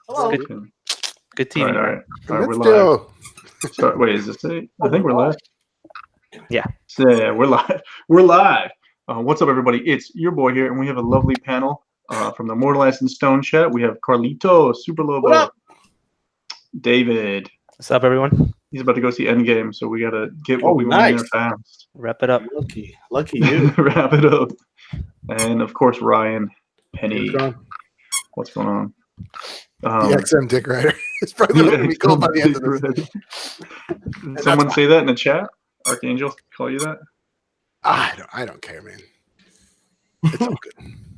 Hello. Good TV. All right. Let's We're live. go. Start. Wait, is this it? I think we're live. Yeah. Yeah, we're live. We're live. What's up, everybody? It's your boy here, and we have a lovely panel from the Mortalized in Stone chat. We have Carlito, Super Lobo, What up? David. What's up, everyone? He's about to go see Endgame, so we gotta get what Oh, we want in nice. there fast. Wrap it up. Lucky you. Wrap it up. And of course, Ryan, Penny. What's going on? The XM Dick Rider. It's probably going to be cool by the end of this. Someone say that in the chat. Archangel, call you that? I don't care, man. It's all good. I'm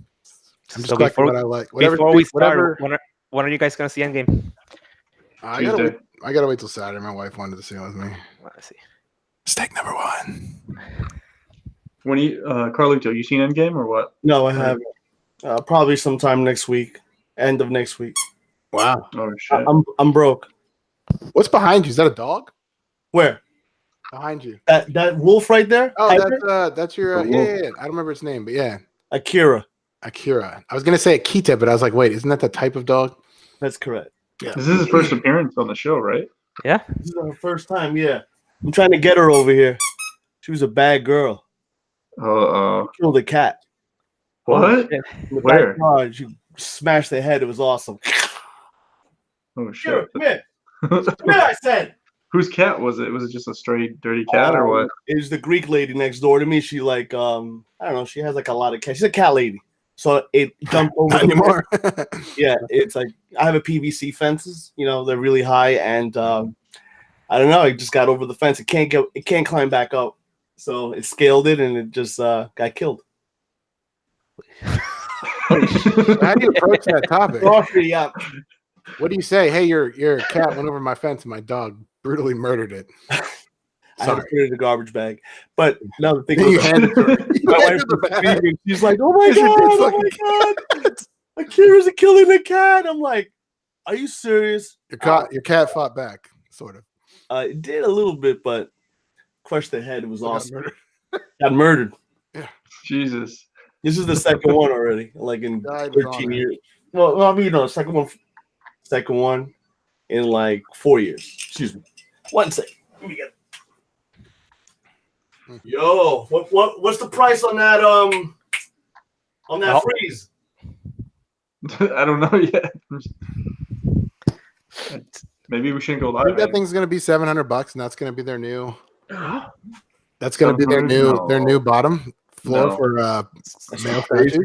just So collecting before- what I like. Before we start, whatever. when are you guys gonna see Endgame? I gotta wait till Saturday. My wife wanted to see it with me. Let's see. Mistake number one. When you, Carlito, you seen Endgame or what? No, I haven't. Probably sometime next week. End of next week. Wow. Oh shit! I'm broke. What's behind you? Is that a dog? Where? Behind you. That wolf right there? Oh, that's your. The yeah. wolf. I don't remember its name, but yeah, Akira. Akira. I was gonna say Akita, but I was like, wait, isn't that the type of dog? That's correct. Yeah. This is his first appearance on the show, right? Yeah. This is her first time. Yeah. I'm trying to get her over here. She was a bad girl. Killed a cat. What? Shit. In the Where? backyard. She smashed their head. It was awesome. Oh Sure, shit! come here. Come here, I said. Whose cat was it? Was it just a stray dirty cat or what? It was the Greek lady next door to me. She like I don't know. She has like a lot of cats. She's a cat lady. So it jumped over Not the anymore. Yeah, it's like I have a PVC fences. You know, they're really high, and I don't know. It just got over the fence. It can't climb back up. So it scaled it, and it just got killed. How do you approach that topic? Yeah. What do you say? Hey, your cat went over my fence and my dog brutally murdered it. I had to Sorry. put it in the garbage bag. But now the thing You is, handed it to her. my You wife handed the was bag. screaming. She's like, "Oh my Yes, you god! did Oh my god! Akira's killing the cat!" I'm like, "Are you serious?" Your cat fought back, sort of. It did a little bit, but crushed the head. It was Got awesome. murdered. Got murdered. Jesus. This is the second one already, like in Died 13 wrong. years. Well, I mean, you know, second one in like 4 years. Excuse me. One second. Let me get it. Yo, what's the price on that freeze? I don't know yet. Maybe we shouldn't go I think live. that thing's gonna be $700, and that's gonna be their new. That's gonna be their new bottom floor No. for male crazy.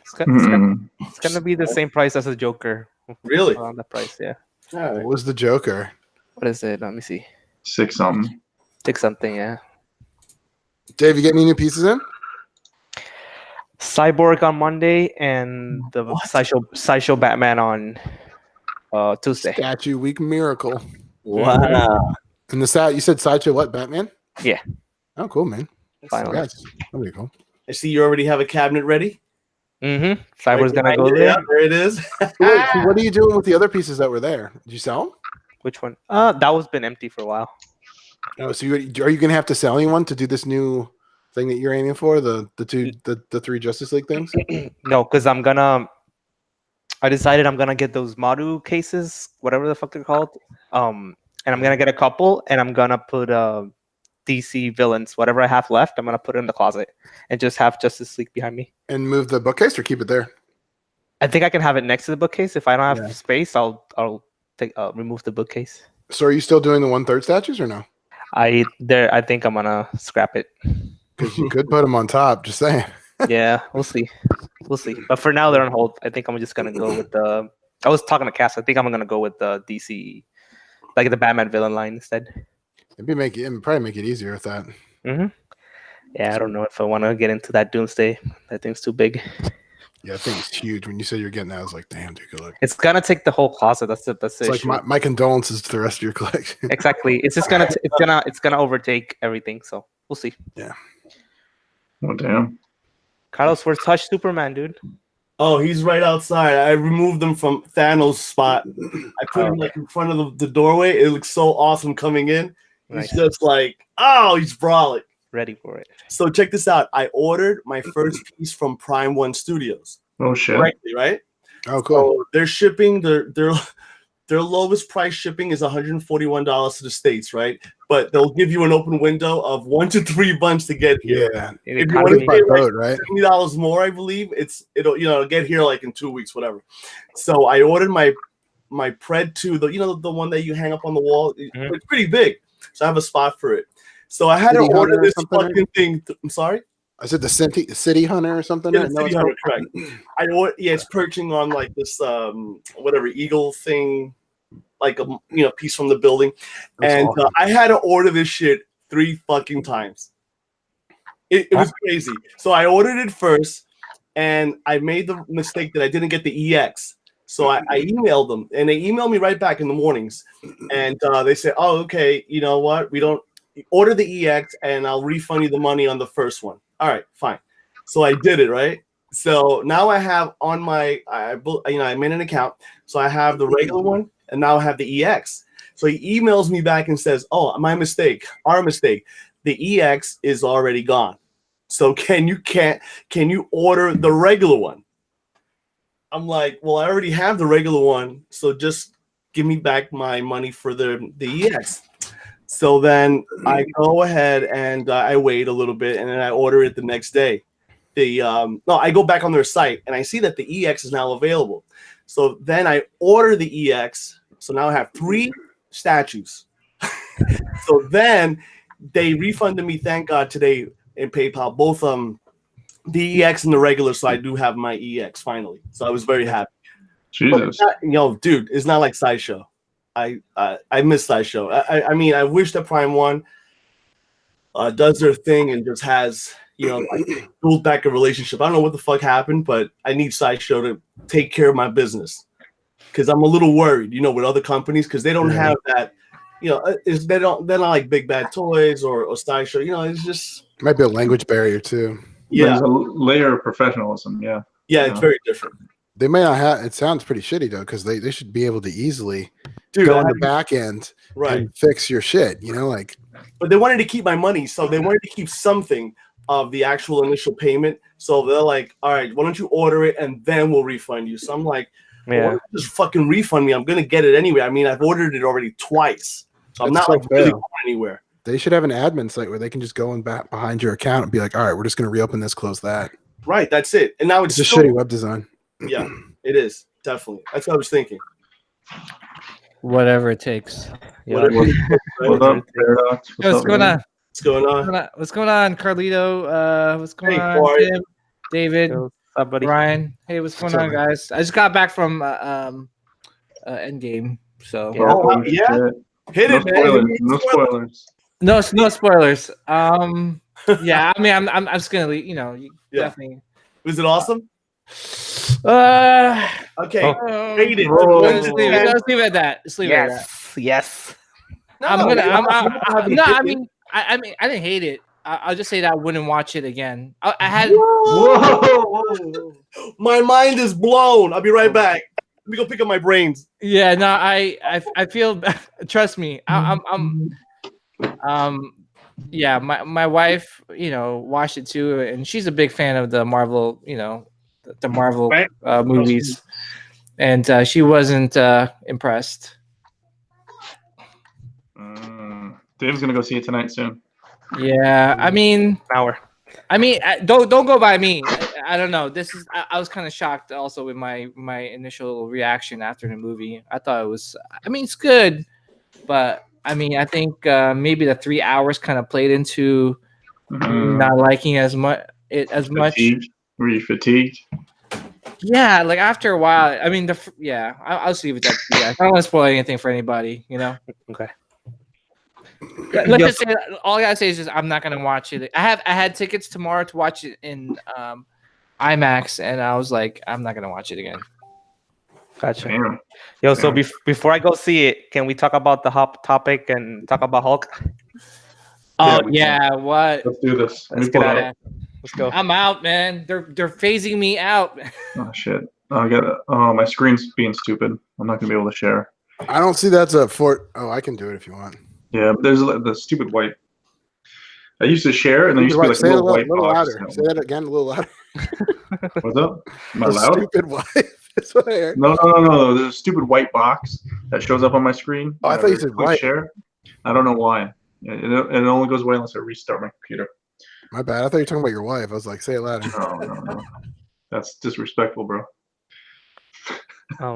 statue. It's gonna be the same price as a Joker. Really? Around the price, yeah. All right. What was the Joker? What is it? Let me see. 6 something. Take something, yeah. Dave, you get any new pieces in? Cyborg on Monday and the Sideshow Batman on Tuesday. Statue Week Miracle. Wow. And the you said sideshow what? Batman? Yeah. Oh, cool, man. Finally. Congrats. That'll be cool. I see you already have a cabinet ready. Mm-hmm. Cyborg's gonna Right go behind there. it. Yeah, there it is. So wait, so what are you doing with the other pieces that were there? Did you sell them? Which one? That was been empty for a while. Oh, so are you going to have to sell anyone to do this new thing that you're aiming for? The three Justice League things? No, because I decided I'm gonna get those Maru cases, whatever the fuck they're called. And I'm gonna get a couple, and I'm gonna put DC villains, whatever I have left, I'm gonna put it in the closet and just have Justice League behind me. And move the bookcase or keep it there? I think I can have it next to the bookcase. If I don't have space, I'll remove the bookcase. So are you still doing the 1/3 statues or no? I think I'm gonna scrap it. Because you could put them on top. Just saying. Yeah, we'll see. But for now, they're on hold. I think I'm just gonna go with the. I was talking to Cass. I think I'm gonna go with the DC, like the Batman villain line instead. It'd probably make it easier with that. Mm-hmm. Yeah, I don't know if I want to get into that Doomsday. That thing's too big. Yeah, I think it's huge. When you said you're getting that, I was like, damn, dude, good luck. It's gonna take the whole closet. That's the It's like issue. my condolences to the rest of your collection. Exactly. It's just gonna overtake everything. So we'll see. Oh damn. Carlos, where's Touch Superman, dude? Oh, he's right outside. I removed him from Thanos' spot. I put him like in front of the doorway. It looks so awesome coming in. He's Nice. just like, oh, he's brawling. Ready for it. So check this out. I ordered my first piece from Prime One Studios. Oh shit. Directly, right? Oh, cool. So they're shipping. They're their lowest price shipping is $141 to the States, right? But they'll give you an open window of 1 to 3 months to get here. Yeah. In If you want to economy. By pay like boat, right? $70 more, I believe it'll get here like in 2 weeks, whatever. So I ordered my Pred 2, the one that you hang up on the wall. Mhm. It's pretty big, so I have a spot for it. So I had to City order Hunter or this something, right? fucking thing. I'm sorry. I said the City Hunter or something. Yeah, right? the No, City it's Hunter, called- correct. It's perching on like this whatever eagle thing, like a piece from the building, That's and awesome. I had to order this shit 3 fucking times. It was crazy. So I ordered it first, and I made the mistake that I didn't get the EX. So I emailed them, and they emailed me right back in the mornings, and they said, "Oh, okay, you know what? We don't order the EX, and I'll refund you the money on the first one." All right, fine. So I did it, right? So now I have on I made an account, so I have the regular one, and now I have the EX. So he emails me back and says, "Oh, my mistake, our mistake. The EX is already gone. So can you order the regular one?" I'm like, "Well, I already have the regular one, so just give me back my money for the EX." So then I go ahead and I wait a little bit, and then I order it the next day. I go back on their site and I see that the EX is now available. So then I order the EX. So now I have 3 statues. So then they refunded me, thank God, today in PayPal, both the EX and the regular. So I do have my EX finally. So I was very happy. But Jesus. dude, it's not like Sideshow. I miss Sideshow. I mean, I wish that Prime 1 does their thing and just has build back a relationship. I don't know what the fuck happened, but I need Sideshow to take care of my business because I'm a little worried, with other companies because they don't have that. They're not like Big Bad Toys or Sideshow. It's just Might be a language barrier too. There's a layer of professionalism. Yeah. it's very different. They may not have. It sounds pretty shitty though, because they should be able to easily Dude, go on the back end right. and fix your shit. Like. But they wanted to keep my money, so they wanted to keep something of the actual initial payment. So they're like, "All right, why don't you order it and then we'll refund you?" So I'm like, "Why don't you just fucking refund me? I'm gonna get it anyway. I mean, I've ordered it already twice, so I'm That's not so like really fair. going anywhere." They should have an admin site where they can just go and back behind your account and be like, "All right, we're just going to reopen this, close that." Right, that's it. And now it's It's a still, shitty web design. Yeah, it is definitely. That's what I was thinking. Whatever it takes. Whatever. What's up, Paradox? Yo, what's going man? on? What's going on? What's going on, Carlito? What's going Hey, on, Corey. Tim? David, What's up, buddy? Ryan? Hey, what's going What's on, up, man? guys? I just got back from Endgame, so Oh, yeah? Shit. Hit No it, man. spoilers. No spoilers. no spoilers. Yeah, I mean, I'm just gonna leave. You Yeah. definitely. Was it awesome? Uh, Okay. oh, Rate it. Oh. let's leave it. Let's leave it at that. Let's leave it at that. Yes. I'm No, gonna. you don't have to No, hit I it. mean, I mean, I didn't hate it. I'll just say that I wouldn't watch it again. I had. Whoa. My mind is blown. I'll be right back. Let me go pick up my brains. Yeah, no, I feel. Trust me, yeah, my wife, watched it too, and she's a big fan of the Marvel, the Marvel movies, and she wasn't impressed. Dave's gonna go see it tonight soon. Yeah, I mean, Hour. don't go by me. I don't know. This is I was kind of shocked also with my initial reaction after the movie. I thought it was. I mean, it's good, but I mean, I think maybe the 3 hours kind of played into not liking as much. Fatigued? Were you fatigued? Yeah, like after a while. I mean, I'll just leave it at that. I don't want to spoil anything for anybody. Okay. Let's just say all I gotta say is just I'm not gonna watch it. I had tickets tomorrow to watch it in IMAX, and I was like, I'm not gonna watch it again. Gotcha. Damn. Yo, so Yeah. before I go see it, can we talk about the hot topic and talk about Hulk? Oh we yeah, what? Let's do this. Let me Let's get pull at it it. up. Let's go. I'm out, man. They're phasing me out. Oh shit. I got it. Oh, my screen's being stupid. I'm not gonna be able to share. I don't see that's a fort. Oh, I can do it if you want. Yeah, but there's the stupid white. I used to share, and there used to be like Say it a little white little boxes. louder. Say that again a little louder. What's up? Am I The loud? stupid wife. That's what I heard. No. There's a stupid white box that shows up on my screen. Oh, I thought you whenever said click white. Share. I don't know why. It only goes away unless I restart my computer. My bad. I thought you were talking about your wife. I was like, say it louder. No. That's disrespectful, bro.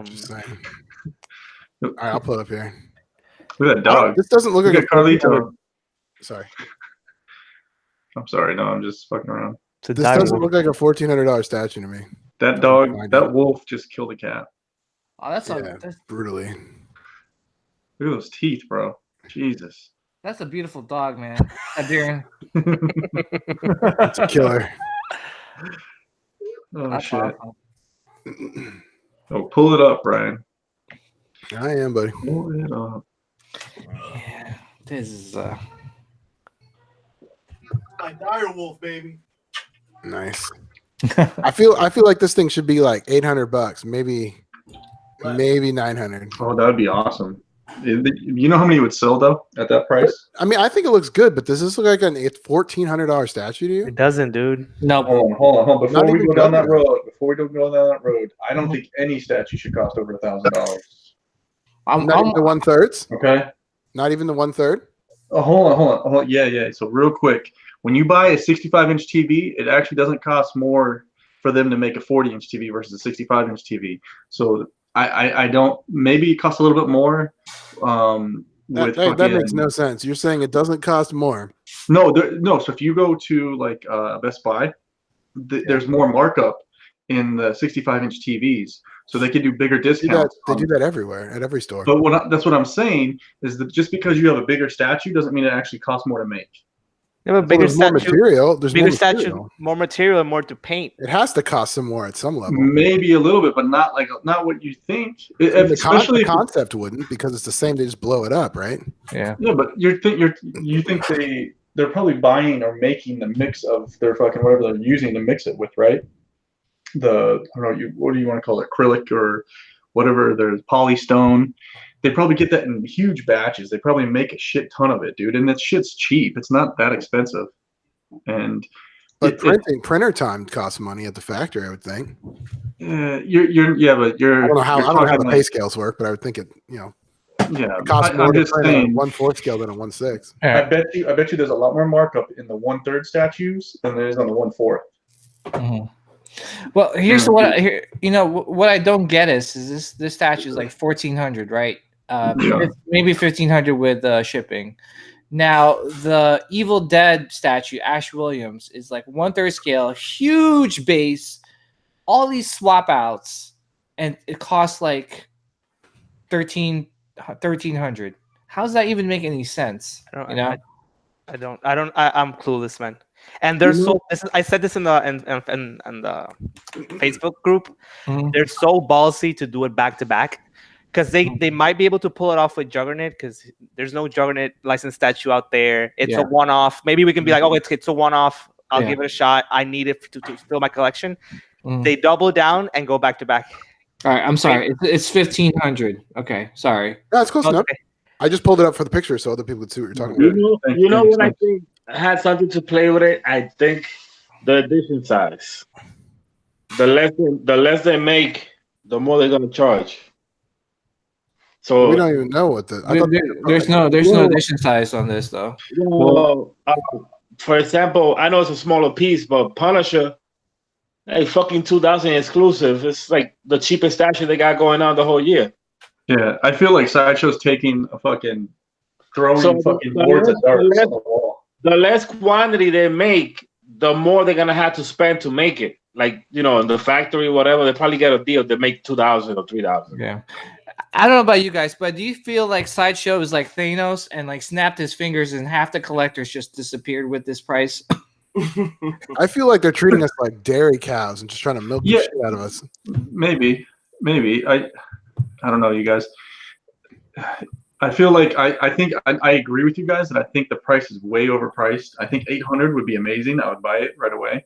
Just saying. All right, I'll pull it up here. Look at that Oh, dog. this doesn't look Look like at Carlito. Sorry. I'm sorry. No, I'm just fucking around. This doesn't look like a $1,400 statue to me. That dog, that wolf just killed a cat. Oh, that's Yeah, that's brutally. Look at those teeth, bro. Jesus. that's a beautiful dog, man. Darren. It's a killer. Oh, That's shit. awesome. Oh, pull it up, Brian. I am, buddy. Pull it up. Yeah, this is My dire wolf, baby. Nice. I feel like this thing should be like $800, maybe 900. Oh, that would be awesome. You know how many would sell though at that price? I mean, I think it looks good, but does this look like a $1,400 statue to you? It doesn't, dude. no. Hold on. Before Not we even go down that government. road, I don't think any statue should cost over $1,000. Not even the 1/3. Okay. Not even the 1/3. Oh, hold on. Yeah. So real quick, when you buy a 65-inch TV, it actually doesn't cost more for them to make a 40-inch TV versus a 65-inch TV. So I don't. Maybe it costs a little bit more. That makes no sense. You're saying it doesn't cost more. No. So if you go to like Best Buy, there's more markup in the 65-inch TVs, so they can do bigger discounts. They do that everywhere at every store. But that's what I'm saying is that just because you have a bigger statue doesn't mean it actually costs more to make. You have a bigger There's more statue. material. There's Bigger more statue, material. more material, and more to paint. It has to cost some more at some level. Maybe a little bit, but not what you think. The concept wouldn't, because it's the same. They just blow it up, right? Yeah. Yeah, but you think they're probably buying or making the mix of their fucking whatever they're using to mix it with, right? I don't know, what do you want to call it, acrylic or whatever? There's polystone. They probably get that in huge batches. They probably make a shit ton of it, dude. And that shit's cheap. It's not that expensive. And But printer time costs money at the factory, I would think. but I don't know how the pay scales work, but I would think it, yeah. it costs more I'm to just print a saying. 1/4 scale than a 1/6. I bet you there's a lot more markup in the 1/3 statues than there is on the 1/4. Mhm. Well, here's what I don't get is this statue is like 1,400, right? Yeah. Maybe 1,500 with shipping. Now the Evil Dead statue, Ash Williams, is like 1/3 scale, huge base, all these swap outs, and it costs like 1,300. How does that even make any sense? I'm clueless, man. And they're I said this in the Facebook group. Mhm. They're so ballsy to do it back to back, because they might be able to pull it off with Juggernaut, because there's no Juggernaut licensed statue out there. It's a one-off. Maybe we can be like, oh, it's a one-off. I'll give it a shot. I need it to fill my collection. Mhm. They double down and go back to back. All right, I'm sorry. It's 1,500. Okay, sorry. That's close enough. Okay. I just pulled it up for the picture so other people could see what you're talking about. You know what I think had something to play with it? I think the edition size. The less they make, the more they're gonna charge. So We don't even know what There's no edition size on this though. well, for example, I know it's a smaller piece, but Punisher, hey, fucking 2,000 exclusive. It's like the cheapest statue they got going on the whole year. Yeah, I feel like Sideshow's taking a fucking throwing fucking boards at darts on the wall. The less quantity they make, the more they're gonna have to spend to make it. Like, in the factory, whatever, they probably get a deal. They make 2,000 or 3,000. Yeah. I don't know about you guys, but do you feel like Sideshow is like Thanos and like snapped his fingers and half the collectors just disappeared with this price? I feel like they're treating us like dairy cows and just trying to milk the shit out of us. Maybe. I don't know, you guys. I feel like I think I agree with you guys that I think the price is way overpriced. I think 800 would be amazing. I would buy it right away.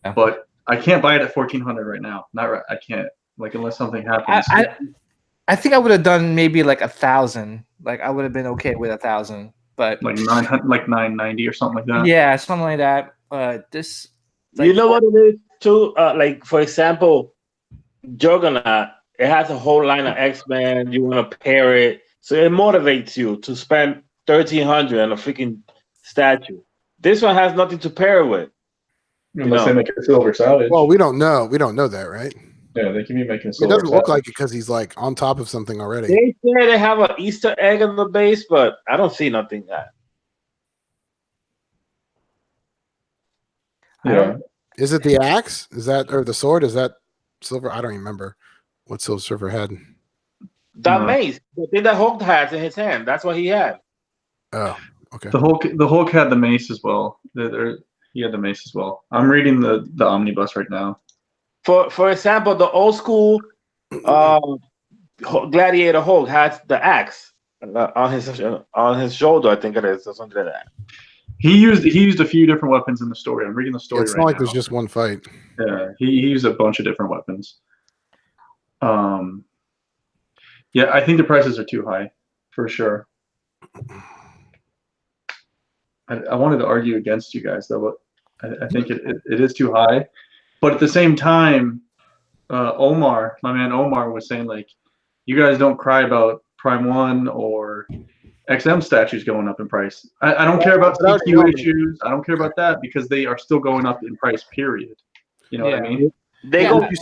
Yeah. But I can't buy it at 1,400 right now. Not right. I can't. Like, unless something happens. I think I would have done maybe like 1,000. Like I would have been okay with 1,000, but like 900, like 990 or something like that. Yeah, something like that. This, you know what it is too? Like, for example, Juggernaut, it has a whole line of X-Men. You want to pair it, so it motivates you to spend $1,300 on a freaking statue. This one has nothing to pair it with. Unless they make a Silver Savage. Well, we don't know. We don't know that, right? Yeah, they can be making a It Silver doesn't look Savage. like it because he's like on top of something already. They say they have an Easter egg on the base, but I don't see nothing. Yeah. Is it the axe? Is that or the sword? Is that silver? I don't remember what Silver Surfer had. That No. mace, the thing that Hulk has in his hand, that's what he had. Oh, okay. The Hulk had the mace as well. He had the mace as well. I'm reading the omnibus right now. For example, the old school Gladiator Hulk has the axe on his shoulder. I think it is, or something like that. He used a few different weapons in the story. I'm reading the story It's right not like now. there's just one fight. Yeah, he used a bunch of different weapons. Yeah, I think the prices are too high, for sure. I wanted to argue against you guys though, but I think it is too high. But at the same time, Omar, my man Omar, was saying like, you guys don't cry about Prime 1 or XM statues going up in price. I don't care about CQ issues. I don't care about that because they are still going up in price, period. You know what I mean? They go up.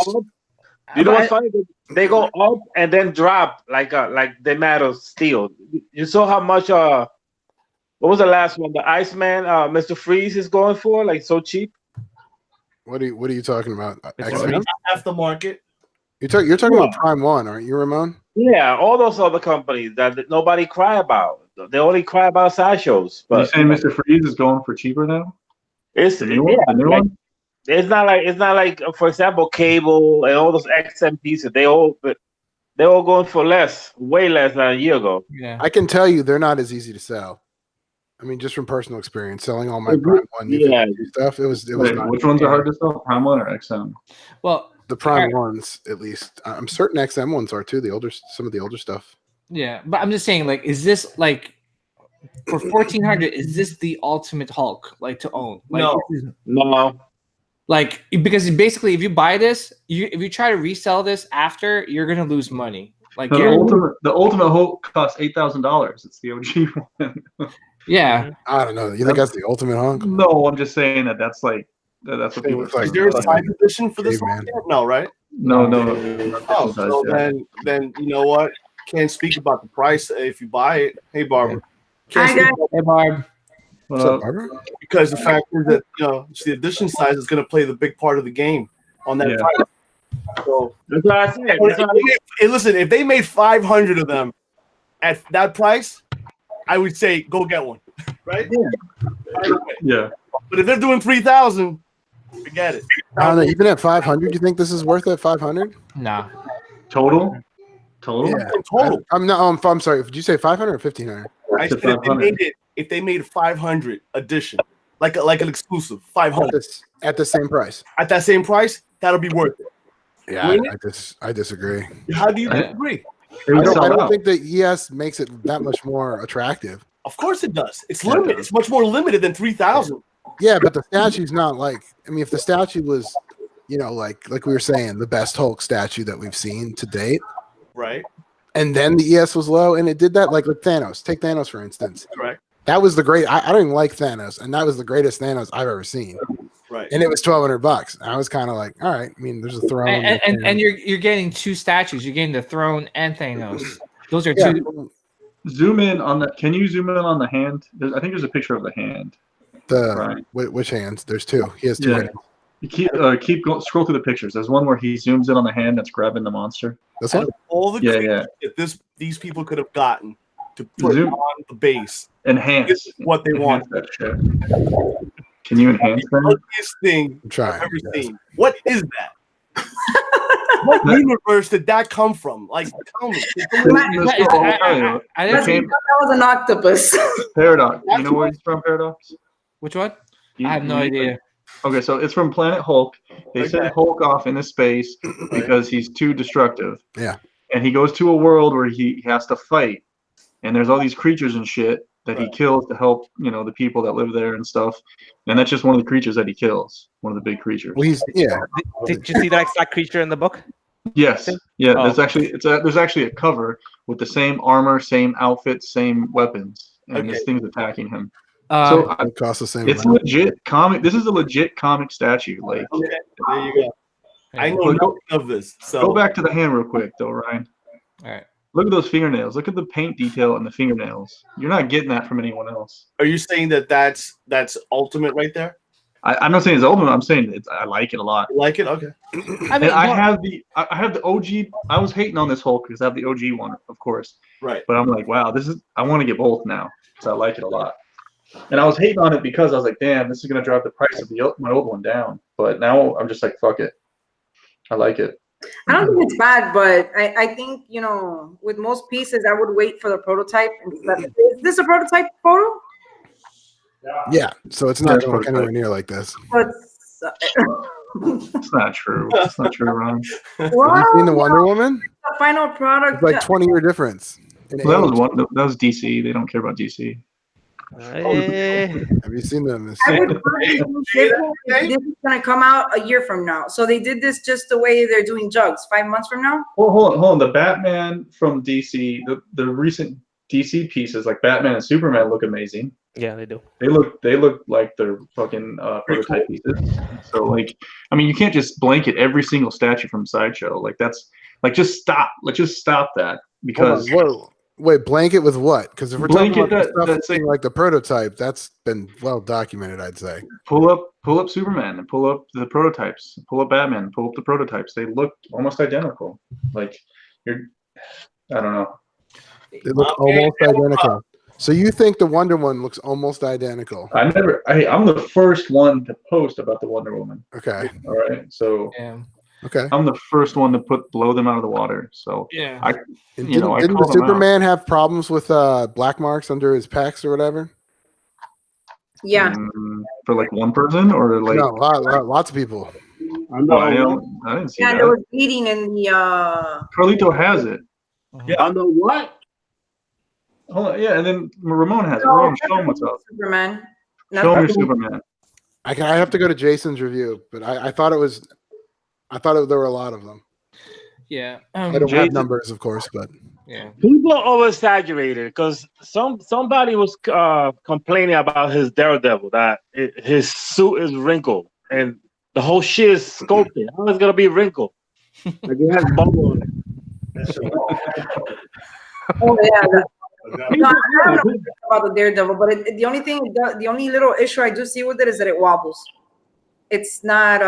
You know what's funny? They go up and then drop like they made of steel. You saw how much what was the last one? The Iceman, Mr. Freeze is going for like so cheap. What are you talking about? It's X-Men? Aftermarket. You're talking about Prime 1, aren't you, Ramon? Yeah, all those other companies that nobody cry about. They only cry about sideshows. Are you But saying Mr. Freeze is going for cheaper now? it's The new one? yeah, The new like, one? it's not like for example, Cable and all those XM pieces. They're all going for less, way less than a year ago. Yeah. I can tell you they're not as easy to sell. I mean, just from personal experience, selling all my Mhm. Prime 1 New Yeah. 52 stuff, it was Wait, not. which ones are hard to sell? Prime 1 or XM? Well, The Prime ones, at least. I'm certain XM ones are too. Some of the older stuff. yeah, but I'm just saying, like, is this like for 1,400? Is this the ultimate Hulk, like to own? Like, No. this is- No, like because basically, if you buy this, if you try to resell this after, you're gonna lose money. Like, No, yeah, the ultimate Hulk costs $8,000. It's the OG one. yeah. I don't know. You think that's the ultimate hunk? No, I'm just saying that's like that's what It people was are like- Is there a saying. signed edition for this Caveman. one yet? No, right? No. Oh, so then you know what? Can't speak about the price if you buy it. Hey, Barbara. Can't Hi, speak guys. about- Hey, Barb. What's up, Barbara? because the fact is that the edition size is going to play the big part of the game on that Yeah. price. So that's what I said. That's what I- hey, listen, if they made 500 of them at that price, I would say go get one, right? Yeah. But if they're doing 3,000, forget it. I don't know. Even at 500, you think this is worth it? 500? Nah. Total. Yeah. In total, I'm sorry. Did you say 500 or 1,500? I said if they made 500 edition, like an exclusive 500 At the same price. at that same price, that'll be worth it. Yeah, Really? I disagree. How do you disagree? It would I sell don't out. think that ES makes it that much more attractive. Of course it does. It's Yeah, it limited. does. It's much more limited than 3,000. Yeah, but the statue's not like. I mean, if the statue was, like we were saying, the best Hulk statue that we've seen to date, Right. and then the ES was low, and it did that like with Thanos. Take Thanos for instance. Correct. That was the great. I don't even like Thanos, and that was the greatest Thanos I've ever seen. Right. And it was $1,200. I was kind of like, all right. I mean, there's a throne. And you're getting two statues. You're getting the throne and Thanos. Those are yeah, two. Zoom in on the. Can you zoom in on the hand? I think there's a picture of the hand. Right. Which hands? There's two. He has two. Yeah. Hands. You keep scroll through the pictures. There's one where he zooms in on the hand that's grabbing the monster. This one. All the Yeah, creatures that these people could have gotten to put Zoom. on the base Enhance. is what they want. Enhance that shit. Can you enhance that? Ugliest thing I'm trying. I've ever seen. What is that? What universe did that come from? Like, tell me. I That didn't. came- That was an octopus. Paradox. You know where he's from, Paradox? Which one? You- I have no you- idea. Okay, so it's from Planet Hulk. They send Hulk off into space because he's too destructive. Yeah. And he goes to a world where he has to fight. And there's all these creatures and shit that he kills to help, the people that live there and stuff. And that's just one of the creatures that he kills. One of the big creatures. Well, Did you see that exact creature in the book? Yes. Yeah. Oh. There's actually a cover with the same armor, same outfit, same weapons, and this Okay. thing's attacking him. Um, It costs the same. It's amount. legit comic. This is a legit comic statue. Like, Okay, there you go. I know Well, go- nothing of this. So go back to the hand real quick, though, Ryan. all right. Look at those fingernails. Look at the paint detail on the fingernails. You're not getting that from anyone else. are you saying that that's ultimate right there? I'm not saying it's ultimate. I'm saying I like it a lot. You like it? Okay. I And mean, I have the OG. I was hating on this Hulk because I have the OG one, of course. Right. But I'm like, wow, I want to get both now because I like it a lot. And I was hating on it because I was like, damn, this is gonna drive the price of my old one down. But now I'm just like, fuck it. I like it. I don't think it's bad, but I think, with most pieces, I would wait for the prototype. Is this a prototype photo? Yeah, so it's not That's going to look prototype. anywhere near like this. But, It's not true. It's not true, Ron. Have you seen the Wonder Woman? The final product. It's like 20-year difference. in Well, that age. was one. That was DC. They don't care about DC. Have you seen them? I would this is gonna come out a year from now. So they did this just the way they're doing jugs 5 months from now. Oh, hold on. The Batman from DC, the recent DC pieces like Batman and Superman look amazing. Yeah, they do. They look like they're fucking prototype pieces. So like, I mean, you can't just blanket every single statue from Sideshow. Like that's like just stop. Let's just stop that because Wait, blanket with what? Because if we're Blanket talking about that- the stuff that's that's like the prototype, that's been well documented, I'd say. pull up Superman and pull up the prototypes. Pull up Batman. Pull up the prototypes. They look almost identical. Like I don't know. They look almost identical. So you think the Wonder One looks almost identical? I'm the first one to post about the Wonder Woman. Okay. All right, so Yeah. Okay. I'm the first one to blow them out of the water. So Yeah. And you know, I didn't call the them out. Superman have problems with black marks under his pecs or whatever? Yeah. For like one person or like No, lots of people. I know. I didn't see Yeah, there that. was bleeding in the Carlito has it. I know what? Hold on, yeah, and then Ramon has it. Ramon, show him what's up. Superman. Show me your Superman. I have to go to Jason's review, but I thought there were a lot of them. Yeah. I don't have Jason- numbers, of course, but Yeah. People over exaggerated because somebody was complaining about his Daredevil that his suit is wrinkled and the whole shit is sculpted. How is it gonna be wrinkled? Like it has bubble on it. Oh yeah. No, I don't know about the Daredevil, but the only little issue I do see with it is that it wobbles. It's not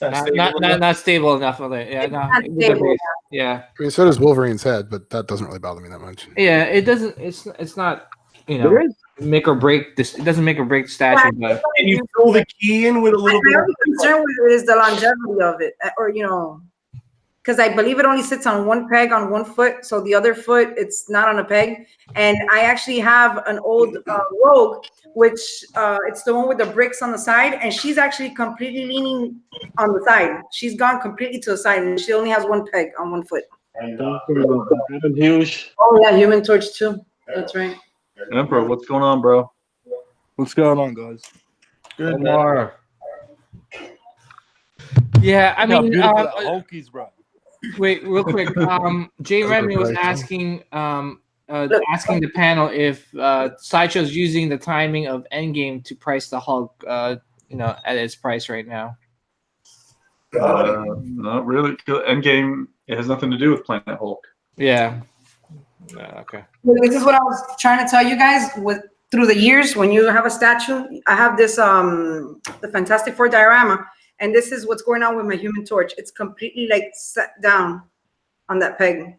Not stable enough for it. Yeah. It's No, not with the stable, base. Yeah. I mean, so does Wolverine's head, but that doesn't really bother me that much. Yeah. It doesn't. It's not. There is Make or break this. It doesn't make or break the statue, but Can you throw the key in with a little My bit? only concern with it is the longevity of it, or because I believe it only sits on one peg on one foot, so the other foot it's not on a peg. And I actually have an old Rogue, which it's the one with the bricks on the side, and she's actually completely leaning on the side. She's gone completely to the side, and she only has one peg on one foot. Adam Hughes. Oh yeah, Human Torch too. That's right. Emperor, what's going on, bro? What's going on, guys? Good. more. Yeah, I How mean, beautiful that Hokies, bro. wait, real quick. Jay Remy was asking the panel if Sideshow's using the timing of Endgame to price the Hulk, at its price right now. Not really. Endgame, it has nothing to do with Planet Hulk. Yeah. Okay. This is what I was trying to tell you guys through the years. When you have a statue, I have this the Fantastic Four diorama, and this is what's going on with my Human Torch. It's completely like set down on that peg.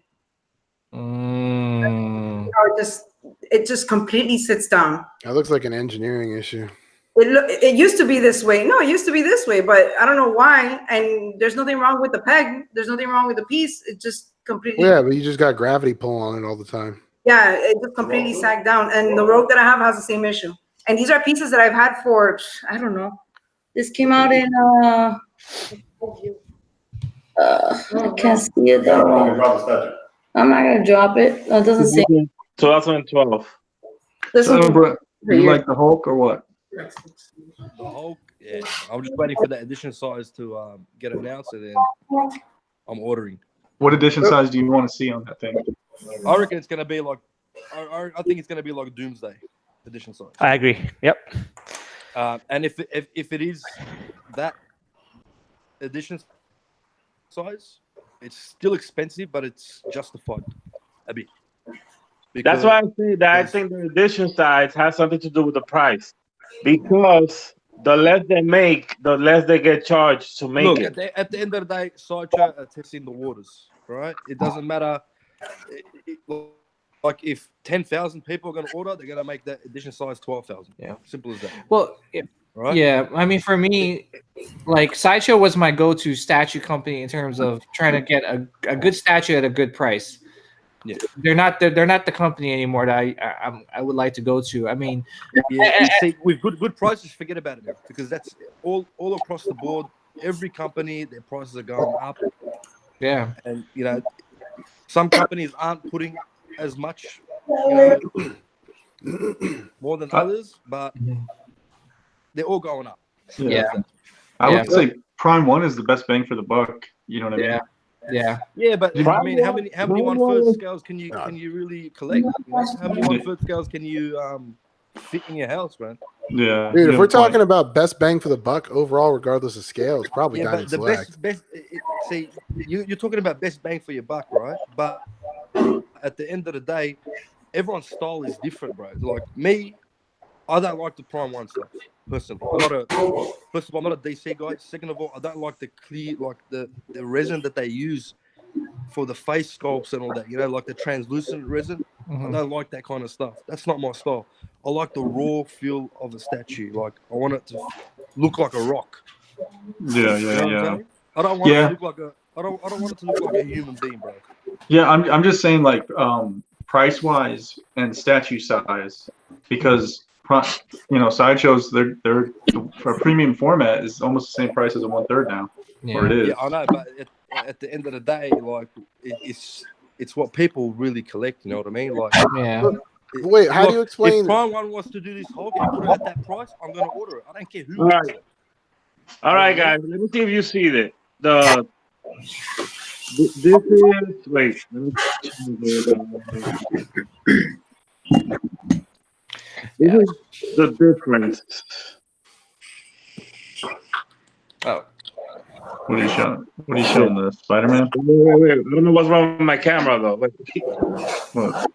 It just completely sits down. That looks like an engineering issue. It used to be this way. No, it used to be this way, but I don't know why. And there's nothing wrong with the peg. There's nothing wrong with the piece. It just completely. Well, yeah, but you just got gravity pulling on it all the time. Yeah, it just completely sagged down. And the Rogue that I have has the same issue. And these are pieces that I've had for, I don't know. This came out in, I can't see it though. I'm not going to drop it. It doesn't say. 2012. This So, one. Emperor, you like the Hulk or what? The Hulk Yeah, I'm just waiting for that edition size to get announced, and then I'm ordering. What edition size do you want to see on that thing? I reckon it's gonna be like, I think it's gonna be like Doomsday edition size. I agree. Yep. And if it is that edition size, it's still expensive, but it's justified a bit. That's why I say that I think the edition size has something to do with the price, because the less they make, the less they get charged to make Look, it. at the end of the day, Sideshow are testing the waters, right? It doesn't matter. Like if 10,000 people are going to order, they're going to make that edition size 12,000. Yeah. Simple as that. Well, Right? yeah. I mean, for me, like Sideshow was my go-to statue company in terms of trying to get a good statue at a good price. Yeah. They're not the company anymore that I would like to go to. I mean, Yeah, you see, with good prices, forget about it now, because that's all across the board. Every company, their prices are going up, yeah. and some companies aren't putting as much, more than others, but they're all going up. Yeah. I would say Prime 1 is the best bang for the buck. You know what I mean? Yeah. Yeah, but I mean, how many Prime 1/3 scales can you really collect? How many 1/3 scales can you fit in your house, man? Yeah. Dude, you if have we're a point. talking about best bang for the buck overall, regardless of scale, it's probably Yeah, but Diamond the Select. best. See, you're talking about best bang for your buck, right? But at the end of the day, everyone's style is different, bro. Like me, I don't like the Prime 1 stuff personally. First of all, I'm not a DC guy. Second of all, I don't like the clear, like the resin that they use for the face sculpts and all that. Like the translucent resin. I don't like that kind of stuff. That's not my style. I like the raw feel of a statue. Like I want it to look like a rock. Yeah. You know what I'm saying? I don't want it to look like a. I don't want it to look like a human being, bro. Yeah, I'm just saying, like, price wise and statue size, because Sideshows, they're for a premium format is almost the same price as a 1/3 now, or it is. Yeah, I know, but at the end of the day, like it's what people really collect. You know what I mean? Like, Yeah. Wait, how do you explain? If Prime 1 wants to do this Hulk and put it at that price, I'm gonna order it. I don't care who. All right. All right, guys. Let me see if you see it. This is wait. This is the difference. Oh. What are you showing? What are you showing? The Spider-Man? Wait. I don't know what's wrong with my camera though. Wait. What?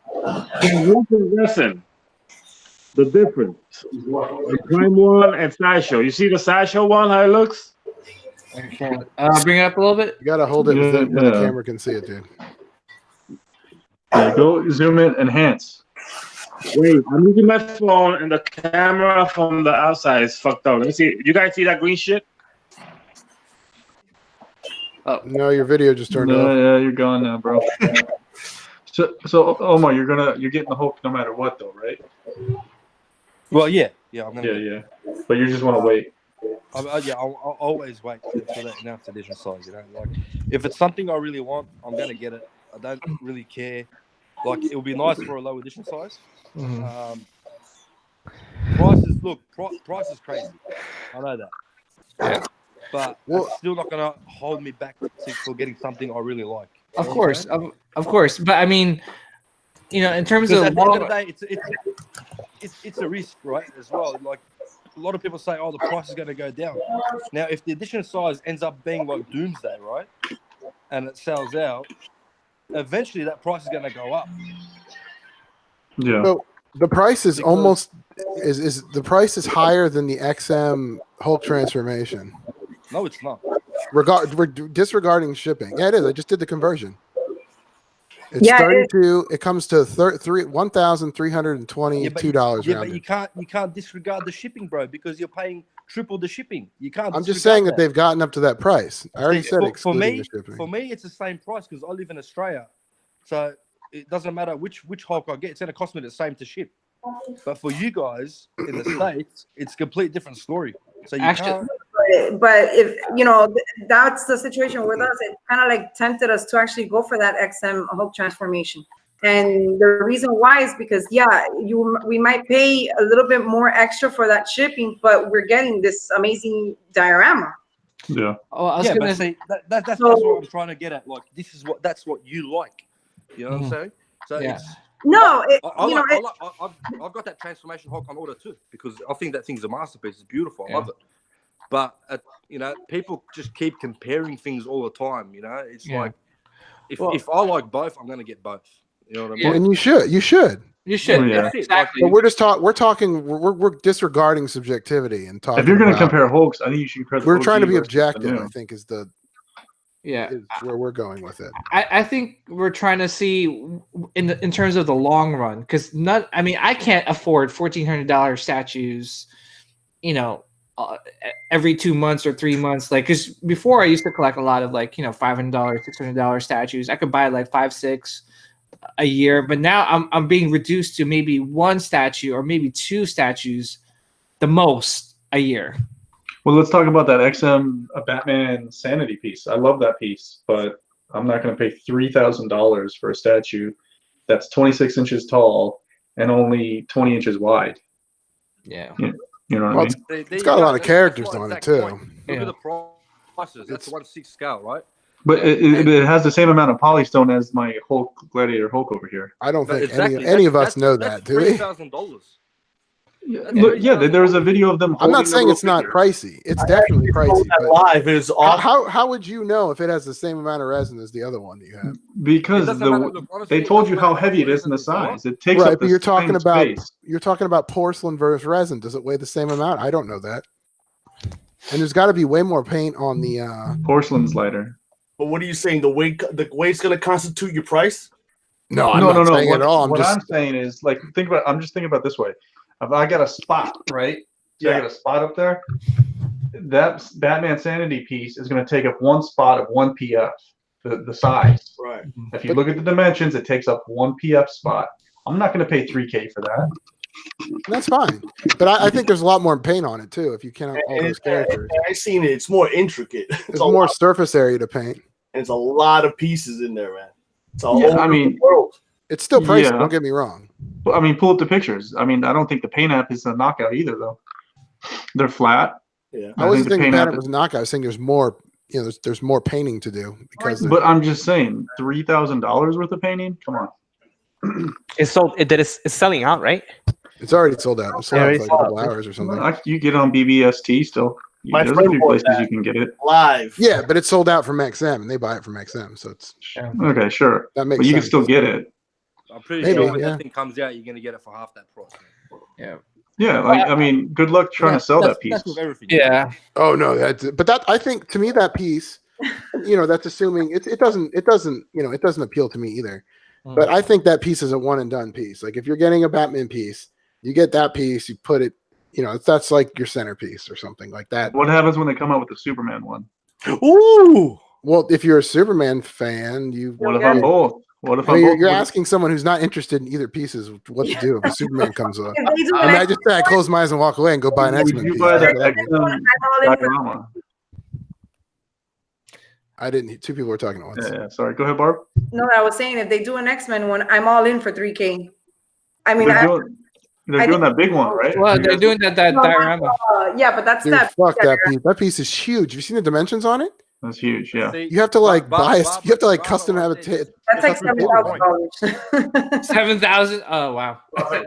Listen. The difference. The Prime 1 and Sideshow. You see the Sideshow one, how it looks? Okay. Bring it up a little bit. You gotta hold it when the camera can see it, dude. Yeah, go zoom in, enhance. Wait, I'm using my phone and the camera from the outside is fucked up. Let me see. You guys see that green shit? No, your video just turned off. Yeah, you're gone now, bro. So Omar, you're getting the Hulk no matter what, though, right? Well, yeah, I'm gonna. Yeah. But you just want to wait. I'll always wait for that announced edition size. Like if it's something I really want, I'm gonna get it. I don't really care. Like it would be nice for a low edition size. Price is crazy. I know that. Yeah. But it's still not gonna hold me back for getting something I really like. Of course. But I mean, in terms of at the end of the day, it's a risk, right? As well. Like a lot of people say, the price is gonna go down. Now, if the edition size ends up being like Doomsday, right, and it sells out, eventually that price is gonna go up. Yeah. So the price is almost the price is higher than the XM Hulk transformation. No, it's not. We're disregarding shipping. Yeah, it is. I just did the conversion. It's it comes to $1,322. Yeah, but you can't disregard the shipping, bro, because you're paying triple the shipping. You can't. I'm just saying that they've gotten up to that price. I already said excluding the shipping. For me, it's the same price because I live in Australia, so it doesn't matter which Hulk I get. It's gonna cost me the same to ship. But for you guys in the States, it's a complete different story. So you can't. But if that's the situation with us, it kind of like tempted us to actually go for that XM Hulk transformation. And the reason why is because we might pay a little bit more extra for that shipping, but we're getting this amazing diorama. Yeah. Oh, I was Yeah, gonna but say, see, that's So- what I'm trying to get at. Like, that's what you like. You know what I'm saying? So Yeah. it's. No, I've got that Transformation Hulk on order too because I think that thing's a masterpiece. It's beautiful. I love it. But people just keep comparing things all the time. It's like if I like both, I'm gonna get both. You know what I mean? And you should. you should. Yeah. Exactly. But we're disregarding subjectivity and talking. If you're going to about- compare Hulks, I think you should compare. The we're OG trying to be versus the objective. new. I think is where we're going with it. I think we're trying to see in terms of the long run because I can't afford $1,400 statues, every 2 months or 3 months. Like, because before I used to collect a lot of $500, $600 statues. I could buy 5, 6 a year, but now I'm being reduced to maybe one statue or maybe 2 statues, the most a year. Well, let's talk about that XM Batman Sanity piece. I love that piece, but I'm not going to pay $3,000 for a statue that's 26 inches tall and only 20 inches wide. Yeah. You know what I Well, mean? it's got a lot of characters on it too. Look at the prices. That's 1/6 scale, right? But it has the same amount of polystone as my Hulk Gladiator Hulk over here. I don't think Exactly. any of us That's- know that's that, do we? $3,000. Look, there was a video of them. I'm not holding the saying little it's not figure. pricey. It's definitely pricey. That But live is awesome. how would you know if it has the same amount of resin as the other one that you have? Because It doesn't matter. Look, honestly, they told you it how doesn't matter heavy it what is in the resin you want. size. It takes Right, up but the you're talking same space. about porcelain versus resin. Does it weigh the same amount? I don't know that. And there's got to be way more paint on the. Porcelain's lighter. But what are you saying? The weight's going to constitute your price? No, I'm not saying What, at all. what I'm saying is, I'm just thinking about it this way. If I got a spot, right? So I got a spot up there. That Batman Sanity piece is going to take up one spot of 1 PF, the size. Right. If you look at the dimensions, it takes up 1 PF spot. I'm not going to pay $3K for that. That's fine, but I think there's a lot more paint on it too. If you count all those characters, I've seen it. It's more intricate. there's more surface area to paint. There's a lot of pieces in there, man. It's all Yeah, over I mean- the world. It's still pricey. Yeah. Don't get me wrong. Well, I mean, pull up the pictures. I mean, I don't think the paint app is a knockout either, though. They're flat. Yeah. I wasn't think the thinking paint that app it was a knockout. I was saying there's more. There's more painting to do because But I'm just saying, $3,000 worth of painting? Come on. It's sold. It's selling out, right? it's already sold out. It's sold Yeah, out it's for like a sold couple out. hours or something. You get on BBST still. My There's a friend few bought places that. you can get it. Live. Yeah, but it's sold out from XM, and they buy it from XM, so it's Okay, sure. that makes But you can sense. still get it. I'm pretty Maybe, sure when yeah. that thing comes out, you're gonna get it for half that price. Yeah. Yeah, I mean, good luck trying to sell that piece. That's with everything. Yeah. Oh no, that I think to me that piece, that's assuming it doesn't appeal to me either. But I think that piece is a one and done piece. Like if you're getting a Batman piece, you get that piece, you put it, that's like your centerpiece or something like that. What happens when they come out with the Superman one? Ooh. Well, if you're a Superman fan, What if I'm both? What if I mean, I'm both? you're asking someone who's not interested in either pieces what to do if a Superman comes up. If they do I mean, I an just say I close my eyes and walk away and go buy an Would X-Men you piece. buy that That's what I do. XM I'm all in for, diorama? I didn't. Two people were talking at once. Yeah, sorry. Go ahead, Barb. no, I was saying if they do an X-Men one, I'm all in for 3K. I mean, They're doing that big one, right? Well, they're doing that diorama. yeah, but that's Dude, that. fuck that piece. That piece is huge. Have you seen the dimensions on it? That's huge. Yeah. You have to custom have it. That's like $7,000. 7,000. Oh wow.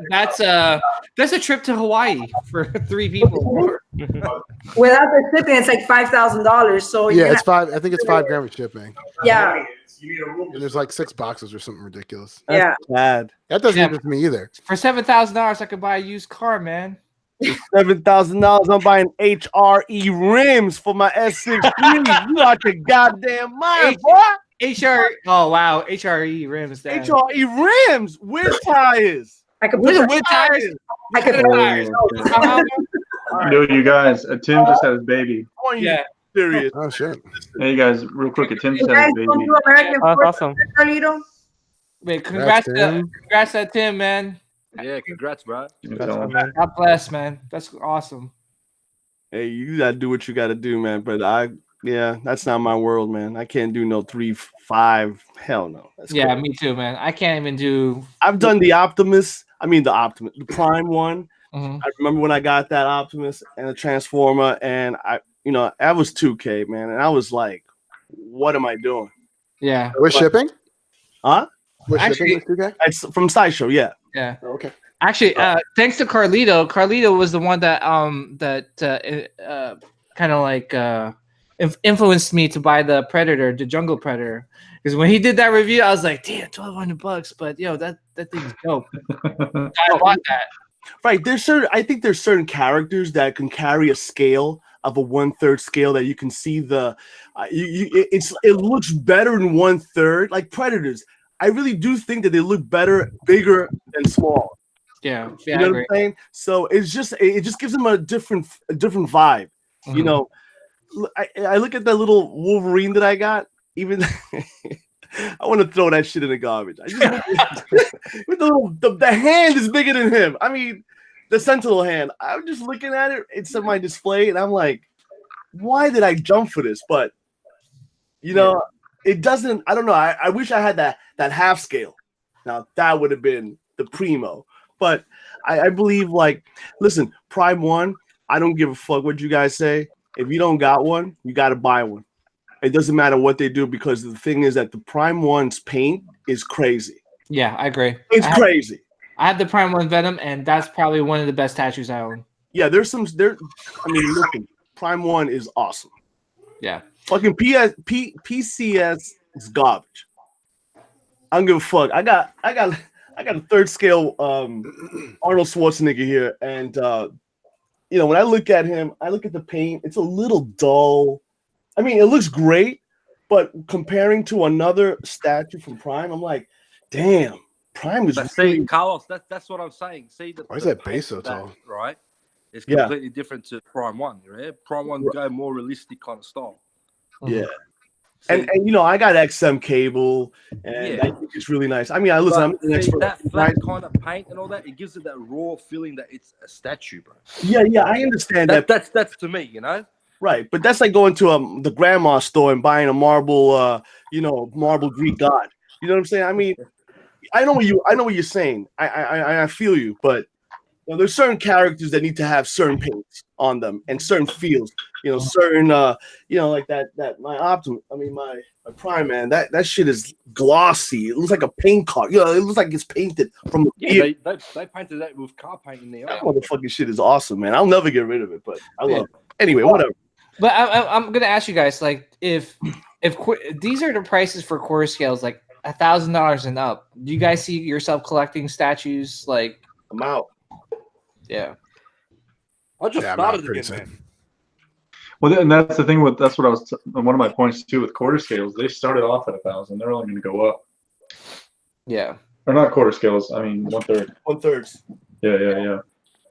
That's a trip to Hawaii for 3 people. Without the shipping, it's like $5,000. So Yeah, you're it's $5. I think it's $5 with shipping. yeah, And there's like 6 boxes or something ridiculous. yeah. Bad. That doesn't Yeah. interest me either. For $7,000, I could buy a used car, man. $7,000. I'm buying HRE rims for my S63. You out your goddamn mind, boy. Oh wow, HRE rims. Damn. HRE rims with tires. I could With put with tires. I could With tires. Yo, you guys, Tim just had his baby. I want you Yeah. to be serious. Oh shit. Hey, guys, real quick, Tim You just had guys his don't baby. do American That's football, awesome. Carlito? Wait, congrats Tim. to Tim, man. Yeah, congrats, bro. So, God bless, man. That's awesome. Hey, you gotta do what you gotta do, man. But Yeah, that's not my world, man. I can't do no 3, 5. Hell no. That's Yeah, crazy. me too, man. I can't even do. I've done the Optimus. I mean the Prime one. Mhm. I remember when I got that Optimus and the Transformer, and that was 2K, man, and I was like, what am I doing? Yeah, With shipping? Huh? With Actually- shipping was 2K? It's from Sideshow, yeah. yeah. Oh, okay. Actually, thanks to Carlito. Carlito was the one that kind of like influenced me to buy the Predator, the Jungle Predator. Because when he did that review, I was like, "Damn, $1,200 but that thing's dope." I bought that. Right. I think there's certain characters that can carry a scale of a 1/3 scale that you can see it looks better in 1/3. Like Predators, I really do think that they look better, bigger than small. Yeah, You I know agree. what I'm saying? So it just gives them a different vibe. You Mhm. know, I look at that little Wolverine that I got. Even I want to throw that shit in the garbage. I just with the hand is bigger than him. I mean, the Sentinel hand. I'm just looking at it. It's on my display, and I'm like, why did I jump for this? But it doesn't. I don't know. I wish I had that half scale. Now that would have been the primo. But I believe, listen, Prime 1, I don't give a fuck what you guys say. If you don't got one, you got to buy one. It doesn't matter what they do, because the thing is that the Prime 1's paint is crazy. Yeah, I agree. It's crazy. I have the Prime 1 Venom, and that's probably one of the best statues I own. Yeah, listen, Prime 1 is awesome. Yeah. Fucking PCS is garbage. I don't give a fuck. I got a 3rd scale Arnold Schwarzenegger here, and when I look at him, I look at the paint. It's a little dull. I mean, it looks great, but comparing to another statue from Prime, I'm like, damn, Prime is. But see, Carlos, that's what I'm saying. See, Why is the that paint base so of that, tall? right? It's Yeah. completely different to Prime 1, right? Prime 1 go more realistic kind of style. Yeah. See, And I got XM cable, and Yeah. I think it's really nice. I mean, I'm an see, expert. that flat kind of paint and all that, it gives it that raw feeling that it's a statue, bro. Yeah, I understand that. That's to me, Right, but that's like going to the grandma store and buying a marble, marble Greek god. You know what I'm saying? I mean, I know what you're saying. I feel you, but there's certain characters that need to have certain paints on them and certain feels. Certain like that my Optimus. I mean my Prime, man. That shit is glossy. It looks like a paint car. It looks like it's painted from the they painted that with car paint in there. That motherfucking shit is awesome, man. I'll never get rid of it, but I love it. Anyway, whatever. But I'm gonna ask you guys, like, if these are the prices for quarter scales, like $1,000 and up, do you guys see yourself collecting statues? Like, I'm out. Yeah. I just started again, man. Well, and that's the thing that's what I was one of my points too with quarter scales. They started off at 1,000. They're only going to go up. Yeah. Or not quarter scales. I mean 1/3. 1/3. Yeah.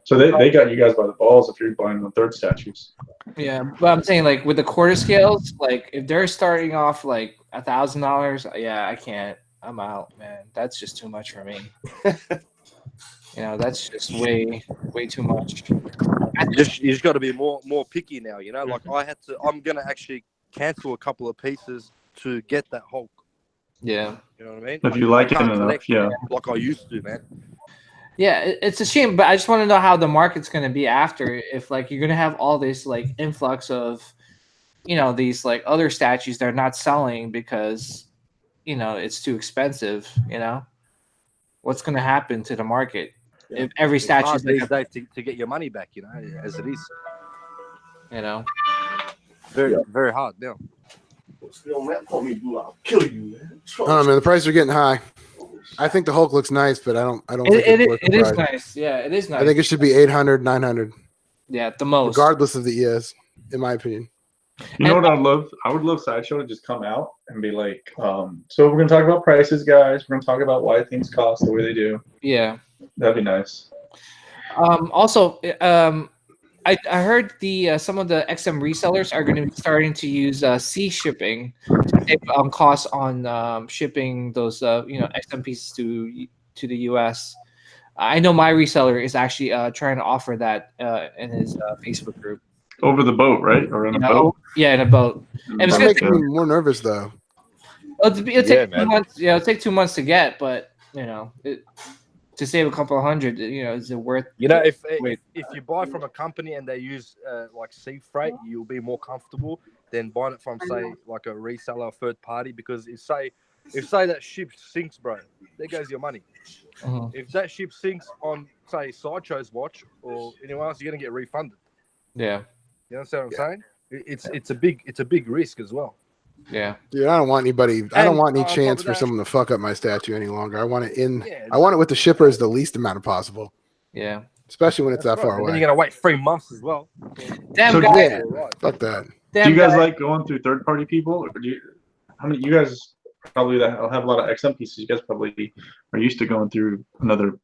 So they got you guys by the balls if you're buying 1/3 statues. Yeah, but I'm saying, like, with the quarter scales, like, if they're starting off like $1,000, yeah, I can't. I'm out, man. That's just too much for me. That's just way too much. You just got to be more picky now. Like I'm gonna actually cancel a couple of pieces to get that Hulk. Yeah. You know what I mean? If you like it enough, collect yeah. Like I used to, man. Yeah, it's a shame, but I just want to know how the market's going to be after, if like you're going to have all this like influx of, these like other statues that are not selling because, it's too expensive. What's going to happen to the market if every It's hard statue these days to get your money back, as it is. Very very hard now. I'll kill you, man. I don't know, man. The prices are getting high. I think the Hulk looks nice, but I don't think It worth the is price. nice. Yeah, it is nice. I think it should be 800, 900, yeah, the most. regardless of the ES, in my opinion. You know what I'd love? I would love Sideshow to just come out and be like, so we're going to talk about prices, guys. We're going to talk about why things cost the way they do. Yeah. That'd be nice. Also, I heard some of the XM resellers are going to be starting to use sea shipping to save costs on shipping those XM pieces to the US. I know my reseller is actually trying to offer that in his Facebook group. over the boat, right? Or in a boat? Yeah, in a boat. And it's That gonna makes take, me more nervous though. it'll take Yeah, 2 man. months. Yeah, it'll take 2 months to get, but to save a couple of hundred, is it worth? You know, if Wait. if you buy from a company and they use like sea freight, you'll be more comfortable than buying it from, say, like a reseller or third party. Because if say that ship sinks, bro, there goes your money. Mhm. If that ship sinks on, say, Sideshow's watch or anyone else, you're gonna get refunded. Yeah, You understand what I'm saying? It's a big risk as well. yeah. Dude, I don't want anybody. I don't And want any on top chance of for that- someone to fuck up my statue any longer. I want it in. Yeah, I want it with the shippers the least amount of possible, Yeah. especially when it's that's that right. far And then away. you're gonna wait 3 months as well. Damn So, guys. yeah. All right. Fuck that. Damn Do you guys guys. like going through third-party people, or do you? How many? You guys probably that have a lot of XM pieces. You guys probably are used to going through another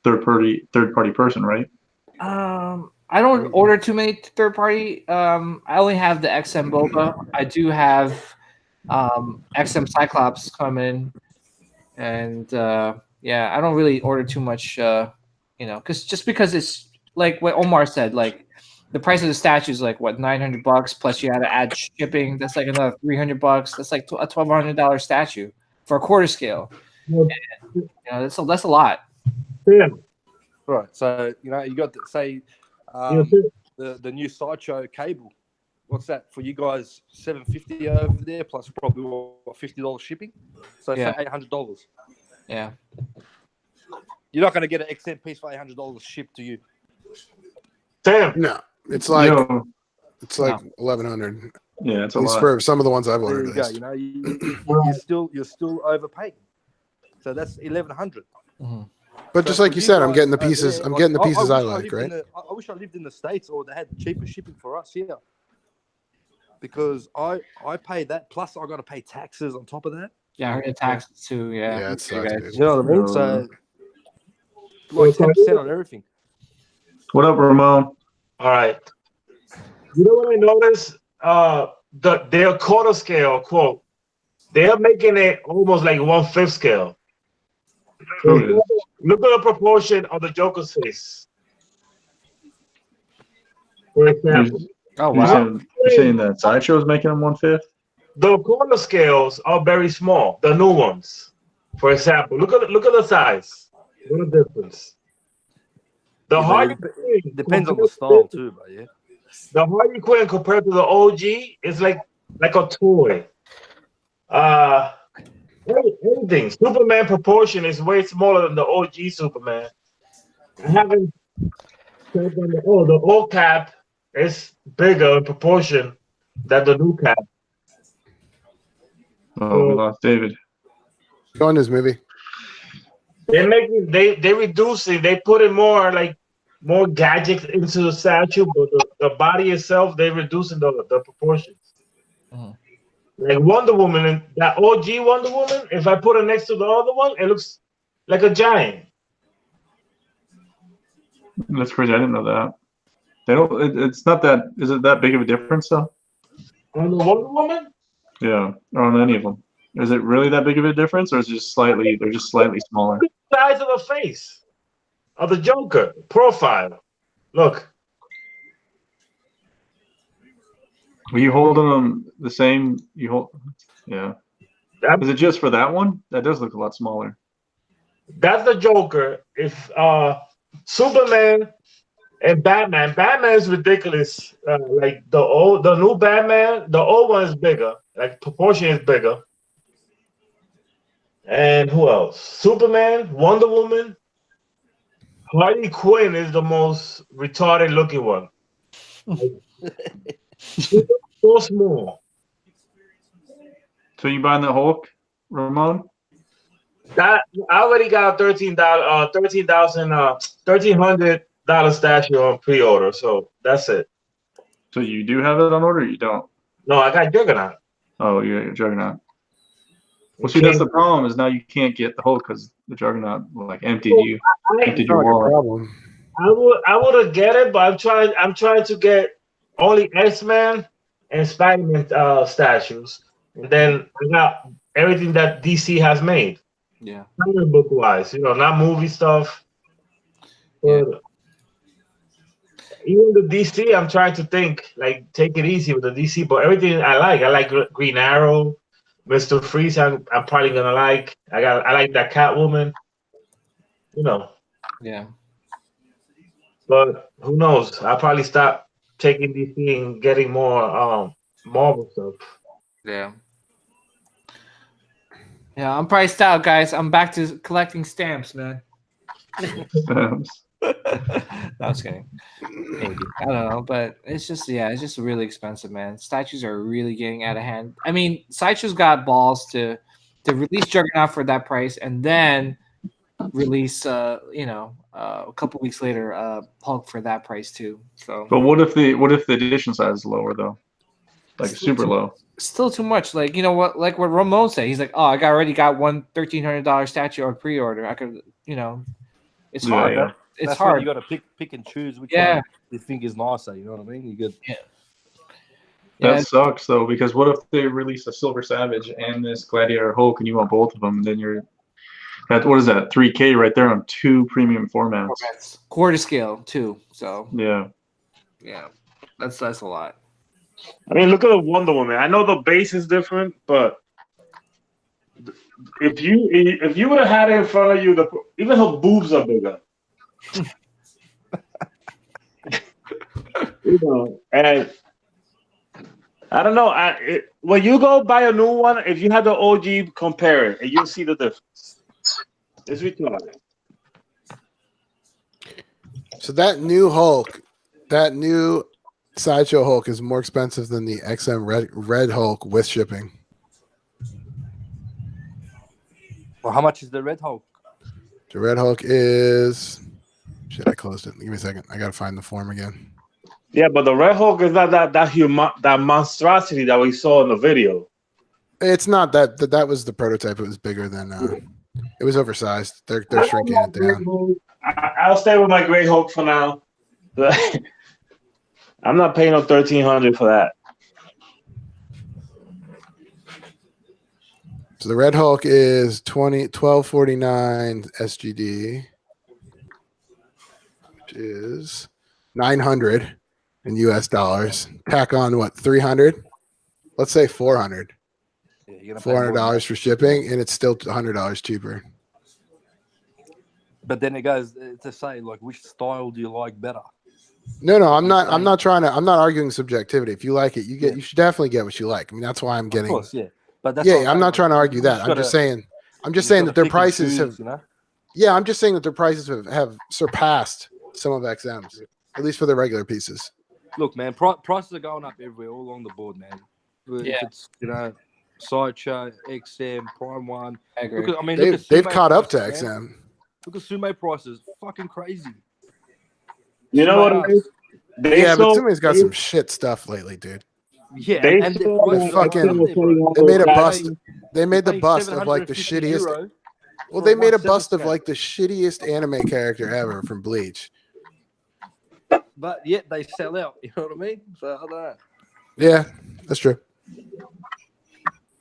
third-party person, right? I don't order too many third party. I only have the XM Boba. I do have XM Cyclops coming, and yeah, I don't really order too much. Because it's like what Omar said, like the price of the statue is like what $900 plus you had to add shipping. That's like another $300. That's like a $1,200 statue for a quarter scale. And, that's a lot. Yeah. Right. So you got the, say the new Sideshow cable. What's that for you guys? $750 over there plus probably $50 shipping. So Yeah. say $800. Yeah. You're not going to get an XM piece for $800 shipped to you. Damn. No, it's like Yo, it's like 1,100. yeah, it's At a least lot. for some of the ones I've There ordered. you at go. least. You know, you're still overpaying. So that's $1,100. But So just like for you said, I'm guys getting the over pieces. there, I'm like, getting the I pieces I wish like, lived right? I wish I lived in the States or they had cheaper shipping for us here. Because I pay that plus I got to pay taxes on top of that. Yeah, I heard the taxes too. Yeah. Yeah, it sucks, guys. dude. You know what I mean? So like 10% on everything. What up, Ramon? All right. You know what I noticed? Their quarter scale quote. They're making it almost like 1/5 scale. Who is? Look at the proportion of the Joker's face. For example, Oh You're wow. saying that Sideshow's making them 1/5? the corner scales are very small. The new ones, for example, look at the size. What a difference. The Yeah, but Harley it Quinn depends on the compared style to- too, but yeah. The Harley Quinn compared to the OG is like a toy. Anything. Superman proportion is way smaller than the OG Superman. I haven't said on the old cap is bigger in proportion than the new cap. Oh, we lost David. Go on this movie. They're making they reducing. They put in more gadgets into the statue, but the body itself they reducing the proportions. Mhm. Like Wonder Woman, and that OG Wonder Woman, if I put her next to the other one, it looks like a giant. That's crazy. I didn't know that. They don't. It's not that. Is it that big of a difference though? On the Wonder Woman, Yeah, or on any of them. Is it really that big of a difference, or is it just slightly? They're just slightly smaller. size of the face of the Joker profile. Look, Were you holding them the same? You hold. Yeah. That- Is it just for that one? That does look a lot smaller. that's the Joker. If Superman and Batman is ridiculous. Like the new Batman, the old one is bigger. Like proportion is bigger. And who else? Superman, Wonder Woman, Harley Quinn is the most retarded looking one. So small. So you buying the Hulk, Ramon? That I already got $1,300 statue on pre-order, so that's it. So you do have it on order? Or you don't? No, I got Juggernaut. Oh, you're Juggernaut. Well, see, that's the problem. Is now you can't get the Hulk because the Juggernaut like emptied you, emptied your Not a wallet. problem. I would have get it, but I'm trying to get only X-Men and Spider-Man statues, and then I got everything that DC has made. Yeah. Comic book wise, not movie stuff. Yeah. But even the DC, I'm trying to think, like, take it easy with the DC, but everything I like Green Arrow, Mr. Freeze. I'm probably gonna like. I like that Catwoman. You know, Yeah. but who knows? I'll probably stop taking DC and getting more Marvel stuff. Yeah. Yeah, I'm priced out, guys. I'm back to collecting stamps, man. No, I was kidding. Maybe. I don't know, but it's just really expensive, man. Statues are really getting out of hand. I mean, Sideshow's got balls to release Juggernaut for that price and then release a couple weeks later Hulk for that price too. So But what if the edition size is lower though? Like super low. Still too much. Like, you know what, like what Ramon said, he's like, oh, I already got one $1,300 statue or pre-order. I could, it's hard. Yeah. It's That's hard. When you got to pick and choose which Yeah. one you think is nicer. You know what I mean? You get That sucks though, because what if they release a Silver Savage and this Gladiator Hulk, and you want both of them? Then you're what is that? $3K right there on 2 premium formats. Quarter scale too. So Yeah. that's a lot. I mean, look at the Wonder Woman. I know the base is different, but if you would have had it in front of you, even her boobs are bigger. And I don't know. When you go buy a new one, if you had the OG, compare it, and you'll see the difference. It's retarded. So that new Hulk, that new Sideshow Hulk is more expensive than the XM Red Hulk with shipping. Well, how much is the Red Hulk? The Red Hulk is shit. I closed it. Give me a second. I gotta find the form again. Yeah, but the Red Hulk is not that monstrosity that we saw in the video. It's not that. That was the prototype. It was bigger than. It was oversized. They're shrinking it down. I'll stay with my Great Hulk for now. I'm not paying no $1,300 for that. So the Red Hulk is $12.49 SGD, which is $900 in US dollars. Tack on what, $300? Let's say $400. Yeah, you're gonna pay more than $400 that. for shipping, and it's still $100 cheaper. But then it goes to say, like, which style do you like better? No, I'm not arguing subjectivity. If you like it, you should definitely get what you like. I mean, that's why I'm getting. Of course, yeah. But that's Yeah, what I'm not saying, trying to like, argue you that. just I'm just saying that their gotta pick and prices choose, have. you know? Yeah, I'm just saying that their prices have surpassed some of XM's, at least for the regular pieces. Look, man, prices are going up everywhere, all along the board, man. If Yeah. it's Sideshow, XM, Prime One. I agree. Look at, They've Sumo caught up to prices, man. XM. Look at Sumo prices, fucking crazy. You know what it is? Yeah, but Sumi's got some shit stuff lately, dude. Yeah, They and their sold prices that are fucking- up there, bro. They made a They're bust. They made the Paying bust of like the 750 shittiest. euro Well, for they a made a 1/7 bust of scale. like the shittiest anime character ever from Bleach. But yet they sell out. You know what I mean? So I don't know. Yeah, that's true.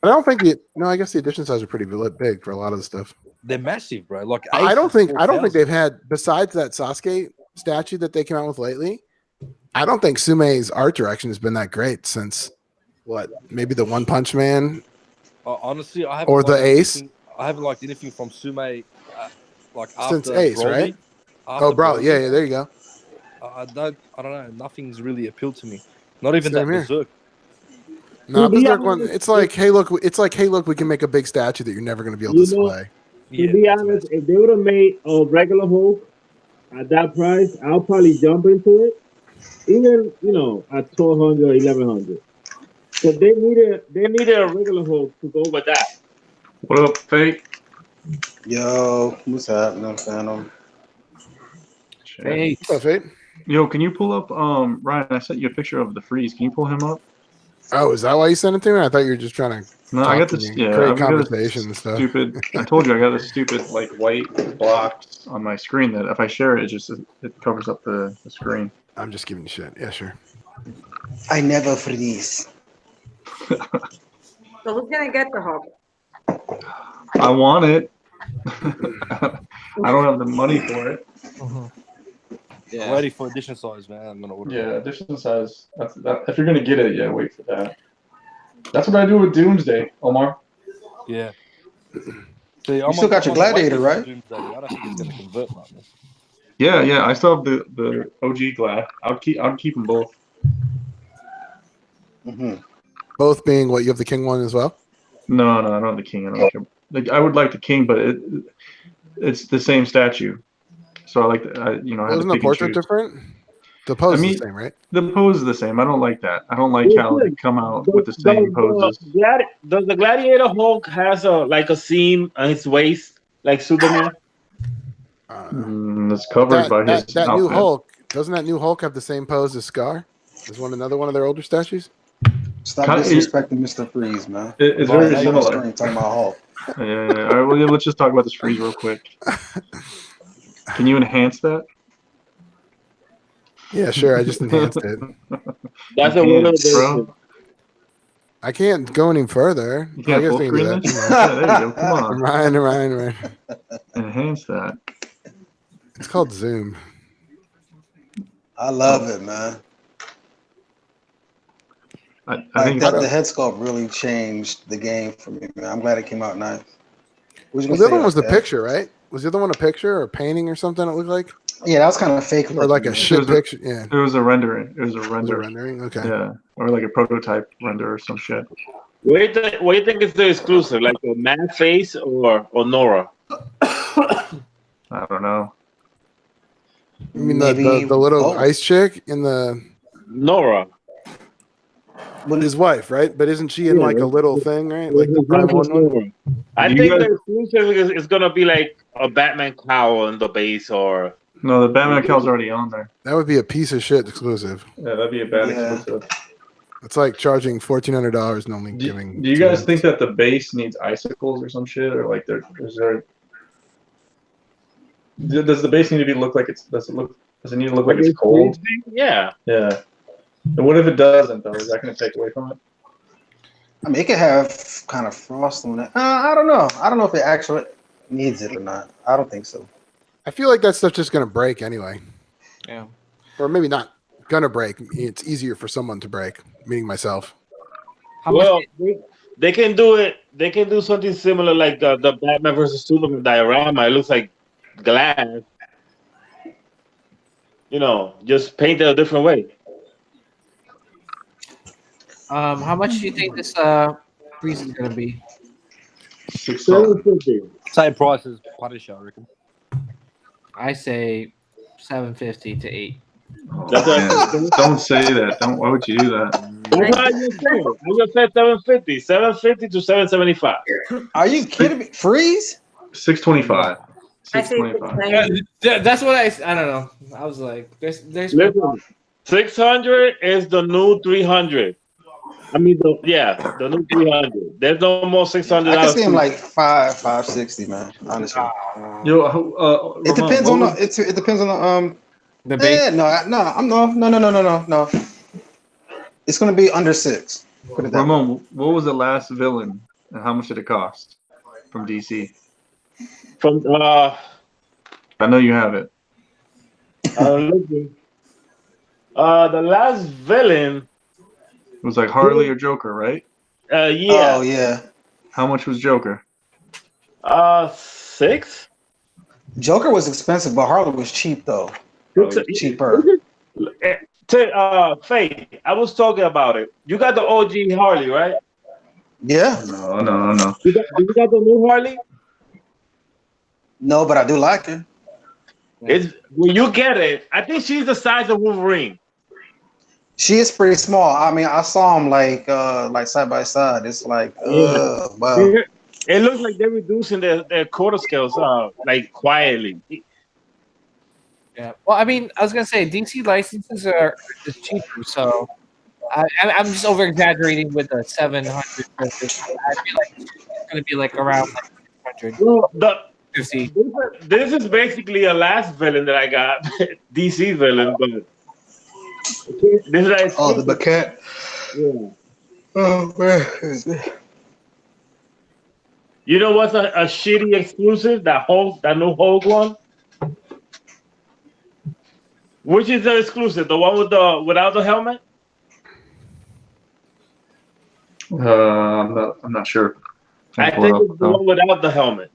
I don't think I guess the edition size are pretty big for a lot of the stuff. They're massive, bro. Like I don't think 4,000. they've had, besides that Sasuke statue that they came out with lately. I don't think Sumei's art direction has been that great since what? Maybe the One Punch Man. Honestly, I haven't Or the liked Ace? anything- I haven't liked anything from Sume like Since after Ace, Broly. right? After Oh, bro, Broly, yeah, there you go. I don't know. Nothing's really appealed to me. Not even Same that here. Berserk. No, To be Berserk one. honest, It's like, hey, look, we can make a big statue that you're never going to be able to You know- display. Yeah, To be that's honest, massive. if they would have made a regular Hulk at that price, I'll probably jump into it. Even at 1,200 or 1,100. But they needed a regular Hulk to go with that. What up, Fake? Yo, what's happening, Phantom? Hey, What's up, Fate? Yo, can you pull up Ryan? I sent you a picture of the Freeze. Can you pull him up? Oh, is that why you sent it to me? I thought you were just trying to No, I got talk this. to me, Yeah, create I've got this conversation and stuff. Stupid. I told you I got this stupid like white blocks on my screen that if I share it, it covers up the screen. I'm just giving you shit. Yeah, sure. I never freeze. So who's gonna get the Hulk? I want it. I don't have the money for it. Yeah. Ready for edition size, man. I'm gonna order. Yeah, edition size. That. If you're gonna get it, yeah, wait for that. That's what I do with Doomsday, Omar. Yeah. See, You still got your Gladiator, right? Doomsday. I don't think it's gonna convert, man. Yeah. I still have the OG Glad. I'd keep them both. Mm-hmm. Both being what you have the king one as well. No, I don't have the king. I don't care. Like I would like the king, but it's the same statue. So I like I had to Wasn't the pick and portrait choose. different? The pose I mean, is the same, right? The pose is the same. I don't like that. I don't like how they come out with the same poses. Does the Gladiator Hulk has a seam on his waist like Superman? It's covered by his that new outfit. Hulk. Doesn't that new Hulk have the same pose as Scar? Is another one of their older statues? Stop disrespecting Mr. Freeze, man. It's very similar. Talking about Hulk. Yeah. All right, well, let's just talk about this freeze real quick. Can you enhance that? Yeah, sure. I just enhanced it. That's a little bit. I can't go any further. You can't I guess full we can do screen that. this? Yeah, there you go. Come on. Ryan. Enhance that. It's called Zoom. I love it, man. I think the head sculpt really changed the game for me, man. I'm glad it came out nice. Well, the other one was the picture, right? Was the other one a picture or a painting or something? It looked like. Yeah, that was kind of fake. Or like a shit picture. Yeah. It was a rendering. It was a render. Rendering. Okay. Yeah, or like a prototype render or some shit. What do you think is the exclusive? Like a man face or Nora? I don't know. You mean the little ice chick in the Nora? With his wife, right? But isn't she in like a little thing, right? Like the Prime one? I think the exclusive is gonna be like a Batman cowl on the base, or no, the Batman cowl's already on there. That would be a piece of shit exclusive. Yeah, that'd be a bad exclusive. It's like charging $1,400 and only giving. Do you guys think that the base needs icicles or some shit, or like does the base need to look like it's does it need to look like it's cold? Yeah. Yeah. And what if it doesn't though? Is that going to take away from it? I mean, it could have kind of frost on it. I don't know. I don't know if it actually needs it or not. I don't think so. I feel like that stuff's just gonna break anyway. Yeah. Or maybe not gonna break. It's easier for someone to break, meaning myself. Well, they can do it. They can do something similar like the Batman versus Superman diorama. It looks like glass. Just paint it a different way. How much do you think this freeze is gonna be? $750. Same price as Punisher, I reckon. I say 750 to 8. Don't say that. Why would you do that? That's what I just said. I just said 750. 750 to 775. Are you kidding me? Freeze? 625. I say 625. That's what I don't know. I was like, there's. Listen, 600 is the new 300. I mean, the new 300. There's no more 600. I can see him like 560, man. Honestly. Yo, it depends on it depends on the base. No. It's gonna be under 6. Ramon, what was the last villain, and how much did it cost from DC? From I know you have it. The last villain. It was like Harley or Joker, right? Yeah. Oh yeah. How much was Joker? 6. Joker was expensive, but Harley was cheap though. Cheaper. Faith, I was talking about it. You got the OG Harley, right? Yeah. No. You got the new Harley? No, but I do like it. It's when you get it. I think she's the size of Wolverine. She is pretty small. I mean, I saw them like side by side. It's like, wow. It looks like they're reducing their quarter scales, like quietly. Yeah. Well, I mean, I was gonna say DC licenses are cheaper, so I'm just over exaggerating with the 700. I feel like it's gonna be like around like 600. Well, 50. This is basically a last villain that I got, DC villain, but this is like the Baquette. Yeah. Oh, where is it? You know what's a shitty exclusive? That new Hulk one. Which is the exclusive? The one with the without the helmet? I'm not sure. I think it's the one without the helmet.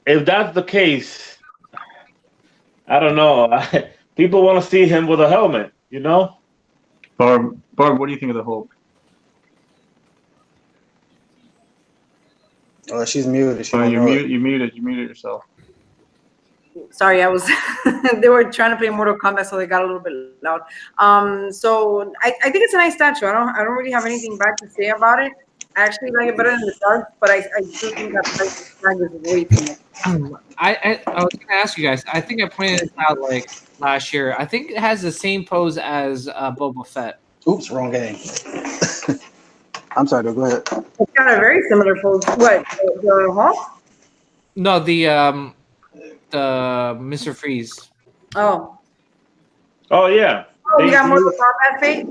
If that's the case, I don't know. People want to see him with a helmet, you know? Barb, what do you think of the Hulk? Oh, she's muted. She You muted yourself. Sorry, I was. They were trying to play Mortal Kombat, so they got a little bit loud. So I think it's a nice statue. I don't really have anything bad to say about it. I actually like it better than the dark, but I do think that price tag is way too much. I was gonna ask you guys. I think I pointed this out like last year. I think it has the same pose as Boba Fett. Oops, wrong game. I'm sorry, go ahead. It's got a very similar pose. What, the Hulk? No, the Mr. Freeze. Oh. Oh yeah. Oh, you got Mortal Kombat fate?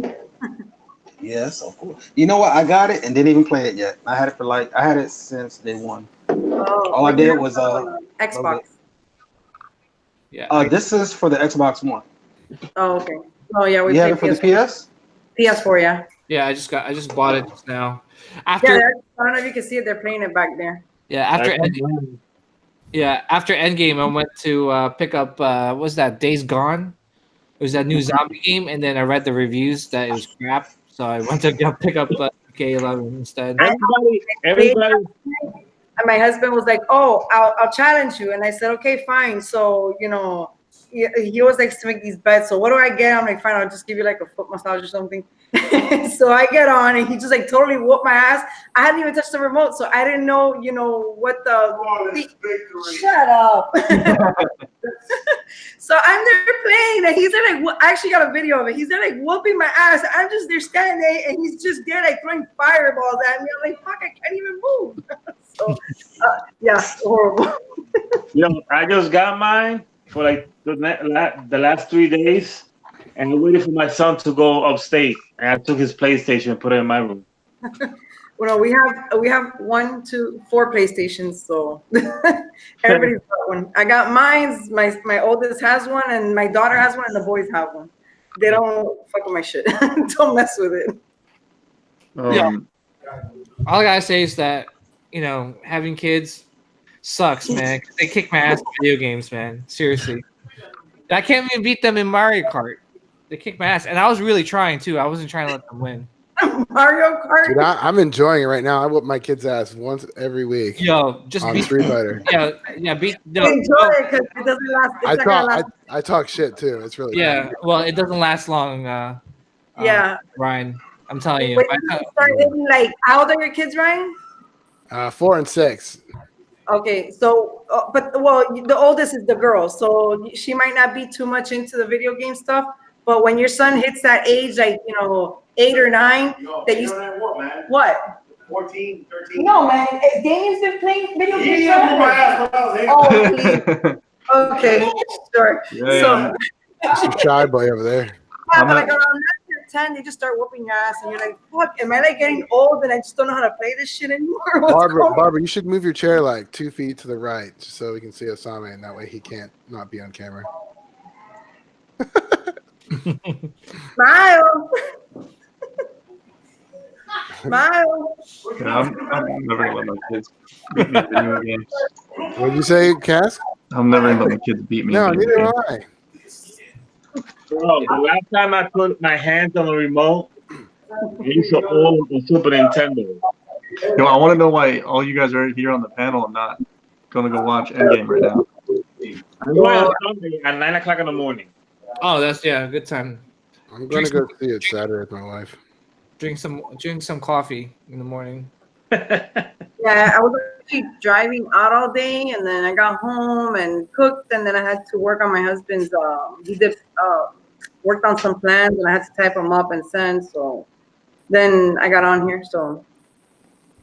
Yes, of course. You know what? I got it and didn't even play it yet. I had it since day one. Oh, all I did was Xbox. Yeah. This is for the Xbox One. Oh, okay. Oh yeah, we have it for the PS. PS4, yeah. Yeah, I just bought it just now. I don't know if you can see it. They're playing it back there. Yeah, after Endgame, I went to pick up what was that, Days Gone? It was that new zombie game, and then I read the reviews that it was crap, so I went to pick up K11 instead. Everybody. And my husband was like, "Oh, I'll challenge you," and I said, "Okay, fine." So he always likes to make these bets. So what do I get? I'm like, "Fine, I'll just give you like a foot massage or something." So I get on, and he just like totally whooped my ass. I hadn't even touched the remote, so I didn't know, what the. Shut up. So I'm there playing, and he's there like, I actually got a video of it. He's there like whooping my ass. I'm just there standing there, and he's just there like throwing fireballs at me. I'm like, fuck, I can't even move. So yeah, horrible. I just got mine for like the last 3 days, and I waited for my son to go upstate, and I took his PlayStation and put it in my room. Well, we have 1, 2, 4 PlayStations, so everybody's got one. I got mine. My oldest has one, and my daughter has one, and the boys have one. They don't fuck with my shit. Don't mess with it. Yeah. All I gotta say is that having kids sucks, man. They kick my ass in video games, man. Seriously, I can't even beat them in Mario Kart. They kick my ass, and I was really trying too. I wasn't trying to let them win. Mario Kart. Dude, I'm enjoying it right now. I whoop my kid's ass once every week. Yo, just on beat Street Fighter. Yeah, beat. Enjoy it because it doesn't last. I talk shit too. It's really fun. Well, it doesn't last long. Ryan, I'm telling you. Wait, like, how old are your kids, Ryan? 4 and 6. Okay, so the oldest is the girl, so she might not be too much into the video game stuff. But when your son hits that age, like 8 or 9, that you what? 14, 13. No, man. Damien's been playing video games. Okay, sure. Yeah, some shy boy over there. Yeah, but like around 9 or 10, they just start whooping your ass, and you're like, "Fuck, am I like getting old and I just don't know how to play this shit anymore?" Barbara, you should move your chair like 2 feet to the right, just so we can see Osame, and that way he can't not be on camera. Smile. Smile. Yeah, I'm never gonna let my kids beat me in video games. What did you say, Cass? I'm never gonna let my kids beat me. No, in neither video am games. I. Bro, the last time I put my hands on the remote, it's an old Super Nintendo. Yo, I want to know why all you guys are here on the panel and not gonna go watch Endgame right now. I'm going on Sunday at 9 o'clock in the morning. Oh, that's a good time. I'm gonna go see it Saturday with my wife. Drink some coffee in the morning. Yeah, I was actually driving out all day, and then I got home and cooked, and then I had to work on my husband's. He did worked on some plans, and I had to type them up and send. So then I got on here. So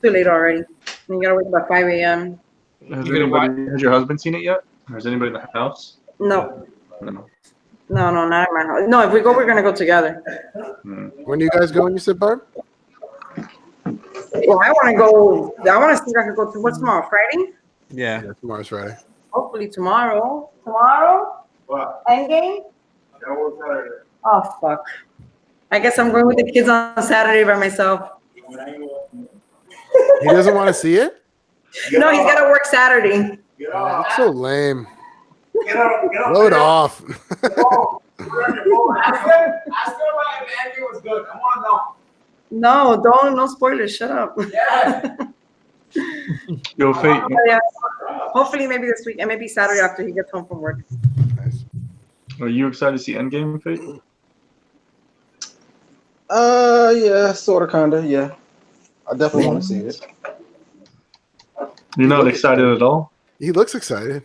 too late already. And you gotta wake up at 5 a.m. Has your husband seen it yet? Or is anybody in the house? No. No. No, not at my house. No, if we go, we're gonna go together. When do you guys go? When you said, Barb? Well, I want to go. I want to see if I can go to what's tomorrow, Friday. Yeah, tomorrow's Friday. Hopefully tomorrow. Tomorrow. What? Endgame. Oh fuck! I guess I'm going with the kids on Saturday by myself. He doesn't want to see it. No, he's got to work Saturday. Oh, that's so lame. Load off. No, no spoilers. Shut up. Yo, Fate. Yeah. Hopefully, maybe this week, and maybe Saturday after he gets home from work. Are you excited to see Endgame, Fate? Yeah, sort of, kinda, yeah. I definitely want to see it. You're not excited at all? He looks excited.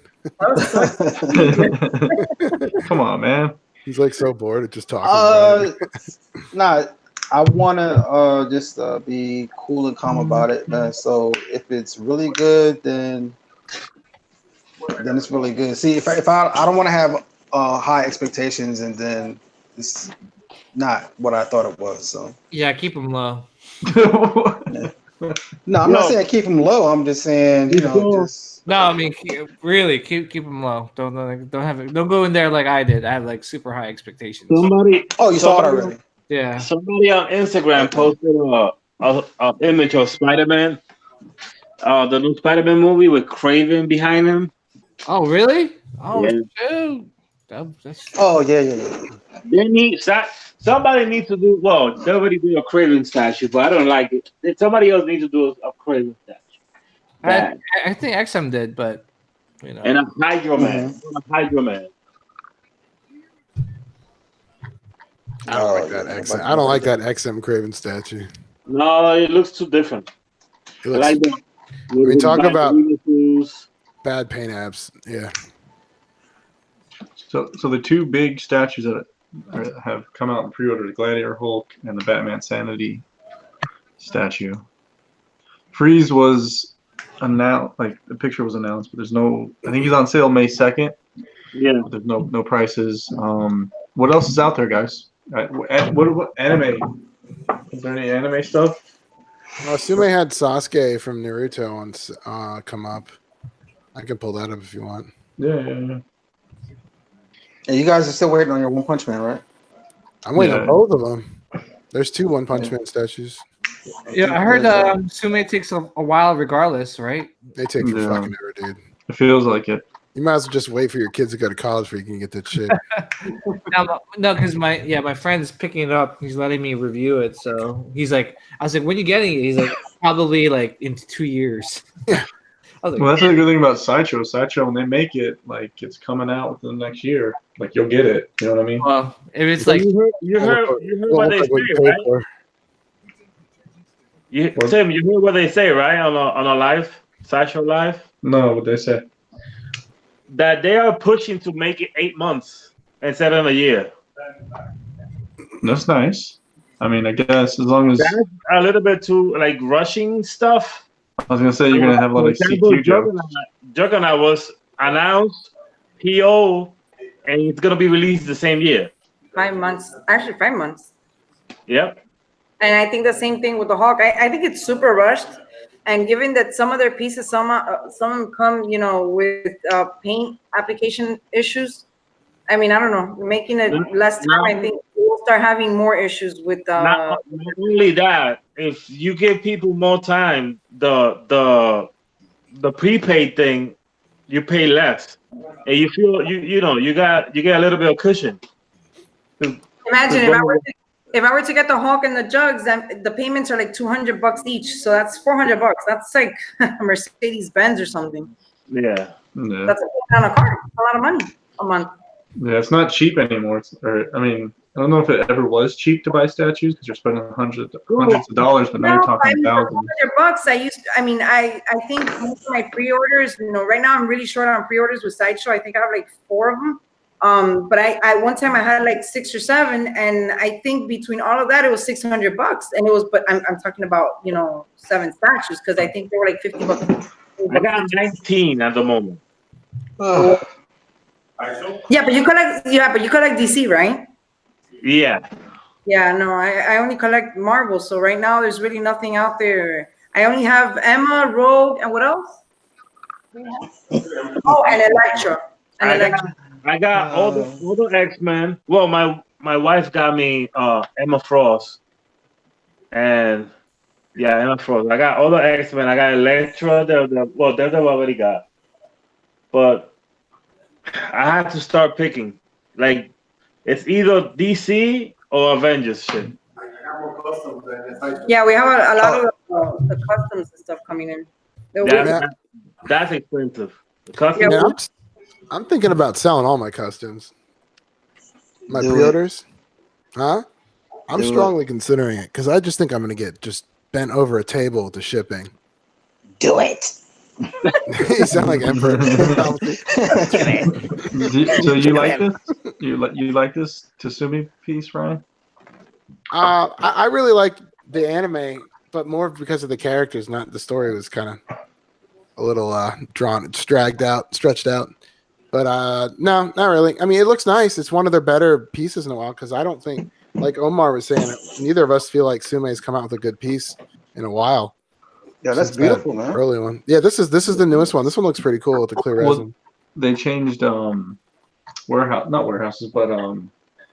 Come on, man. He's like so bored of just talking about it. Nah, I want to just be cool and calm about it. So if it's really good, then it's really good. See, if I don't want to have high expectations and then it's not what I thought it was. So Yeah, keep them low. no, I'm not saying keep them low. I'm just saying, just. No, I mean really keep them low. Don't go in there like I did. I have like super high expectations. Oh, you saw it already. Yeah. Somebody on Instagram posted a image of Spider-Man, the new Spider-Man movie with Craven behind him. Oh, really? Oh, Yeah. shoot. Oh, yeah. Somebody needs to do. Well, they already do a Craven statue, but I don't like it. Somebody else needs to do a Craven statue. I think XM did, but And a Hydro Man. A Hydro Man. I don't like that XM. I don't like that XM Craven statue. No, it looks too different. It looks, I like that. we talk about shoes. bad paint apps. Yeah. So the two big statues that have come out in pre-order, the Gladiator Hulk and the Batman Sanity statue. Freeze was announced, like the picture was announced, but there's no. I think he's on sale May 2nd. Yeah. But there's no prices. What else is out there, guys? What anime? Is there any anime stuff? Well, Sume had Sasuke from Naruto on come up. I can pull that up if you want. Yeah. And you guys are still waiting on your One Punch Man, right? I'm waiting on both of them. There's two One Punch Man statues. Yeah, I heard Sume takes a while regardless, right? They take for fucking ever, dude. It feels like it. You might as well just wait for your kids to go to college before you can get that shit. No, because my friend's picking it up. He's letting me review it. So he's like, I was like, when are you getting it? He's like, probably like in 2 years. Yeah. I was like, Well, that's the good thing about Sideshow. Sideshow, when they make it, like it's coming out within the next year. Like you'll get it. You know what I mean? Well, if it's like you heard what they say, right? Tim, you heard what they say, right? On a live Sideshow live. No, what they say? That they are pushing to make it 8 months instead of a year. That's nice. I mean, I guess as long as that's a little bit too like rushing stuff. I was gonna say you're gonna have a lot of CQ jokes. Juggernaut was announced, PO, and it's gonna be released the same year. 5 months, actually 5 months. Yep. And I think the same thing with the Hulk. I think it's super rushed. And given that some of their pieces, some of them come, with paint application issues. I mean, I don't know. Making it less time, I think we'll start having more issues with. Not only that, if you give people more time, the prepaid thing, you pay less, and you feel you get a little bit of cushion. Imagine if I were to get the Hulk and the Jugs, then the payments are like $200 each. So that's $400. That's like Mercedes Benz or something. Yeah. That's on a car. A lot of money a month. Yeah, it's not cheap anymore. I don't know if it ever was cheap to buy statues because you're spending hundreds of dollars, but now you're talking thousands. $100. I think most of my pre-orders, right now I'm really short on pre-orders with Sideshow. I think I have like 4 of them. But I one time I had like 6 or 7, and I think between all of that it was $600, and it was. But I'm talking about 7 statues because I think they were like $50. I got 19 at the moment. Yeah, but you collect DC, right? Yeah. Yeah, no, I only collect Marvel. So right now there's really nothing out there. I only have Emma, Rogue, and what else? Oh, and Elektra. I got all the X-Men. Well, my wife got me Emma Frost, and yeah, Emma Frost. I got all the X-Men. I got Elektra. Well, Daredevil already got, but I had to start picking. Like, it's either DC or Avengers shit. Yeah, we have a lot of the customs and stuff coming in. That's expensive. The customs. Yeah, Man, I'm thinking about selling all my customs. My Do it. pre-orders. Huh? I'm Do it. strongly considering it because I just think I'm going to get just bent over a table with the shipping. Do it. You sound like Emperor. So you like this? You like this Tasumi piece, Ryan? I really like the anime, but more because of the characters, not the story was kind of a little stretched out. But no, not really. I mean, it looks nice. It's one of their better pieces in a while because I don't think, like Omar was saying, neither of us feel like Sume's come out with a good piece in a while. Yeah, that's Since beautiful, that man. early one. Yeah, this is the newest one. This one looks pretty cool with the clear resin. They changed not warehouses, but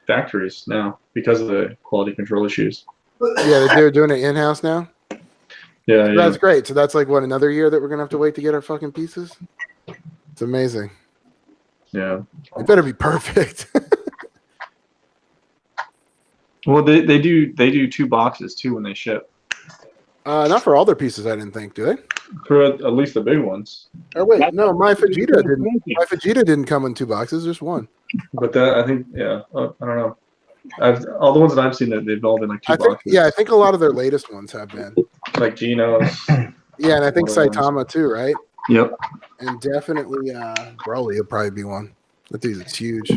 factories now because of the quality control issues. Yeah, they're doing it in house now. Yeah, So that's great. So that's like what, another year that we're gonna have to wait to get our fucking pieces. It's amazing. yeah. It better be perfect. Well, they do 2 boxes too when they ship. Not for all their pieces, I didn't think. Do they? For at least the big ones. Or wait, no, my Vegeta didn't. My Vegeta didn't come in 2 boxes, just one. But I think, yeah, I don't know. All the ones that I've seen, they've all been like 2 I think, boxes. yeah, I think a lot of their latest ones have been. Like Geno's. Yeah, and I think One of Saitama too, right? Yep. And definitely Broly will probably be one. That dude's it's huge.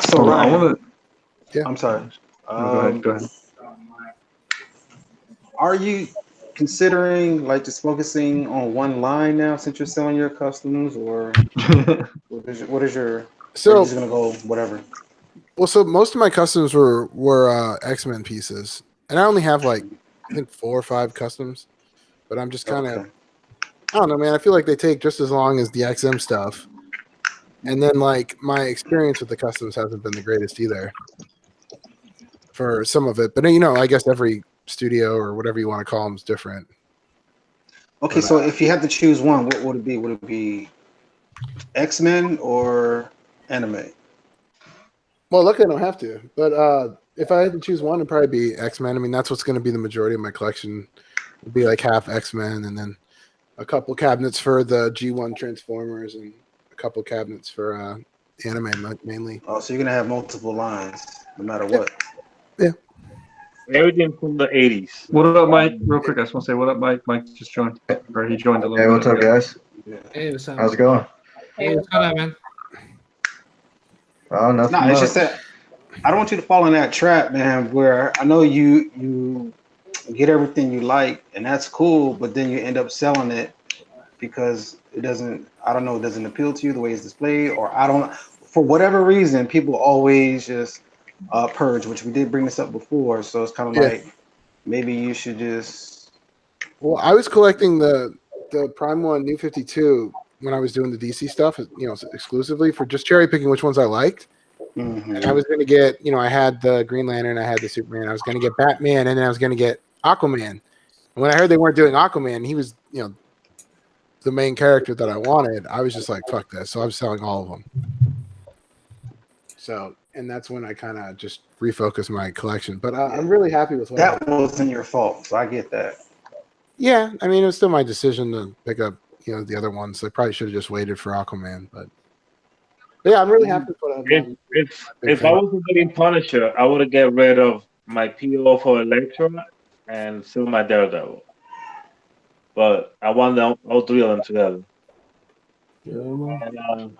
So I Ryan, want to. Yeah. I'm sorry. Go ahead. Are you considering like just focusing on one line now since you're selling your customs, or what is your? So you're just gonna go whatever. Well, so most of my customs were X-Men pieces, and I only have like I think 4 or 5 customs, but I'm just kind of Okay. I don't know, man. I feel like they take just as long as the XM stuff, and then like my experience with the customs hasn't been the greatest either for some of it. But you know, I guess every studio or whatever you want to call them is different. Okay, so if you had to choose one, what would it be? Would it be X-Men or anime? Well, look, I don't have to, but if I had to choose one, it'd probably be X-Men. I mean, that's what's going to be the majority of my collection. It'd be like half X-Men, and then a couple cabinets for the G1 Transformers, and a couple cabinets for anime mainly. Oh, so you're gonna have multiple lines, no matter what. Everything from the 80s. What up, Mike? Real quick, I just want to say what up, Mike. Mike just joined, or he joined a little Hey, bit what's up, ago. guys? Hey, what's up? How's it going? Hey, what's going on, man? Oh, nothing No, much. it's just that I don't want you to fall in that trap, man. Where I know you get everything you like, and that's cool, but then you end up selling it because it doesn't. I don't know. It doesn't appeal to you the way it's displayed, or I don't. For whatever reason, people always just purge, which we did bring this up before. So it's kind of like maybe you should just. Well, I was collecting the Prime One New 52 when I was doing the DC stuff, you know, exclusively for just cherry picking which ones I liked. Mm-hmm. And I was going to get, you know, I had the Green Lantern, I had the Superman, I was going to get Batman, and then I was going to get Aquaman. And when I heard they weren't doing Aquaman, he was, you know, the main character that I wanted. I was just like, fuck this. So I was selling all of them. So, and that's when I kind of just refocused my collection. But I'm really happy with what I That wasn't your fault, so I get that. Yeah, I mean, it was still my decision to pick up, you know, the other ones. So I probably should have just waited for Aquaman, but yeah, I'm really happy with what I've done. If I wasn't getting Punisher, I would have get rid of my PO for Elektra and still my Daredevil. But I want all 3 of them together. And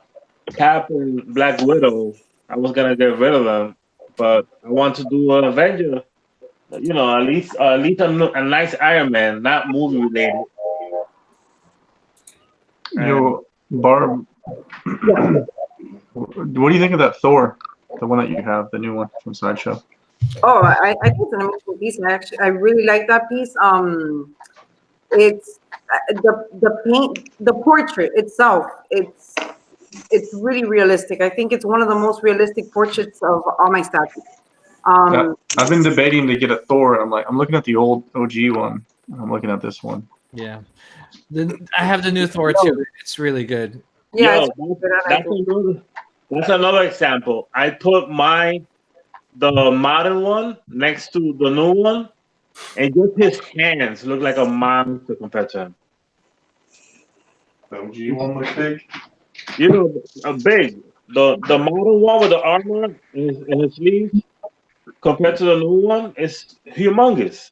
Cap and Black Widow, I was gonna get rid of them, but I want to do an Avenger. You know, at least a nice Iron Man, not movie related. Yo, Barb, what do you think of that Thor? The one that you have, the new one from Sideshow. Oh, I think it's an amazing piece. I really like that piece. It's the paint, the portrait itself. it's really realistic. I think it's one of the most realistic portraits of all my statues. Yeah, I've been debating to get a Thor. I'm looking at the old OG one. And I'm looking at this one. Yeah. I have the new Thor too. It's really good. Yeah, Yo, it's really good. I like it. that's another example. I put the modern one next to the new one, and just his hands look like a monster compared to him. The OG one looks big. You know, a big. The modern one with the armor in his sleeves compared to the new one is humongous.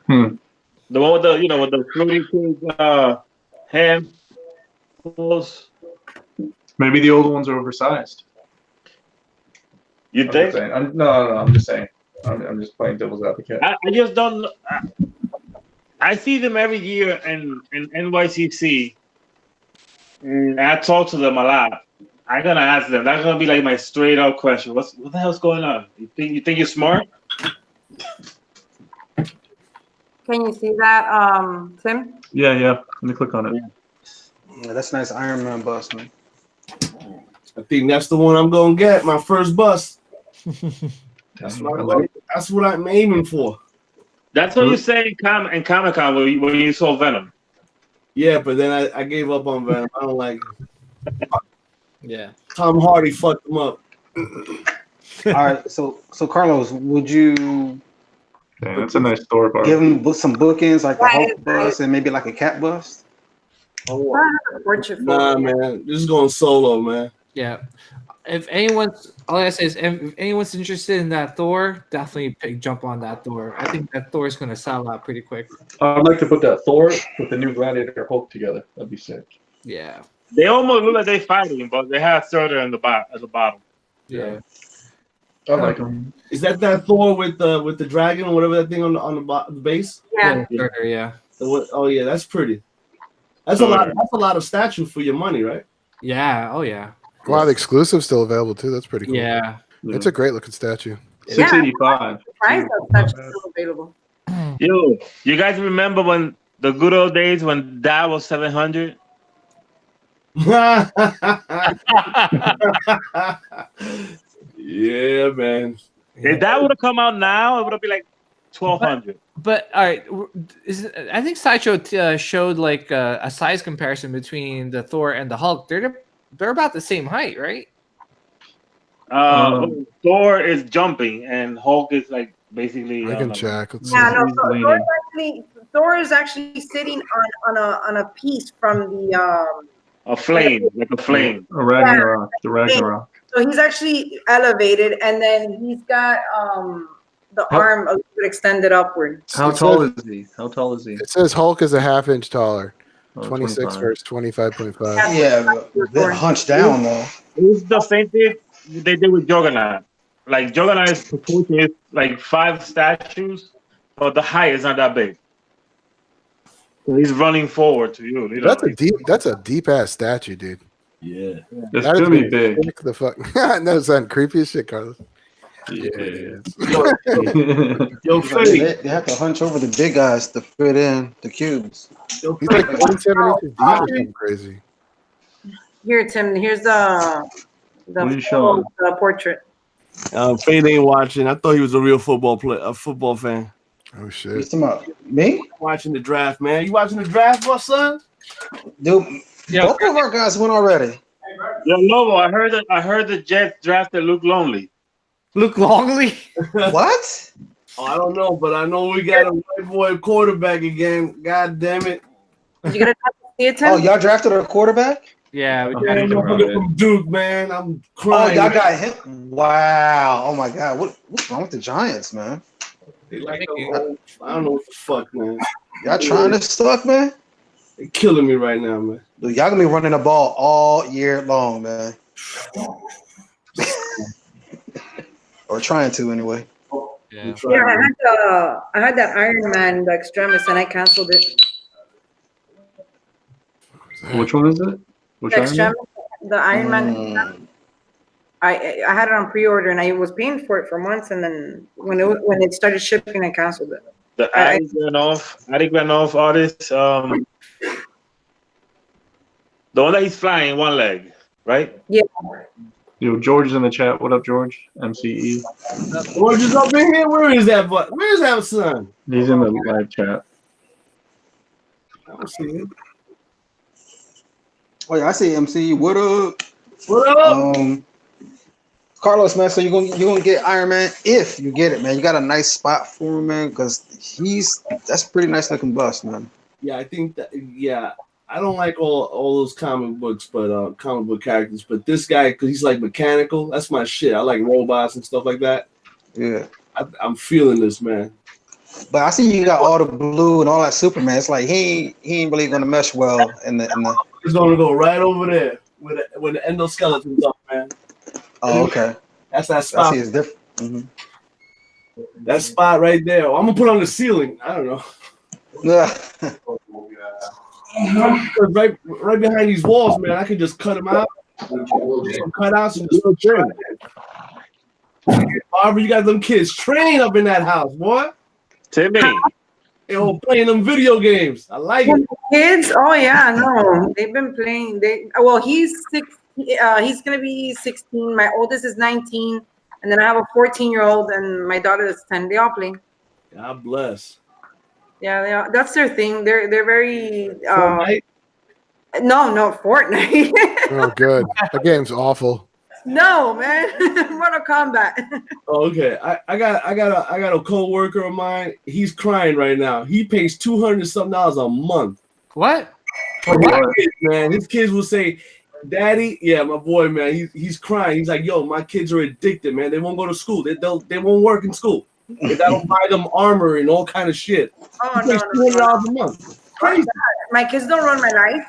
The one with the fruity pink hand pose. Maybe the old ones are oversized. You think? No, I'm just saying. I'm just playing devil's advocate. I just don't. I see them every year in NYCC, and I talk to them a lot. I'm gonna ask them. That's gonna be like my straight up question. What the hell's going on? You think you're smart? Can you see that, Tim? Yeah. Let me click on it. Yeah, that's nice Iron Man bust, man. I think that's the one I'm gonna get. My first bust. That's I like it. that's what I'm aiming for. That's what you say in Comic-Con when you saw Venom. Yeah, but then I gave up on Venom. I don't like it. Yeah. Tom Hardy fucked him up. All right, so Carlos, would you Yeah, that's a nice Thor bar. give him some bookends like the Right, Hulk bust and maybe like a Cat bust? I have a portrait for Nah, it. man. This is going solo, man. Yeah. If anyone's, all I say is, if anyone's interested in that Thor, definitely jump on that Thor. I think that Thor is going to sell out pretty quick. I'd like to put that Thor with the new Gladiator Hulk together. That'd be sick. Yeah. They almost look like they fighting, but they have Surtur at the bottom. Yeah. I like him. Is that Thor with the dragon or whatever that thing on the base? Yeah. Yeah. Oh yeah, that's pretty. That's a lot. That's a lot of statue for your money, right? Yeah. Oh, yeah. Wow, the exclusive's still available too. That's pretty cool. Yeah. It's a great looking statue. $685. Price of such still available. Yo, you guys remember when the good old days when that was 700? Yeah, man. If that would have come out now, it would have been like 1,200. But all right, I think Sideshow showed like a size comparison between the Thor and the Hulk. They're about the same height, right? Thor is jumping and Hulk is like basically. I can check. Let's Yeah, see. no, Thor is actually sitting on a piece from the a flame, like a flame. A Ragnarok, the Ragnarok. So he's actually elevated, and then he's got the arm a little bit extended upward. How tall is he? How tall is he? It says Hulk is a half inch taller. Oh, 26 25. versus 25.5. Yeah, but they're hunched down though. It's the same thing they did with Juggernaut. Like Juggernaut's proportion is like 5 statues, but the height is not that big. So he's running forward to you. That's a deep ass statue, dude. Yeah. It's gonna be big. The fuck. No, sound creepy as shit, Carlos. Yeah. Yo, Fetty. They have to hunch over the big guys to fit in the cubes. He's like 27 inches deep or something crazy. Here, Tim. Here's the What are you showing? portrait. Fade ain't watching. I thought he was a real football fan. Oh You shit. talking about me? Watching the draft, man. You watching the draft, my son? Dude, Yeah. both of our guys went already. Yo, Lobo, I heard the Jets drafted Luke Longley. Luke Longley. What? Oh, I don't know, but I know we got a white boy quarterback again. God damn it. Did you get a chance to see it, Tim? Oh, y'all drafted a quarterback? Yeah. We Yeah, got motherfucker from Duke, man. I'm Oh, crying. y'all got him. Wow. Oh my God. What's wrong with the Giants, man? They like the whole, I don't know what the fuck, man. Y'all trying to suck, man? They're killing me right now, man. Dude, y'all gonna be running the ball all year long, man. Or trying to anyway. Yeah. Yeah, I had that Iron Man, the Extremis, and I canceled it. Which one is it? Which The Iron Man? Extremis, the Iron Man. I had it on pre-order, and I was paying for it for months, and then when it started shipping, I canceled it. The Adi Granoff artist. The one that he's flying one leg, right? Yo, George is in the chat. What up, George? MCE. George is up in here. Where is that? But where's that son? He's in the live chat. I don't see him. Oh yeah, I see MCE. What up? What up? Carlos, man. So you're gonna get Iron Man if you get it, man. You got a nice spot for him, man, because that's a pretty nice looking bust, man. Yeah, I think that. Yeah, I don't like all those comic books, but comic book characters. But this guy, because he's like mechanical, that's my shit. I like robots and stuff like that. Yeah, I'm feeling this, man. but I see you got all the blue and all that Superman. It's like he ain't really gonna mesh well in the. He's gonna go right over there with the endoskeletons up, man. Oh, okay. That's that I spot. see it's different. Mm-hmm. That spot right there. I'm gonna put on the ceiling. I don't know. right behind these walls, man. I can just cut them out. Some cutouts and just Barbara, you got them kids trained up in that house, boy. Timmy. They all playing them video games. I like it. Kids? Oh yeah, no, they've been playing. He's 6. He's gonna be 16. My oldest is 19, and then I have a 14-year-old, and my daughter is 10. They all play. God bless. Yeah, they are. That's their thing. They're very. Fortnite? No, Fortnite. Oh, good. That game's awful. No, man. Mortal Kombat. Oh, okay. I got a co-worker of mine. He's crying right now. He pays $200-something a month. What? For his kids, man. His kids will say, "Daddy, yeah, my boy, man, he's crying. He's like, yo, my kids are addicted, man. They won't go to school. They won't work in school. They gotta buy them armor and all kind of shit. Oh, he pays $200 a month. Crazy. My kids don't run my life.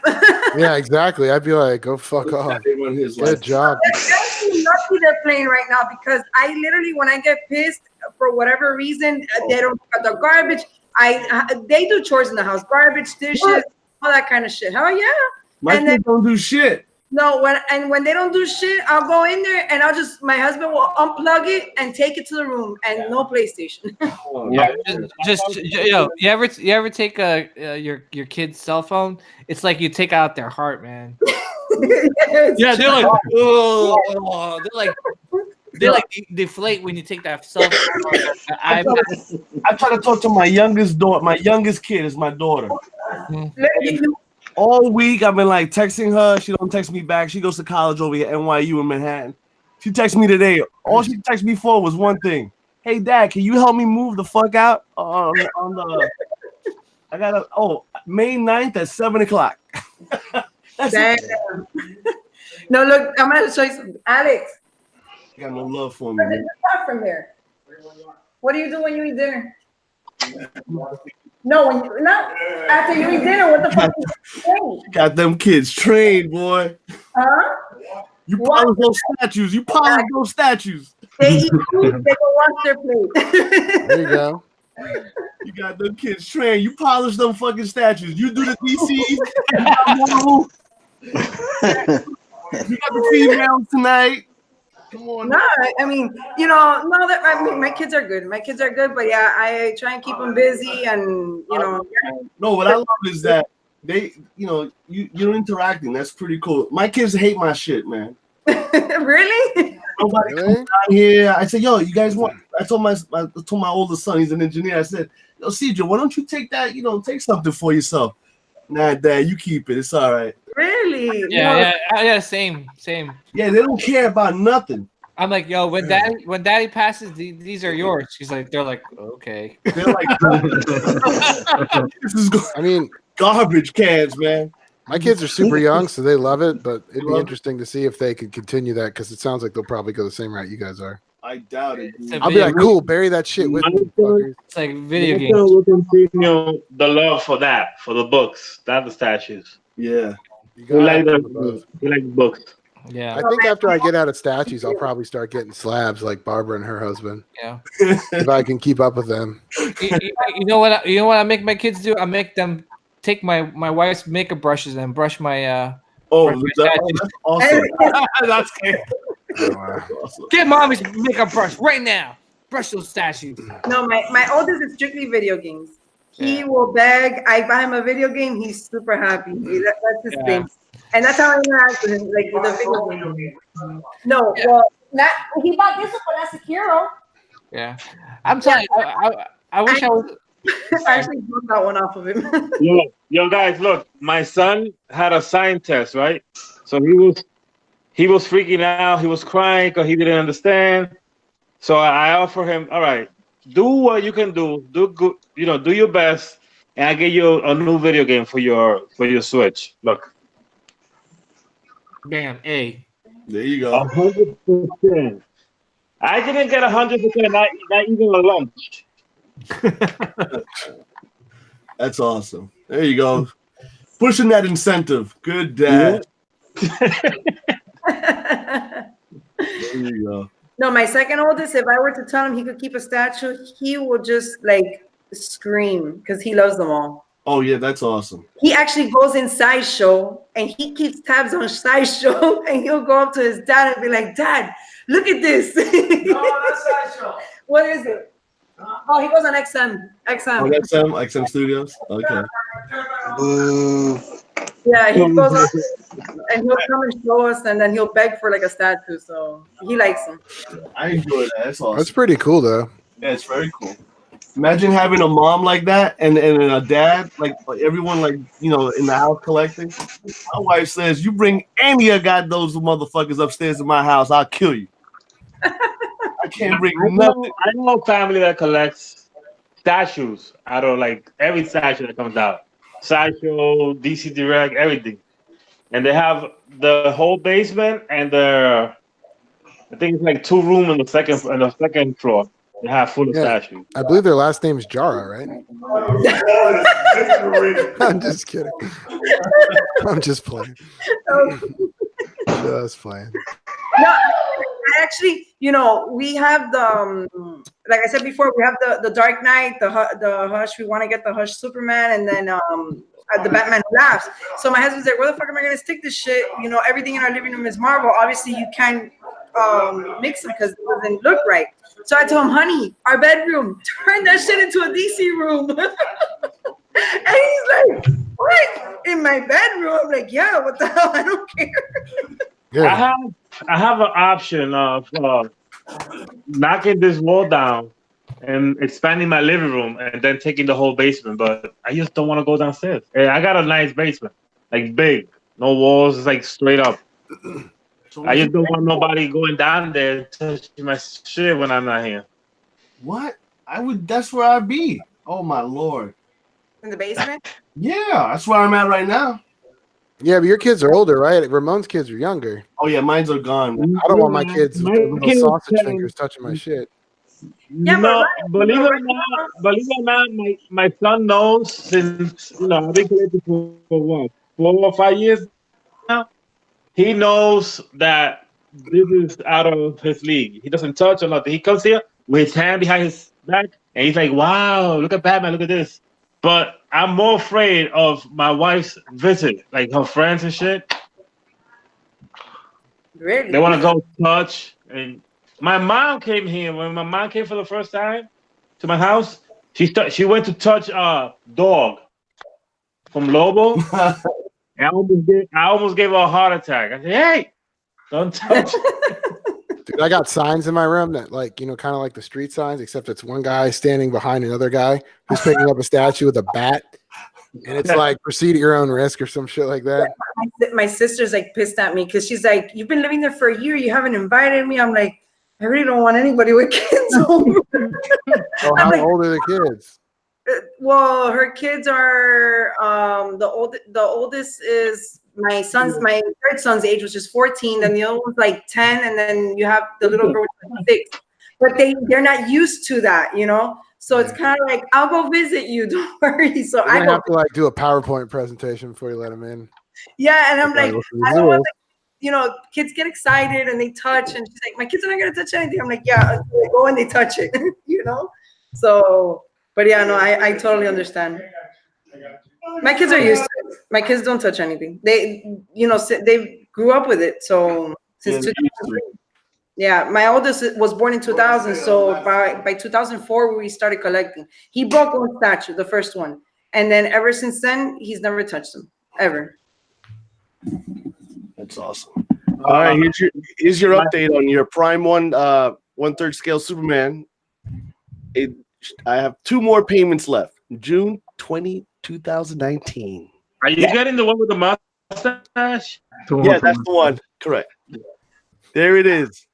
Yeah, exactly. I'd be like, go fuck off. They run his Good life. job. They're lucky they're playing right now because I literally, when I get pissed for whatever reason, they don't pick up the garbage. They do chores in the house, garbage, dishes, all that kind of shit. Hell yeah. My kids don't do shit. No, when they don't do shit, I'll go in there and my husband will unplug it and take it to the room and no PlayStation. Yeah, you ever take your kid's cell phone? It's like you take out their heart, man. Yeah, they're like, oh, they deflate when you take that cell phone. I try to talk to my youngest daughter. My youngest kid is my daughter. All week I've been like texting her. She don't text me back. She goes to college over here at NYU in Manhattan. She texted me today. All she texted me for was one thing. Hey Dad, can you help me move the fuck out on the I got May 9th at 7:00. That's it. No, look, I'm gonna show you something. Alex. You got no love for me. Start from there. What do you do when you eat dinner? No, not after you eat dinner. What the fuck? Got them kids trained, boy. Huh? You polish those statues. You polish those statues. They eat food. They go wash their plate. There you go. You got them kids trained. You polish them fucking statues. You do the DCs. You got the females tonight. Come on. No, I mean, my kids are good. My kids are good, but yeah, I try and keep them busy and No, what I love is that they, you're interacting. That's pretty cool. My kids hate my shit, man. Really? Nobody comes down here. I said, yo, you guys want? I told my oldest son, he's an engineer. I said, yo, CJ, why don't you take that? Take something for yourself. Nah, Dad, you keep it. It's all right. Really? Yeah, same. Yeah, they don't care about nothing. I'm like, yo, when daddy passes, these are yours. They're like, okay. They're like, this is garbage cans, man. My kids are super young, so they love it, but it'd be interesting to see if they could continue that because it sounds like they'll probably go the same route you guys are. I doubt it. I'll be like, cool, bury that shit with me. It's like video games. We'll continue the love for the books, not the statues. Yeah. We like the books. Yeah. I think after I get out of statues, I'll probably start getting slabs like Barbara and her husband. Yeah. If I can keep up with them. You know what? I make my kids do? I make them take my wife's makeup brushes and brush my. That's awesome. That's good. Get mommy's makeup brush right now. Brush those statues. No, my oldest is strictly video games. He will beg. I buy him a video game. He's super happy. That's his thing. And that's how I interact with him, like with the video game. No, well, not he bought this one, but that's Sekiro. Yeah, I'm telling you, I wish I was. I actually broke that one off of him. Yo, guys, look, my son had a science test, right? So he was freaking out. He was crying because he didn't understand. So I offer him, all right, do what you can do. Do good, do your best, and I get you a new video game for your Switch. Look. Bam, A. There you go. 100%. I didn't get 100%. Not even a lunch. That's awesome. There you go. Pushing that incentive. Good dad. There you go. No, my second oldest, if I were to tell him he could keep a statue, he would just like scream because he loves them all. Oh yeah, that's awesome. He actually goes in Sideshow and he keeps tabs on Sideshow and he'll go up to his dad and be like, "Dad, look at this." No, that's Sideshow. What is it? Oh, he goes on XM. Oh, XM Studios. Okay. Boo. Yeah, he goes on and he'll come and show us, and then he'll beg for like a statue. So he likes them. I enjoy that. That's awesome. That's pretty cool, though. Yeah, it's very cool. Imagine having a mom like that and a dad like everyone like in the house collecting. My wife says, "You bring any of those motherfuckers upstairs in my house, I'll kill you." I can't bring nothing. I know a family that collects statues out of like every statue that comes out. Sideshow, DC Direct, everything. And they have the whole basement and I think it's like 2 rooms in the second floor. They have full of statues. I believe their last name is Jara, right? I'm just kidding. I'm just playing. Just playing. No, actually, we have the like I said before, we have the Dark Knight, the Hush. We want to get the Hush Superman, and then the Batman Who Laughs. So my husband's like, "Where the fuck am I gonna stick this shit? Everything in our living room is Marvel. Obviously, you can't mix them because it doesn't look right." So I told him, "Honey, our bedroom, turn that shit into a DC room." And he's like, "What? In my bedroom?" I'm like, "Yeah, what the hell? I don't care." Yeah. I have an option of knocking this wall down and expanding my living room and then taking the whole basement, but I just don't want to go downstairs. I got a nice basement, like big, no walls, it's like straight up. I just don't want nobody going down there touching my shit when I'm not here. What? That's where I'd be. Oh my Lord. In the basement? Yeah, that's where I'm at right now. Yeah, but your kids are older, right? Ramon's kids are younger. Oh yeah, mine's are gone. I don't want my kids with little sausage fingers touching my shit. Yeah, believe it or not, my son knows since I've been collecting for what 4 or 5 years now. He knows that this is out of his league. He doesn't touch or nothing. He comes here with his hand behind his back, and he's like, "Wow, look at Batman, look at this." But I'm more afraid of my wife's visit, like her friends and shit. Really? They want to go touch. And my mom came here. When my mom came for the first time to my house, she went to touch a dog from Lobo. I almost gave her a heart attack. I said, "Hey, don't touch." Dude, I got signs in my room that kind of like the street signs, except it's one guy standing behind another guy who's picking up a statue with a bat. And it's like, proceed at your own risk or some shit like that. My sister's like pissed at me because she's like, "You've been living there for a year. You haven't invited me." I'm like, "I really don't want anybody with kids over." So how old are the kids? Well, her kids are the oldest is my third son's age, which is 14, then the other one's like 10, and then you have the little girl which is 6. But they're not used to that, So it's kind of like, "I'll go visit you, don't worry." So I have to do a PowerPoint presentation before you let them in. Yeah, and I'm like, I don't want kids get excited and they touch, and she's like, "My kids are not gonna touch anything." I'm like, "Yeah, they go and they touch it," So, but yeah, no, I totally understand. My kids are used to it. My kids don't touch anything. They, they grew up with it. So since 2003. Yeah, my oldest was born in 2000. So by 2004, we started collecting. He broke one statue, the first one. And then ever since then, he's never touched them, ever. That's awesome. All right, here's your update on your Prime 1/3 scale Superman. I have 2 more payments left. June 20, 2019. Are you getting the one with the mustache? Yeah, that's the one. Correct. There it is.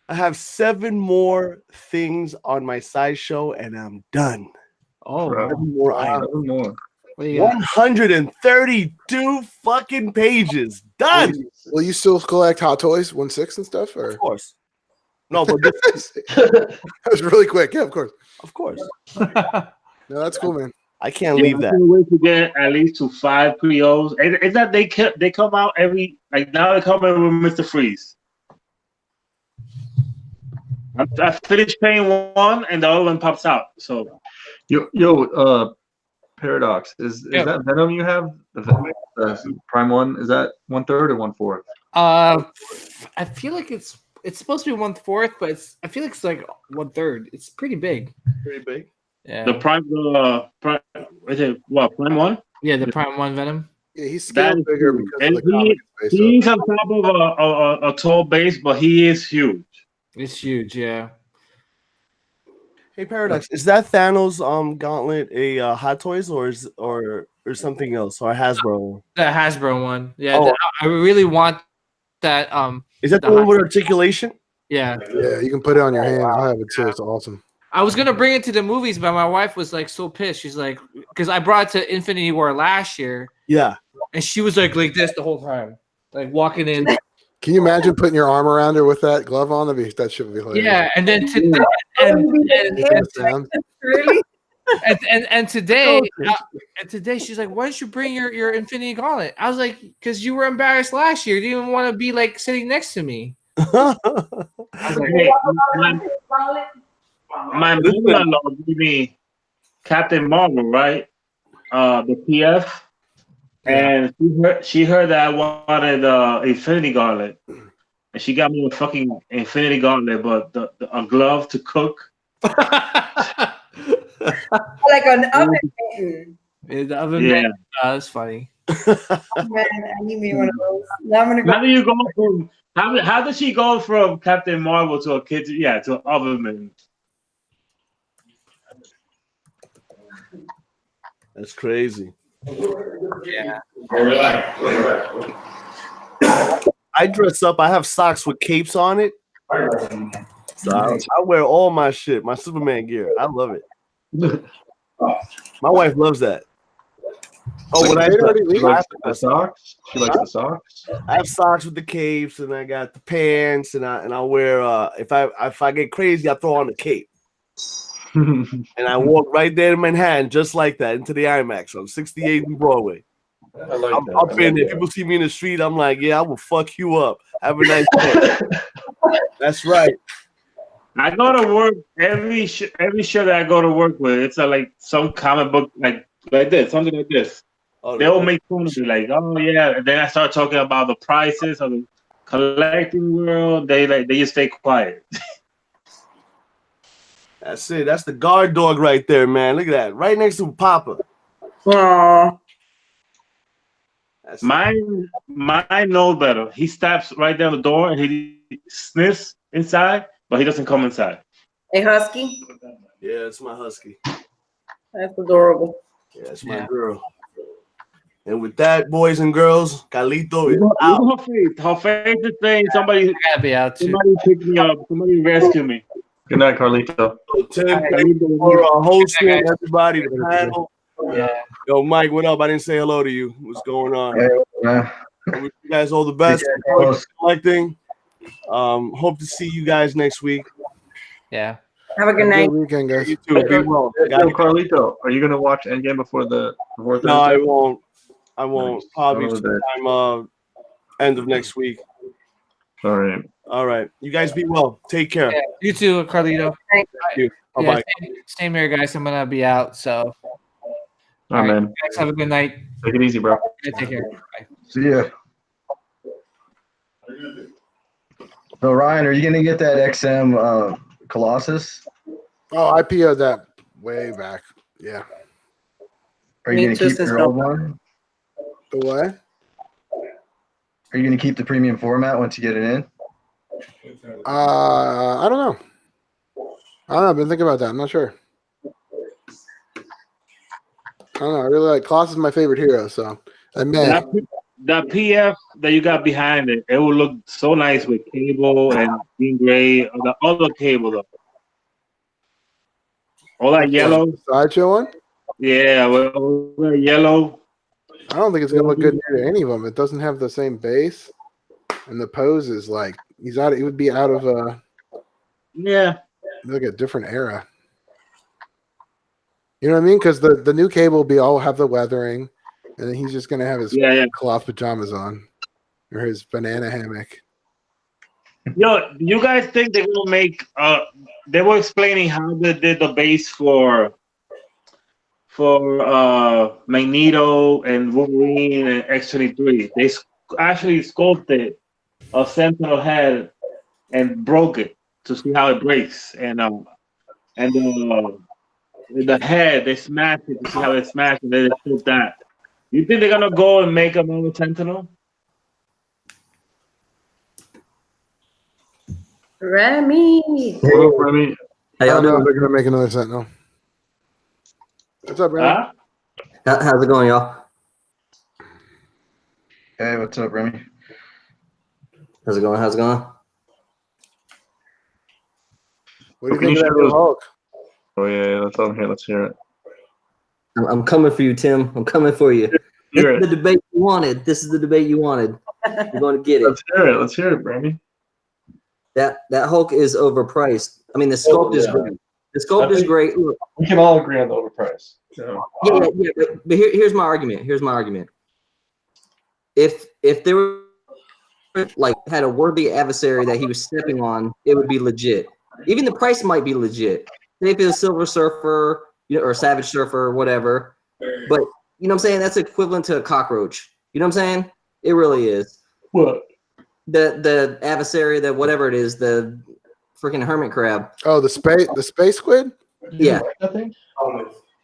I have 7 more things on my sideshow, and I'm done. Oh, 7 more items. 7 more. what do you got? 132 fucking pages. Done. Will you still collect Hot Toys 1/6 and stuff? Or Of course. No, but that was really quick. Yeah, of course. of course. No, that's cool, man. I can't Yeah, leave I that. can't wait to get at least to 5 pre-Os. Is that they come out every now they come in with Mr. Freeze. I finished paying one and the other one pops out. So Paradox. Is Yeah. that Venom you have? The Prime 1? Is that 1/3 or 1/4? I feel like it's supposed to be 1/4, but I feel like it's like 1/3. It's pretty big. Pretty big. Yeah. the Prime is it what Prime 1? Yeah, the Prime 1 Venom. Yeah, he's That scaled is bigger huge. because And of the comic space. he's on top of a tall base, but he is huge. It's huge, yeah. Hey, Paradox, is that Thanos gauntlet a Hot Toys or something else or a Hasbro? The Hasbro one. Yeah, Oh. I really want that. Is that the The one with articulation? Yeah. Yeah, you can put it on your hand. I have it too. It's awesome. I was gonna bring it to the movies, but my wife was like so pissed. She's like, because I brought it to Infinity War last year, Yeah. and she was like this the whole time, like walking in. Can you imagine putting your arm around her with that glove on? That shit would be hilarious. Yeah, and then Really? and today she's like, why didn't you bring your Infinity Gauntlet? I was like, because you were embarrassed last year. You didn't even want to be like sitting next to me. I was like, Hey, my mother-in-law gave me Captain Marvel, right? The PF. And she heard that I wanted Infinity Gauntlet. And she got me a fucking Infinity Gauntlet, but a glove to cook. Like an oven mitten. Yeah, the oven Yeah. mitt. That's funny. Man, I need me one of those. Now I'm gonna How go. do you go from how does she go from Captain Marvel to a kid to an oven mitt? That's crazy. Yeah. I dress up. I have socks with capes on it. So I wear all my shit, my Superman gear. I love it. My wife loves that. Oh, when I She likes the socks. She likes the socks. I have socks with the capes, and I got the pants, and I wear. If I get crazy, I throw on the cape, and I walk right there in Manhattan, just like that, into the IMAX on 68th and Broadway. I like I'm that. up in there. People see me in the street. I'm like, yeah, I will fuck you up. Have a nice day. That's right. I go to work every show that I go to work with. It's like some comic book like this, something like this. Oh, They all make fun of me, like, oh yeah. And then I start talking about the prices of the collecting world. They just stay quiet. That's it. That's the guard dog right there, man. Look at that. Right next to Papa. Aww. Mine knows better. He steps right down the door and he sniffs inside, but he doesn't come inside. A husky? Yeah, it's my husky. That's adorable. Yeah, it's my girl. And with that, boys and girls, Carlito is Look out. her face is saying somebody gotta be out too. Somebody pick me up. Somebody rescue me. Good night, Carlito. So, Tim, thank you for hosting everybody, the panel. Yeah. Yo, Mike, what up? I didn't say hello to you. What's going on? Yeah. I wish you guys all the best. Collecting. Hope to see you guys next week. Yeah. Have a good night. Weekend, guys. You too. Be well. Yo, Carlito, are you gonna watch Endgame before No, Thursday? I won't. I won't. Nice. Probably All right. sometime end of next week. All right. All right. You guys be well. Take care. Yeah. You too, Carlito. Thank you. Yeah, Bye-bye. same here, guys. I'm gonna be out. So All right, man. guys, have a good night. Take it easy, bro. Yeah, take care. Bye. See ya. So Ryan, are you gonna get that XM Colossus? Oh, I PO'd that way back. Yeah. Are you gonna keep your old one? The what? Are you gonna keep the premium format once you get it in? I don't know. I've been thinking about that. I'm not sure. I don't know. I really like Kloss is my favorite hero, so I may. That PF that you got behind it, it will look so nice with cable and green gray, or the other cable though. All that yellow. Sideshow one? Yeah, all that yellow. I don't think it's gonna look good near any of them. It doesn't have the same base, and the pose is like he's out. He would be out of Yeah. like a different era. You know what I mean? Because the new cable will be all have the weathering, and then he's just gonna have his cloth pajamas on, or his banana hammock. Yo, you guys think they're gonna make? They were explaining how they did the base for Magneto and Wolverine and X-23. They actually sculpted a Sentinel head and broke it to see how it breaks, and the head they smashed it to see how they smashed it. Then they put that. You think they're gonna go and make another Sentinel? Remy. What up, Remy? I don't know if they're gonna make another Sentinel. What's up, Remy? How's it going, y'all? Hey, what's up, Remy? How's it going? How's it going? What do you think of that new Hulk? Oh yeah, that's on here. Let's hear it. I'm coming for you, Tim. I'm coming for you. This is the debate you wanted. This is the debate you wanted. You're going to get it. Let's hear it. Let's hear it, Remy. That Hulk is overpriced. I mean, the sculpt is great. The sculpt is great. Look, we can all agree on the overprice. So. Yeah. But here's my argument. Here's my argument. If they were like had a worthy adversary that he was stepping on, it would be legit. Even the price might be legit. Say if it was Silver Surfer, or Savage Surfer, or whatever. But you know what I'm saying? That's equivalent to a cockroach. You know what I'm saying? It really is. What? The adversary, the whatever it is, the freaking hermit crab. Oh, the space squid? Yeah. Nothing.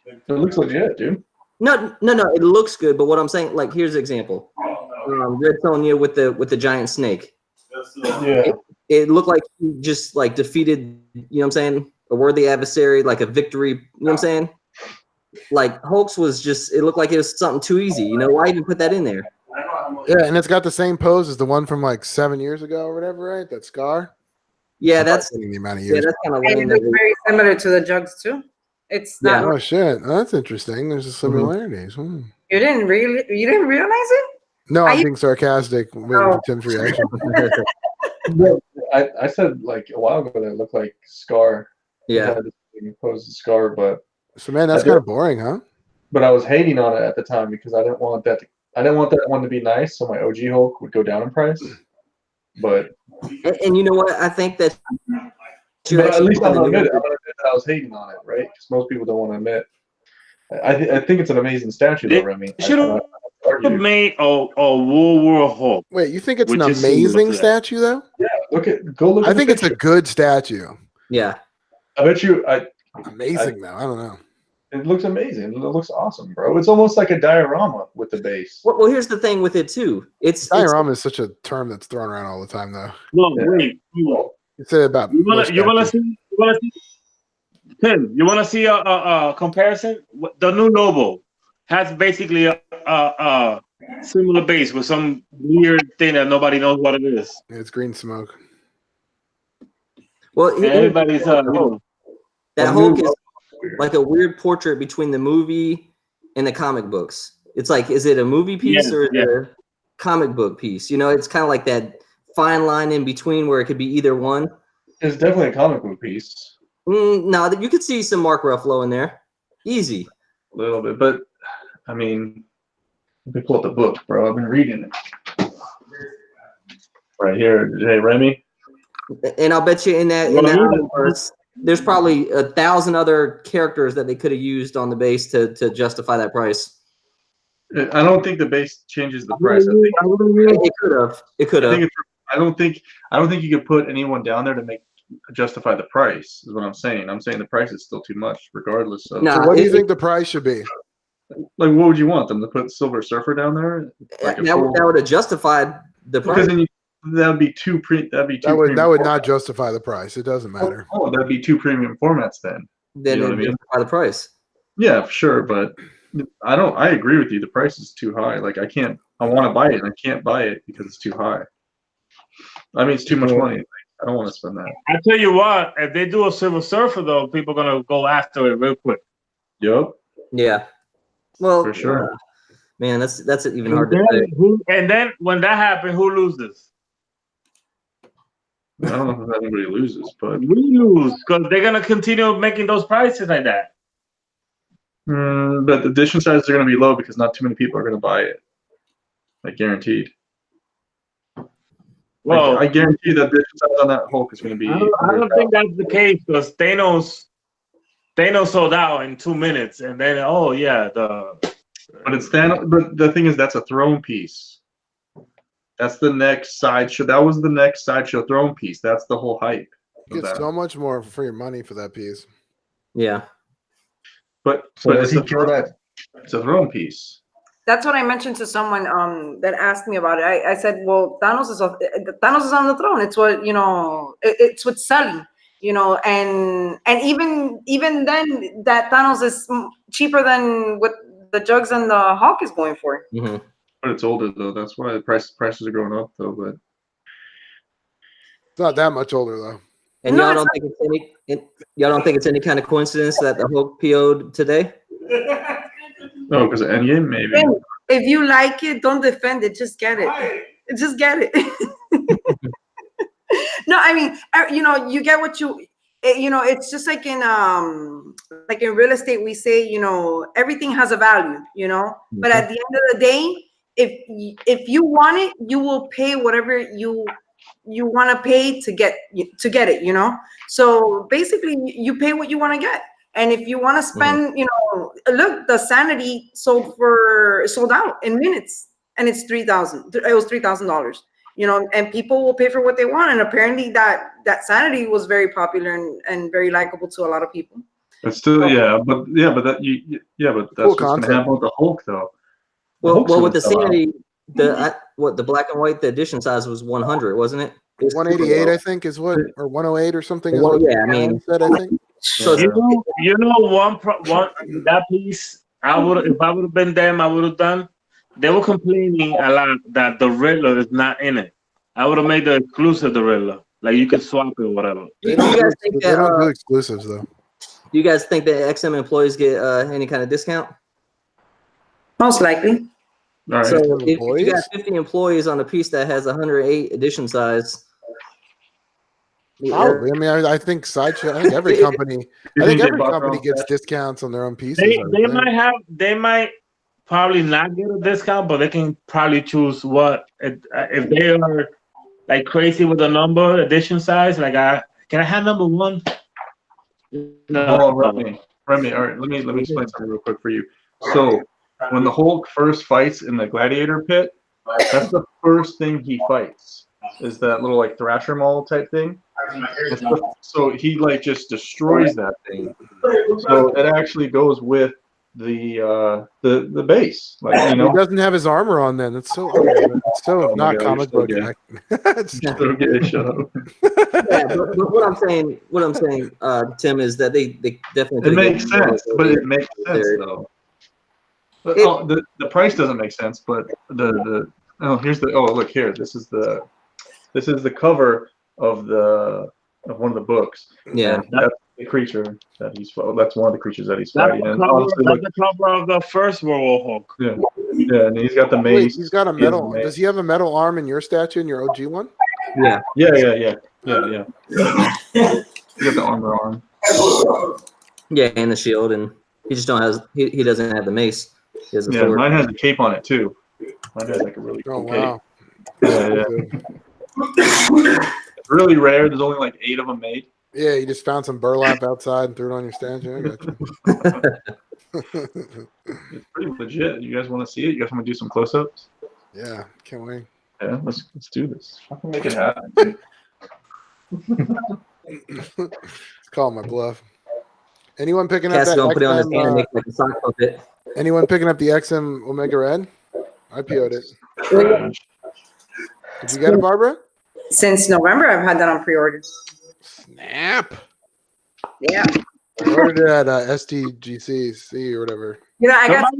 It looks legit, dude. No. It looks good, but what I'm saying, like, here's an example. Red Sonja with the giant snake. Yeah. It looked like he just like defeated, you know what I'm saying, a worthy adversary, like a victory. You know what I'm saying? Like Hulk's was just, it looked like it was something too easy. You know, why even put that in there? Yeah, and it's got the same pose as the one from like 7 years ago or whatever, right? That scar. Yeah, that's the amount of years. Yeah, that's kind of And lame. it looks very similar to the jugs too. It's not. Oh shit, that's interesting. There's a similarities. Hmm. You didn't realize it? No, I'm being sarcastic with Tim's reaction. I said like a while ago that it looked like Scar. Yeah. Opposed to Scar, but So man, that's kind of boring, huh? But I was hating on it at the time because I didn't want that one to be nice, so my OG Hulk would go down in price. But and you know what? I think that. But at least I'm gonna admit it. I'm gonna admit that I was hating on it, right? Because most people don't want to admit. I think it's an amazing statue, though, Remy. Should have made a World War Hulk. Wait, you think it's an Which is amazing similar to that. statue, though? Yeah, go look. I at think the it's a picture. good statue. Yeah. I bet you. Amazing, though. I don't know. It looks amazing. It looks awesome, bro. It's almost like a diorama with the base. Well, here's the thing with it too. It's Diorama is such a term that's thrown around all the time, though. No, wait. You said about You wanna see? Tim, you wanna see a comparison? The new Noble has basically a similar base with some weird thing that nobody knows what it is. It's green smoke. Well, And everybody's that Hulk is like a weird portrait between the movie and the comic books. It's like, is it a movie piece or is it a comic book piece? You know, it's kind of like that fine line in between where it could be either one. It's definitely a comic book piece. No, you could see some Mark Ruffalo in there. Easy. A little bit, but I mean, let me pull up the book, bro. I've been reading it. Right here, hey Remy. And I'll bet you in that universe, there's probably 1,000 other characters that they could have used on the base to justify that price. I don't think the base changes the price. It could have. It could have. I don't think you could put anyone down there to justify the price. Is what I'm saying. I'm saying the price is still too much, regardless of. So what do you think the price should be? Like, what would you want them to put Silver Surfer down there? Like that would have justified the Because price. then that'd be two That would not justify the price. It doesn't matter. Oh, that'd be two premium formats then. Then You know it what I mean? justify the price. Yeah, sure, but I agree with you. The price is too high. Like I want to buy it and I can't buy it because it's too high. I mean, it's too much money. Like, I don't want to spend that. I tell you what, if they do a Silver Surfer though, people are gonna go after it real quick. Yup. Yeah. Well, For sure. Man, that's even And hard to then, say. and then when that happens, who loses? I don't know if anybody loses, but We lose because they're gonna continue making those prices like that. but the edition sizes are going to be low because not too many people are going to buy it. Like guaranteed. Well, I guarantee that edition size on that Hulk is going to be. I don't think that's the case because Thanos sold out in 2 minutes, and then But it's Thanos. But the thing is, that's a throne piece. That's the next sideshow. That was the next sideshow throne piece. That's the whole hype. You get so much more for your money for that piece. Yeah. But does he kill that? It's a throne piece. That's what I mentioned to someone that asked me about it. I said, well, Thanos is on the throne. It's what, it's what's selling, and even then that Thanos is cheaper than what the Jugs and the Hawk is going for. Mm-hmm. But it's older though. That's why the prices are going up though. But it's not that much older though. And y'all don't think it's any kind of coincidence that the Hulk PO'd today? No, because of Endgame, maybe. If you like it, don't defend it. Just get it. Just get it. No, I mean, you get what you. It's just like in real estate, we say, everything has a value, But at the end of the day, if you want it, you will pay whatever you want to pay to get it, So basically, you pay what you want to get. And if you want to spend, look, the Sanity sold out in minutes, and it's $3,000. It was $3,000, and people will pay for what they want. And apparently, that Sanity was very popular and very likable to a lot of people. But still, but that's what's going to happen with the Hulk, though. Well, with the Sanity, the black and white, the edition size was 100, wasn't it? 188, I think, is what, or 108 or something. Is Well, what yeah, I mean, said, I think. So one that piece, if I would have been them, I would have done. They were complaining a lot that the Riddler is not in it. I would have made the exclusive the Riddler, like you could swap it or whatever. They don't do exclusives though. Do you guys think that XM employees get any kind of discount? Most likely. All right. So if you got 50 employees on a piece that has 108 edition size. Probably. I mean, I think Sideshow. I think every company. Gets discounts on their own pieces. They might probably not get a discount, but they can probably choose what if they are like crazy with the number edition size. Like, can I have number one? No, Remy. All right, let me explain something real quick for you. So when the Hulk first fights in the gladiator pit, that's the first thing he fights. Is that little like Thrasher Maul type thing? So he like just destroys that thing. So it actually goes with the base. Like, He doesn't have his armor on. Then it's so not comic book. Shut up. Yeah, but what I'm saying, Tim, is that they definitely. It makes sense, but it makes sense though. But the price doesn't make sense, but look here. This is the cover of one of the books. Yeah, and that's the creature that he's. That's one of the creatures that he's That's fighting. the And cover, honestly, that's the cover of the first Werewolf Hulk. yeah, and he's got the mace. Wait, he's got a metal. Does he have a metal arm in your statue in your OG one? Yeah. Yeah. You got the arm. Yeah, and the shield, and he just he doesn't have the mace. He has a sword. Mine has a cape on it too. Mine has like a really cool wow. cape. Yeah. It's really rare. There's only like 8 of them made. Yeah, you just found some burlap outside and threw it on your statue. I got you. It's pretty legit. You guys want to see it? You guys want to do some close-ups? Yeah, can't wait. Yeah, let's do this. I can make it happen. It's calling my bluff. Anyone picking up Cat's that gonna put it on his hand and XM, make like a sock puppet. anyone picking up the XM Omega Red? I PO'd it. Did you get it, Barbara? Since November, I've had that on pre-order. Snap. Yeah. I ordered it at STGC or whatever. You know, I got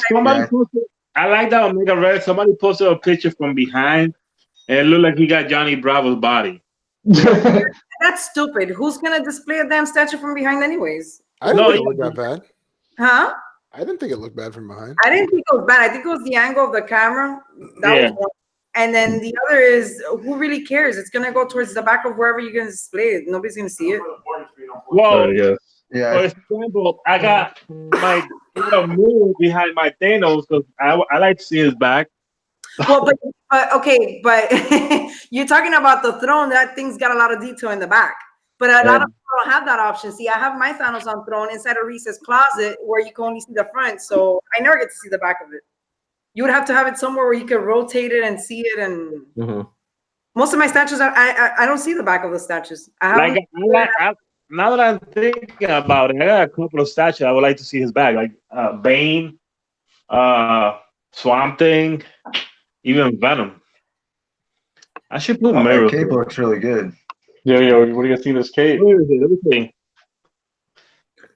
somebody posted. I like that Omega Red. Somebody posted a picture from behind, and it looked like he got Johnny Bravo's body. that's stupid. Who's gonna display a damn statue from behind, anyways? I didn't think it looked that bad. Huh? I didn't think it looked bad from behind. I didn't think it was bad. I think it was the angle of the camera. That was one. And then the other is, who really cares? It's gonna go towards the back of wherever you're gonna display it. Nobody's gonna see it. Well, Yeah. for example, I got my mirror behind my Thanos because I like to see his back. Well, but okay, but you're talking about the throne. That thing's got a lot of detail in the back. But a lot of people don't have that option. See, I have my Thanos on throne inside a recessed closet where you can only see the front, so I never get to see the back of it. You would have to have it somewhere where you could rotate it and see it. And most of my statues, I don't see the back of the statues. Now that I'm thinking about it, I got a couple of statues I would like to see his back, like Bane, Swamp Thing, even Venom. I should put mirrors. Cape looks really good. Yo, what do you think of this cape? Let me see.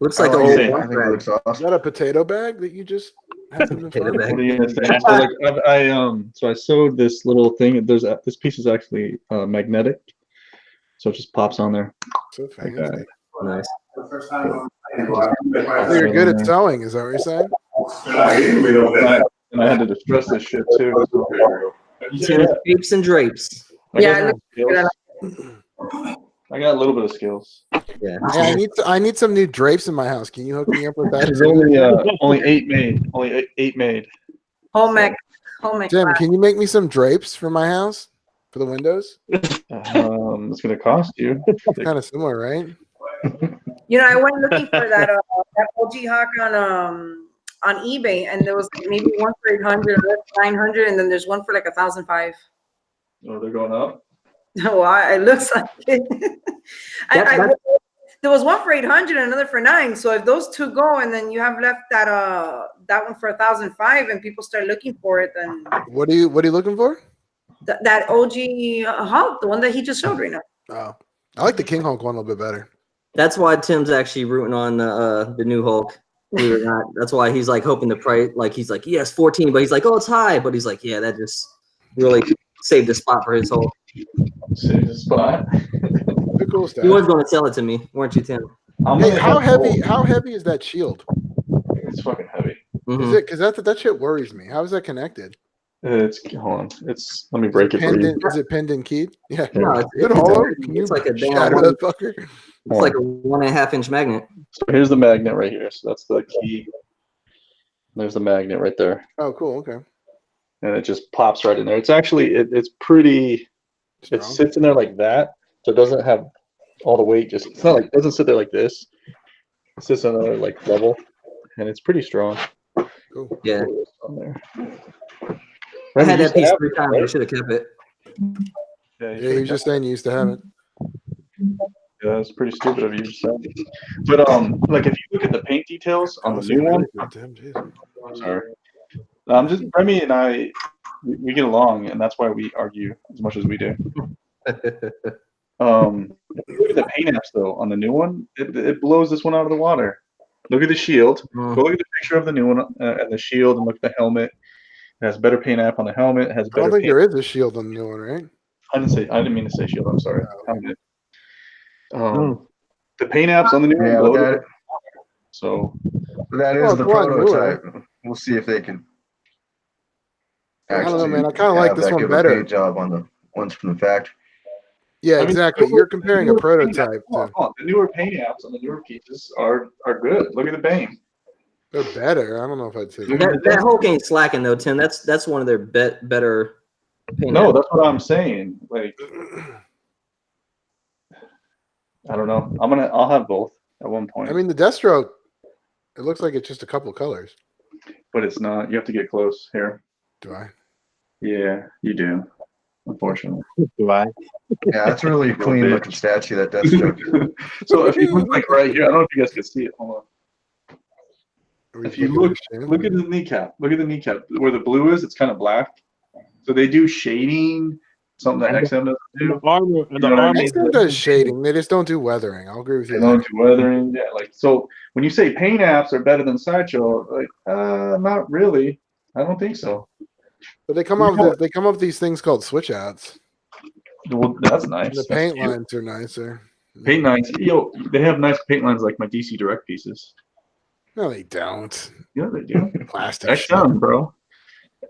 Looks like I a think it old looks Is awesome. that a potato bag that you just have in the Potato front? bag. What are you gonna say? So I sewed this little thing. This piece is actually magnetic, so it just pops on there. So fancy. Okay. Nice. So you're good at sewing, is that what you're saying? And I had to distress this shit too. Tim Capes and Drapes. Yeah, I got a little bit of skills. Yeah. Hey, I need some new drapes in my house. Can you hook me up with that? There's only 8 made. Only eight made. home ec. Jim, can you make me some drapes for my house for the windows? It's gonna cost you. Kind of similar, right? You know, I went looking for that OG Hawk on eBay, and there was maybe one for 800, 900, and then there's one for like 1,005. Oh, they're going up. Well, it looks like it. There was one for 800 and another for 9. So if those two go, and then you have left that one for 1,005, and people start looking for it, then What are you looking for? that OG Hulk, the one that he just showed right now. Oh, I like the King Hulk one a little bit better. That's why Tim's actually rooting on the new Hulk. Believe it or not. That's why he's like hoping the price, like he's like, yes, 14, but he's like, oh, it's high, but he's like, yeah, that just really saved the spot for his Hulk. Saved the spot. Cool stuff. You was going to sell it to me, weren't you, Tim? Hey, how heavy is that shield? It's fucking heavy. Is it? Because that shit worries me. How is that connected? Hold on. Let me break it for you. Is it pinned and keyed? Yeah. No, Good hollow. Can you it's like a damn shatter one, that fucker? it's like a 1.5 inch magnet. So here's the magnet right here. So that's the key. There's the magnet right there. Oh, cool. Okay. And it just pops right in there. It's actually it's pretty. It sits in there like that, so it doesn't have all the weight. It's not like it doesn't sit there like this. It sits on another like level, and it's pretty strong. Cool. Yeah. On there. I had that piece 3 times. I should have kept it. Yeah, Yeah, you were just saying you used to have it. Yeah, that's pretty stupid of you to say. But like if you look at the paint details on the new one, I'm sorry. Just Remy and I, we get along, and that's why we argue as much as we do. If you look at the paint apps though on the new one, it blows this one out of the water. Look at the shield. Go look at the picture of the new one and the shield, and look at the helmet. It has better paint app on the helmet. It has I better. don't think paint. there is a shield on the new one, right? I didn't mean to say shield. I'm sorry. Helmet. The paint apps on the new one. Yeah, blow that, it. So that is Well, the it's one prototype. We'll see if they can. I don't know, man. I kind of like have this that one good of a better. paint job on the ones from the factory. Yeah, I mean, exactly. You're comparing a prototype. Hold on. The newer paint apps on the newer pieces are good. Look at the Bane. They're better. I don't know if I'd say That Hulk ain't slacking though, Tim. That's one of their better. Paint No, apps. that's what I'm saying. Like, I don't know. I'll have both at one point. I mean, the Deathstroke, it looks like it's just a couple colors. But it's not. You have to get close here. Do I? Yeah, you do. Unfortunately. Why? Yeah, that's really a clean looking statue. That Deathstroke. So if you look like right here, I don't know if you guys can see it. Hold on. If you look at the kneecap. Look at the kneecap where the blue is. It's kind of black. So they do shading something that And XM doesn't do. The armor, and the You know what I armor. mean? XM does shading. They just don't do weathering. I'll agree with They you. don't there. do weathering. Yeah, like so. When you say paint apps are better than Sideshow, like not really. I don't think so. But they come up with these things called switch outs. Well, that's nice. And the That's paint cute. lines are nicer. Paint lines, they have nice paint lines like my DC Direct pieces. No, they don't. Yeah, they do. Plastic XM, bro.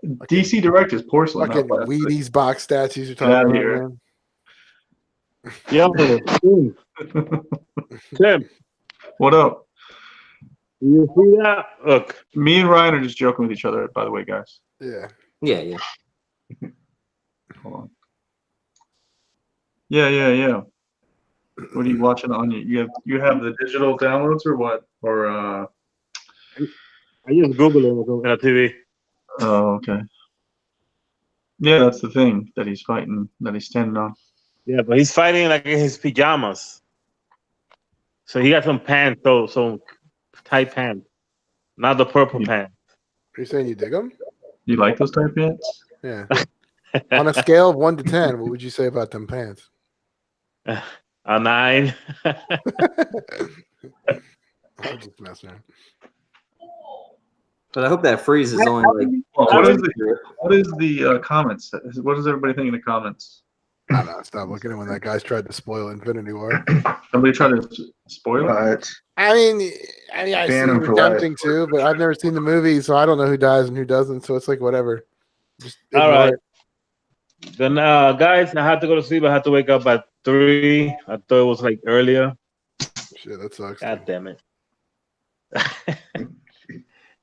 DC Direct is porcelain. Fucking Not plastic. Wheaties box statues you're Get out talking of about, here. man. Yo, Tim, What up? you see that? Look, Me and Ryan are just joking with each other, by the way, guys. Yeah. Yeah. Hold on. Yeah. What are you watching on you have the digital downloads or what? Or I just Google it on the TV. oh, okay. Yeah, that's the thing that he's fighting, that he's standing on. Yeah, but he's fighting like in his pajamas. So he got some pants, so tight pants, not the purple pants. Are you saying you dig them? You like those type pants? Yeah. On a scale of 1 to 10, what would you say about them pants? A 9. I'm just messing around. But I hope that freeze is only like. What is the comments? What does everybody think in the comments? I don't know. Stop looking at when that guy's tried to spoil Infinity War. Somebody tried to spoil it? I mean, I see Ban him for tempting to, but I've never seen the movie, so I don't know who dies and who doesn't. So it's like whatever. Just All ignore right. it. Then, guys, I had to go to sleep. I had to wake up at 3. I thought it was like earlier. Shit, that sucks. God damn it.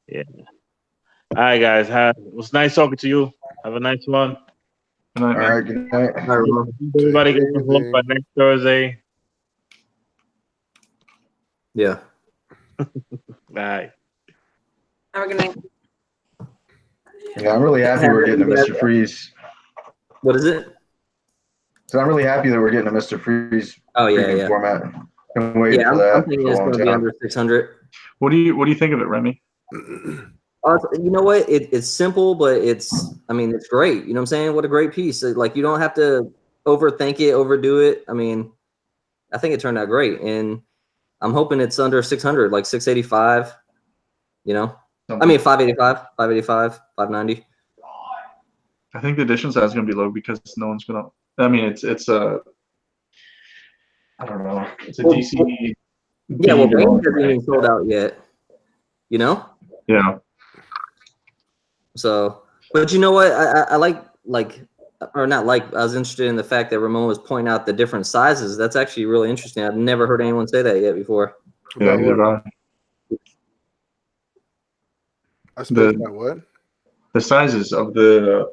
Yeah. All right, guys. It was nice talking to you. Have a nice one. All right, good night. Everybody get some hope by next Thursday. Yeah. Bye. Have a good night. Yeah, I'm really happy we're getting a Mr. Freeze. What is it? So I'm really happy that we're getting a Mr. Freeze premium format. Been waiting Yeah, for that I'm for thinking a it's long going to be time. under 600. What do you think of it, Remy? You know what? It's simple, but it's great. You know what I'm saying? What a great piece. Like, you don't have to overthink it, overdo it. I mean, I think it turned out great. And I'm hoping it's under 600, like 685, you know? I mean, 585, 590. I think the edition size is going to be low because no one's going to. I mean, it's a. I don't know. It's a DC. Yeah, well, Bane hasn't even sold out yet. You know? Yeah. So, but you know what? I like, or not like, I was interested in the fact that Ramon was pointing out the different sizes. That's actually really interesting. I've never heard anyone say that yet before. Yeah, neither have I. I suppose about what? The sizes of the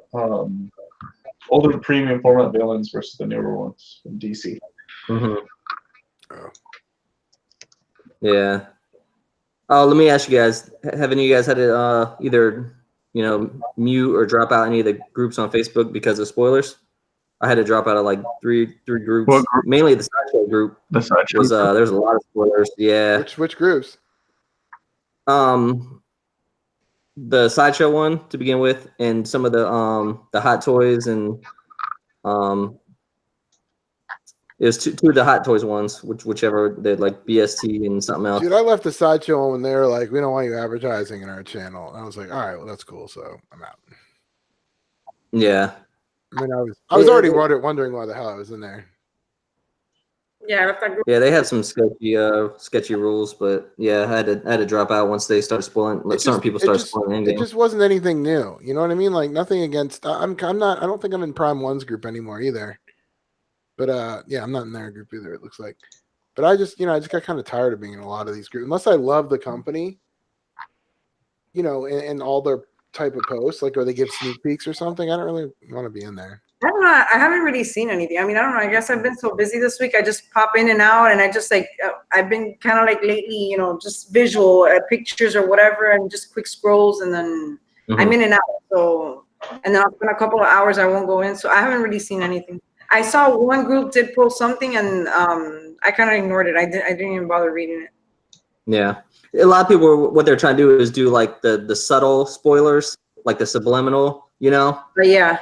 older premium format villains versus the newer ones from DC. Mm-hmm. Yeah. Oh, let me ask you guys: have any of you guys had to either, mute or drop out any of the groups on Facebook because of spoilers? I had to drop out of like three groups. What group? Mainly the Sideshow group. The Sideshow was group? there's a lot of spoilers. Yeah. Which groups? The Sideshow one to begin with, and some of the Hot Toys and it was two of the Hot Toys ones, whichever they're like BST and something else. Dude, I left the Sideshow when they were like, "We don't want you advertising in our channel," and I was like, "All right, well, that's cool." So I'm out. Yeah. I mean, I was already wondering why the hell I was in there. Yeah, I left that group. Yeah, they have some sketchy rules, but yeah, I had to drop out once they started spoiling. Certain people started spoiling. It just wasn't anything new. You know what I mean? Like nothing against. I'm not. I don't think I'm in Prime One's group anymore either. But yeah, I'm not in their group either. It looks like. But I just got kind of tired of being in a lot of these groups. Unless I love the company, and all their type of posts, like, or they give sneak peeks or something. I don't really want to be in there. I don't know. I haven't really seen anything. I mean, I don't know. I guess I've been so busy this week. I just pop in and out, and I just I've been kind of like lately, just visual pictures or whatever, and just quick scrolls, and then I'm in and out. So, and then I'll spend a couple of hours. I won't go in. So I haven't really seen anything. I saw one group did post something, and I kind of ignored it. I didn't even bother reading it. Yeah, a lot of people, what they're trying to do is do like the subtle spoilers, like the subliminal, But yeah.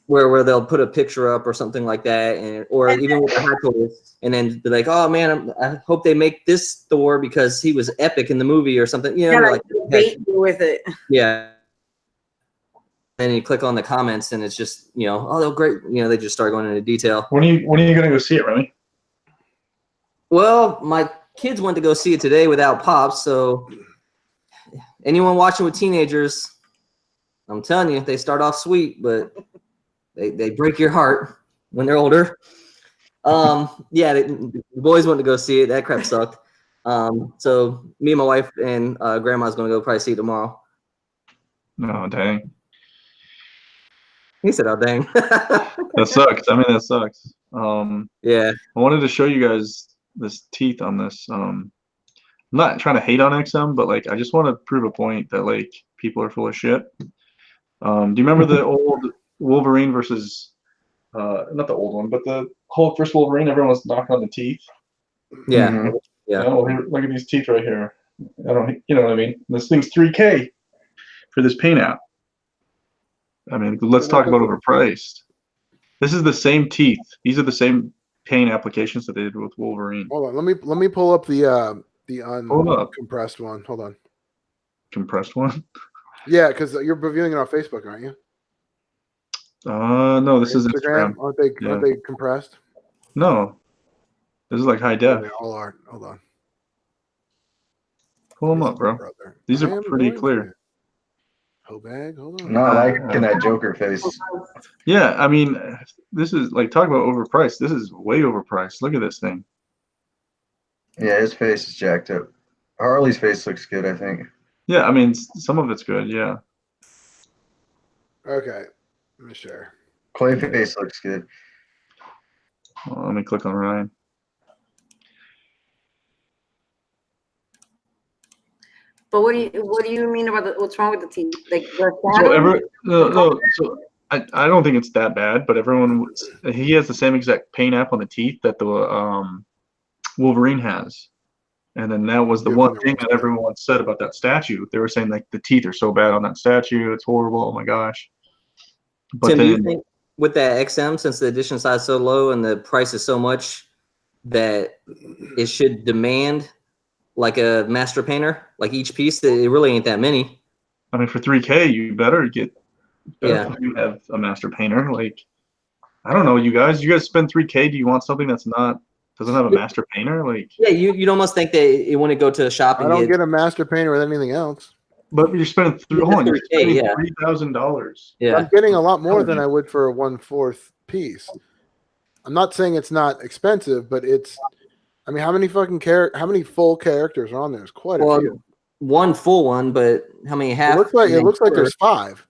where they'll put a picture up or something like that, and or even with the Hot Toys, and then be like, oh man, I hope they make this Thor because he was epic in the movie or something. You know, Yeah, like bait you with it. yeah. And you click on the comments, and it's just oh, they're great. They just start going into detail. When are you gonna go see it, Remy? Well, my kids went to go see it today without Pops, so anyone watching with teenagers, I'm telling you, they start off sweet, but they break your heart when they're older. Yeah, the boys went to go see it. That crap sucked. So me and my wife and grandma's gonna go probably see it tomorrow. No, dang. He said, "Oh, dang." That sucks. I mean, that sucks. Yeah. I wanted to show you guys this teeth on this. I'm not trying to hate on XM, but like I just want to prove a point that like people are full of shit. Do you remember the old Wolverine versus not the old one, but the Hulk versus Wolverine? Everyone was knocking on the teeth. Yeah. Mm-hmm. Yeah. Oh, here, look at these teeth right here. You know what I mean? This thing's $3K for this paint app. I mean, let's talk about overpriced. This is the same teeth. These are the same paint applications that they did with Wolverine. Hold on, let me pull up the uncompressed one. Hold on. Compressed one? Yeah, because you're reviewing it on Facebook, aren't you? No, this is Instagram. Aren't they compressed? No, this is like high def. They all are. Hold on. Pull them up, bro. These are pretty clear. Hobag, hold on. No, I like that Joker face. Yeah, I mean, this is like talk about overpriced. This is way overpriced. Look at this thing. Yeah, his face is jacked up. Harley's face looks good, I think. Yeah, I mean, some of it's good. Yeah. Okay, let me share. Clayface looks good. Well, let me click on Ryan. But what do you mean about what's wrong with the teeth? Like the So I don't think it's that bad, but he has the same exact paint app on the teeth that the Wolverine has. And then that was the one thing that everyone said about that statue. They were saying like the teeth are so bad on that statue, it's horrible. Oh my gosh. But Tim, then, do you think with that XM, since the edition size is so low and the price is so much, that it should demand like a master painter, like each piece? It really ain't that many. I mean, for $3K, you better get. Yeah. You have a master painter. Like, I don't know, you guys spend $3K. Do you want something that's doesn't have a master painter? Like, yeah, you'd almost think that you want to go to a shop and I don't get a master painter with anything else. But you're spending yeah. $3,000. Yeah. I'm getting a lot more than I would for a 1/4 piece. I'm not saying it's not expensive, but it's. I mean, how many full characters are on there? It's quite a few. One full one, but how many half? It looks like there's 5.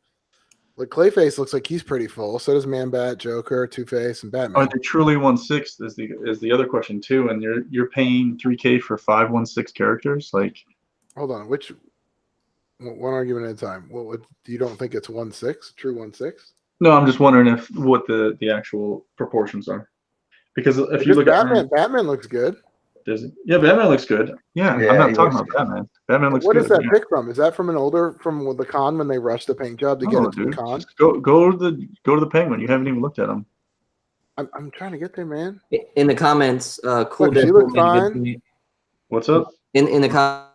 Like Clayface looks like he's pretty full. So does Man-Bat, Joker, Two-Face, and Batman. Are they truly 1/6? Is the other question too? And you're paying $3K for 5 1/6 characters? Like, hold on, one argument at a time. You don't think it's 1/6? True 1/6? No, I'm just wondering what the actual proportions are. Because if you look at Batman looks good. Does it? Yeah, Batman looks good. Yeah, I'm not talking about Batman. Batman looks good. What is that pick from? Is that from from the con when they rushed the paint job to get it to the con? Just go to the Penguin. You haven't even looked at him. I'm trying to get there, man. In the comments, Cool Look, she Deadpool looks made a good fine. point. What's up? In the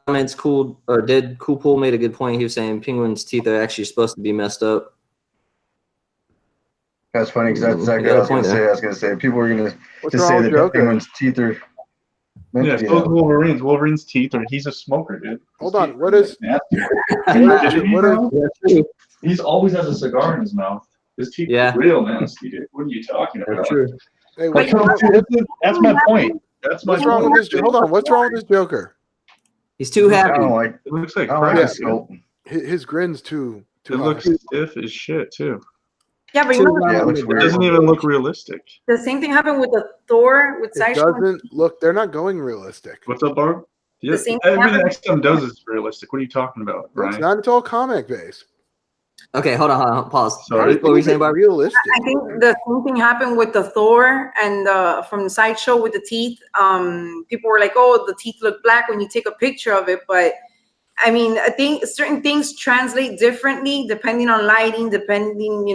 comments, Cool Pool made a good point. He was saying Penguin's teeth are actually supposed to be messed up. That's funny because that's exactly what I was going to say. I was going to say people are going to say that Penguin's teeth are. Yeah, so Wolverine's. Wolverine's teeth he's a smoker, dude. Hold on, what is? He's always has a cigar in his mouth. His teeth are real nasty, dude. What are you talking about? True. Hey, that's my point. That's my what's wrong with this? Hold on, what's wrong with this Joker? He's too happy. It looks like crap. His grin's too. It looks stiff as shit too. Yeah, but it doesn't even look realistic. The same thing happened with the Thor with It doesn't look. They're not going realistic. What's up, Barb? Yeah, The same thing everything happened- XM does is realistic. What are you talking about, Ryan? It's not. It's all comic based. Okay, hold on, pause. Sorry. What were you saying about realistic? I think the same thing happened with the Thor and from the Sideshow with the teeth. People were like, "Oh, the teeth look black when you take a picture of it," but I mean, I think certain things translate differently depending on lighting, depending,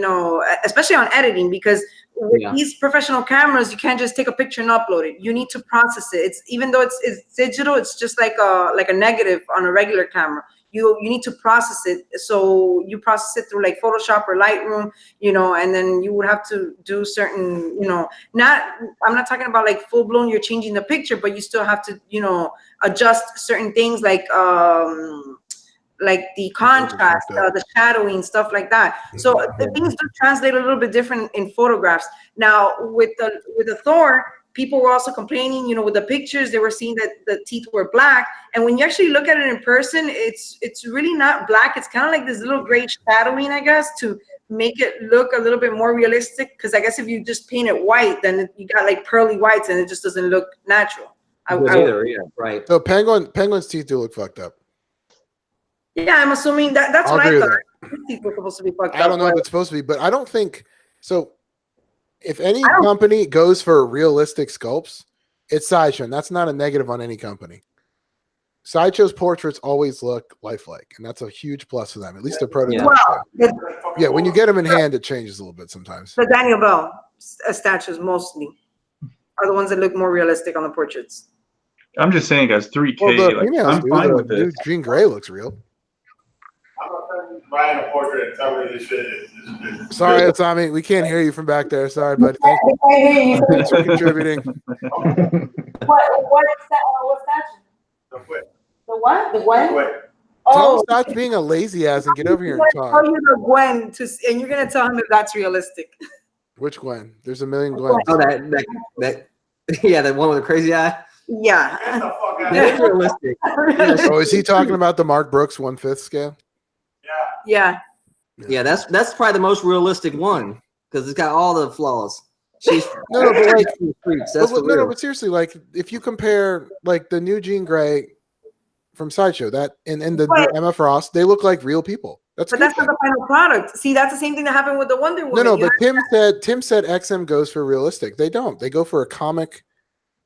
especially on editing, because with these professional cameras, you can't just take a picture and upload it. You need to process it. It's even though it's digital, it's just like a negative on a regular camera. You need to process it. So you process it through like Photoshop or Lightroom, and then you would have to do certain, I'm not talking about like full blown, you're changing the picture, but you still have to, adjust certain things like the contrast, the shadowing, stuff like that. So the things do translate a little bit different in photographs. Now with the Thor, people were also complaining, with the pictures, they were seeing that the teeth were black. And when you actually look at it in person, it's really not black. It's kind of like this little gray shadowing, I guess, to make it look a little bit more realistic. Because I guess if you just paint it white, then you got like pearly whites and it just doesn't look natural. Right. So Penguin's teeth do look fucked up. Yeah, I'm assuming that's I'll what I agree with thought. His teeth were supposed to be fucked up. I don't know if it's supposed to be, but I don't think so. If any company goes for realistic sculpts, it's Sideshow. And that's not a negative on any company. Sideshow's portraits always look lifelike, and that's a huge plus for them. At least their prototypes. Yeah, when you get them in hand, it changes a little bit sometimes. The Daniel Bell statues mostly are the ones that look more realistic on the portraits. I'm just saying, guys, 3K. Well, the like, females I'm do. fine The with new this. Jean Grey looks real. Buying a portrait and tell me this shit is Sorry, Tommy, we can't hear you from back there. Sorry, buddy. Thanks for contributing. What statue? the foot. The what? The Gwen? Oh, stop being a lazy ass and get over here and Tell talk. you the Gwen, and you're gonna tell him if that's realistic. Which Gwen? There's a million Gwens. Oh, that yeah, the one with the crazy eye. Yeah. That's realistic. Oh, is he talking about the Mark Brooks 1/5 scale? Yeah. Yeah, that's probably the most realistic one because it's got all the flaws. She's No, but like, freaks. That's for no, real. but seriously, like if you compare like the new Jean Grey from Sideshow, that and the new Emma Frost, they look like real people. But that's not the final product. See, that's the same thing that happened with the Wonder Woman. No, but Tim said XM goes for realistic. They don't. They go for a comic.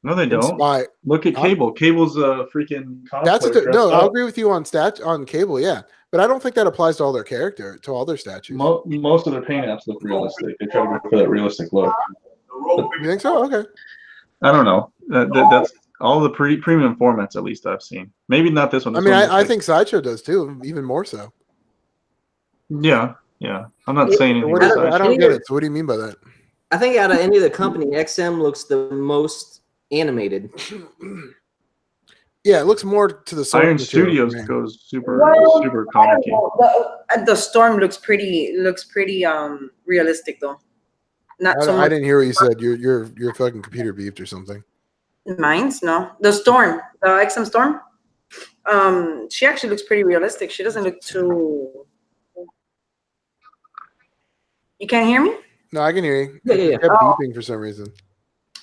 No, they don't. Look at Cable. Cable's a freaking cosplayer. I'll agree with you on Cable, yeah. But I don't think that applies to all their statues. Most of their paint apps look realistic. They try to go for that realistic look. You think so? Okay. I don't know. That's all the premium formats, at least I've seen. Maybe not this one. I think Sideshow does too, even more so. Yeah. I'm not saying anything. I don't get it. So what do you mean by that? I think out of any of the company, XM looks the most animated. Yeah, it looks more to the source Iron material, Studios goes super comic-y. The Storm looks pretty realistic though. Not so much. I didn't hear what you said. Your fucking computer beeped or something. Mine's no. The Storm, the XM Storm. She actually looks pretty realistic. She doesn't look too. You can't hear me? No, I can hear you. Yeah. It kept beeping for some reason.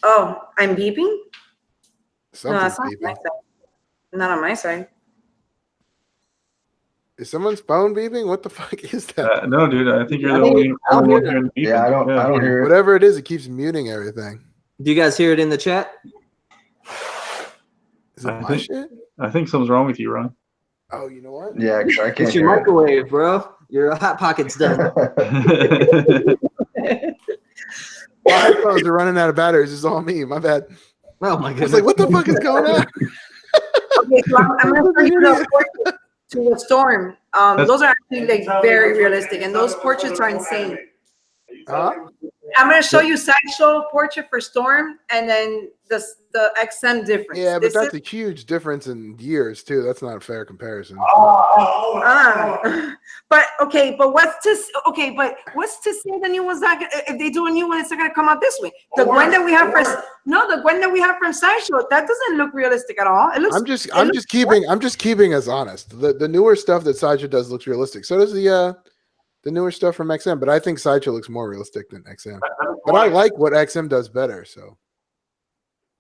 Oh, I'm beeping? Something's no, beeping. Not on my side. Is someone's phone beeping? What the fuck is that? No, dude. I think you're the only one hearing beeping. Yeah, I don't hear it. Whatever it is, it keeps muting everything. Do you guys hear it in the chat? Is it my shit? I think something's wrong with you, Ron. Oh, you know what? Yeah, because I can't It's your hear microwave, bro. Your hot pocket's done. My headphones are running out of batteries. It's all me. My bad. Oh my I was goodness. like, what the fuck is going on? Okay, so I'm going to show you the portrait to the Storm. Those are actually like very realistic, and those portraits are insane. I'm going to show you Sideshow portrait for Storm, and then the XM difference. Yeah, but that's a huge difference in years too. That's not a fair comparison. But what's to say the new one's not gonna, if they do a new one, it's not gonna come out this way. The Gwen that we have from Sideshow, that doesn't look realistic at all. It looks. I'm just keeping us honest. The newer stuff that Sideshow does looks realistic. So does the newer stuff from XM. But I think Sideshow looks more realistic than XM. But I like what XM does better. So.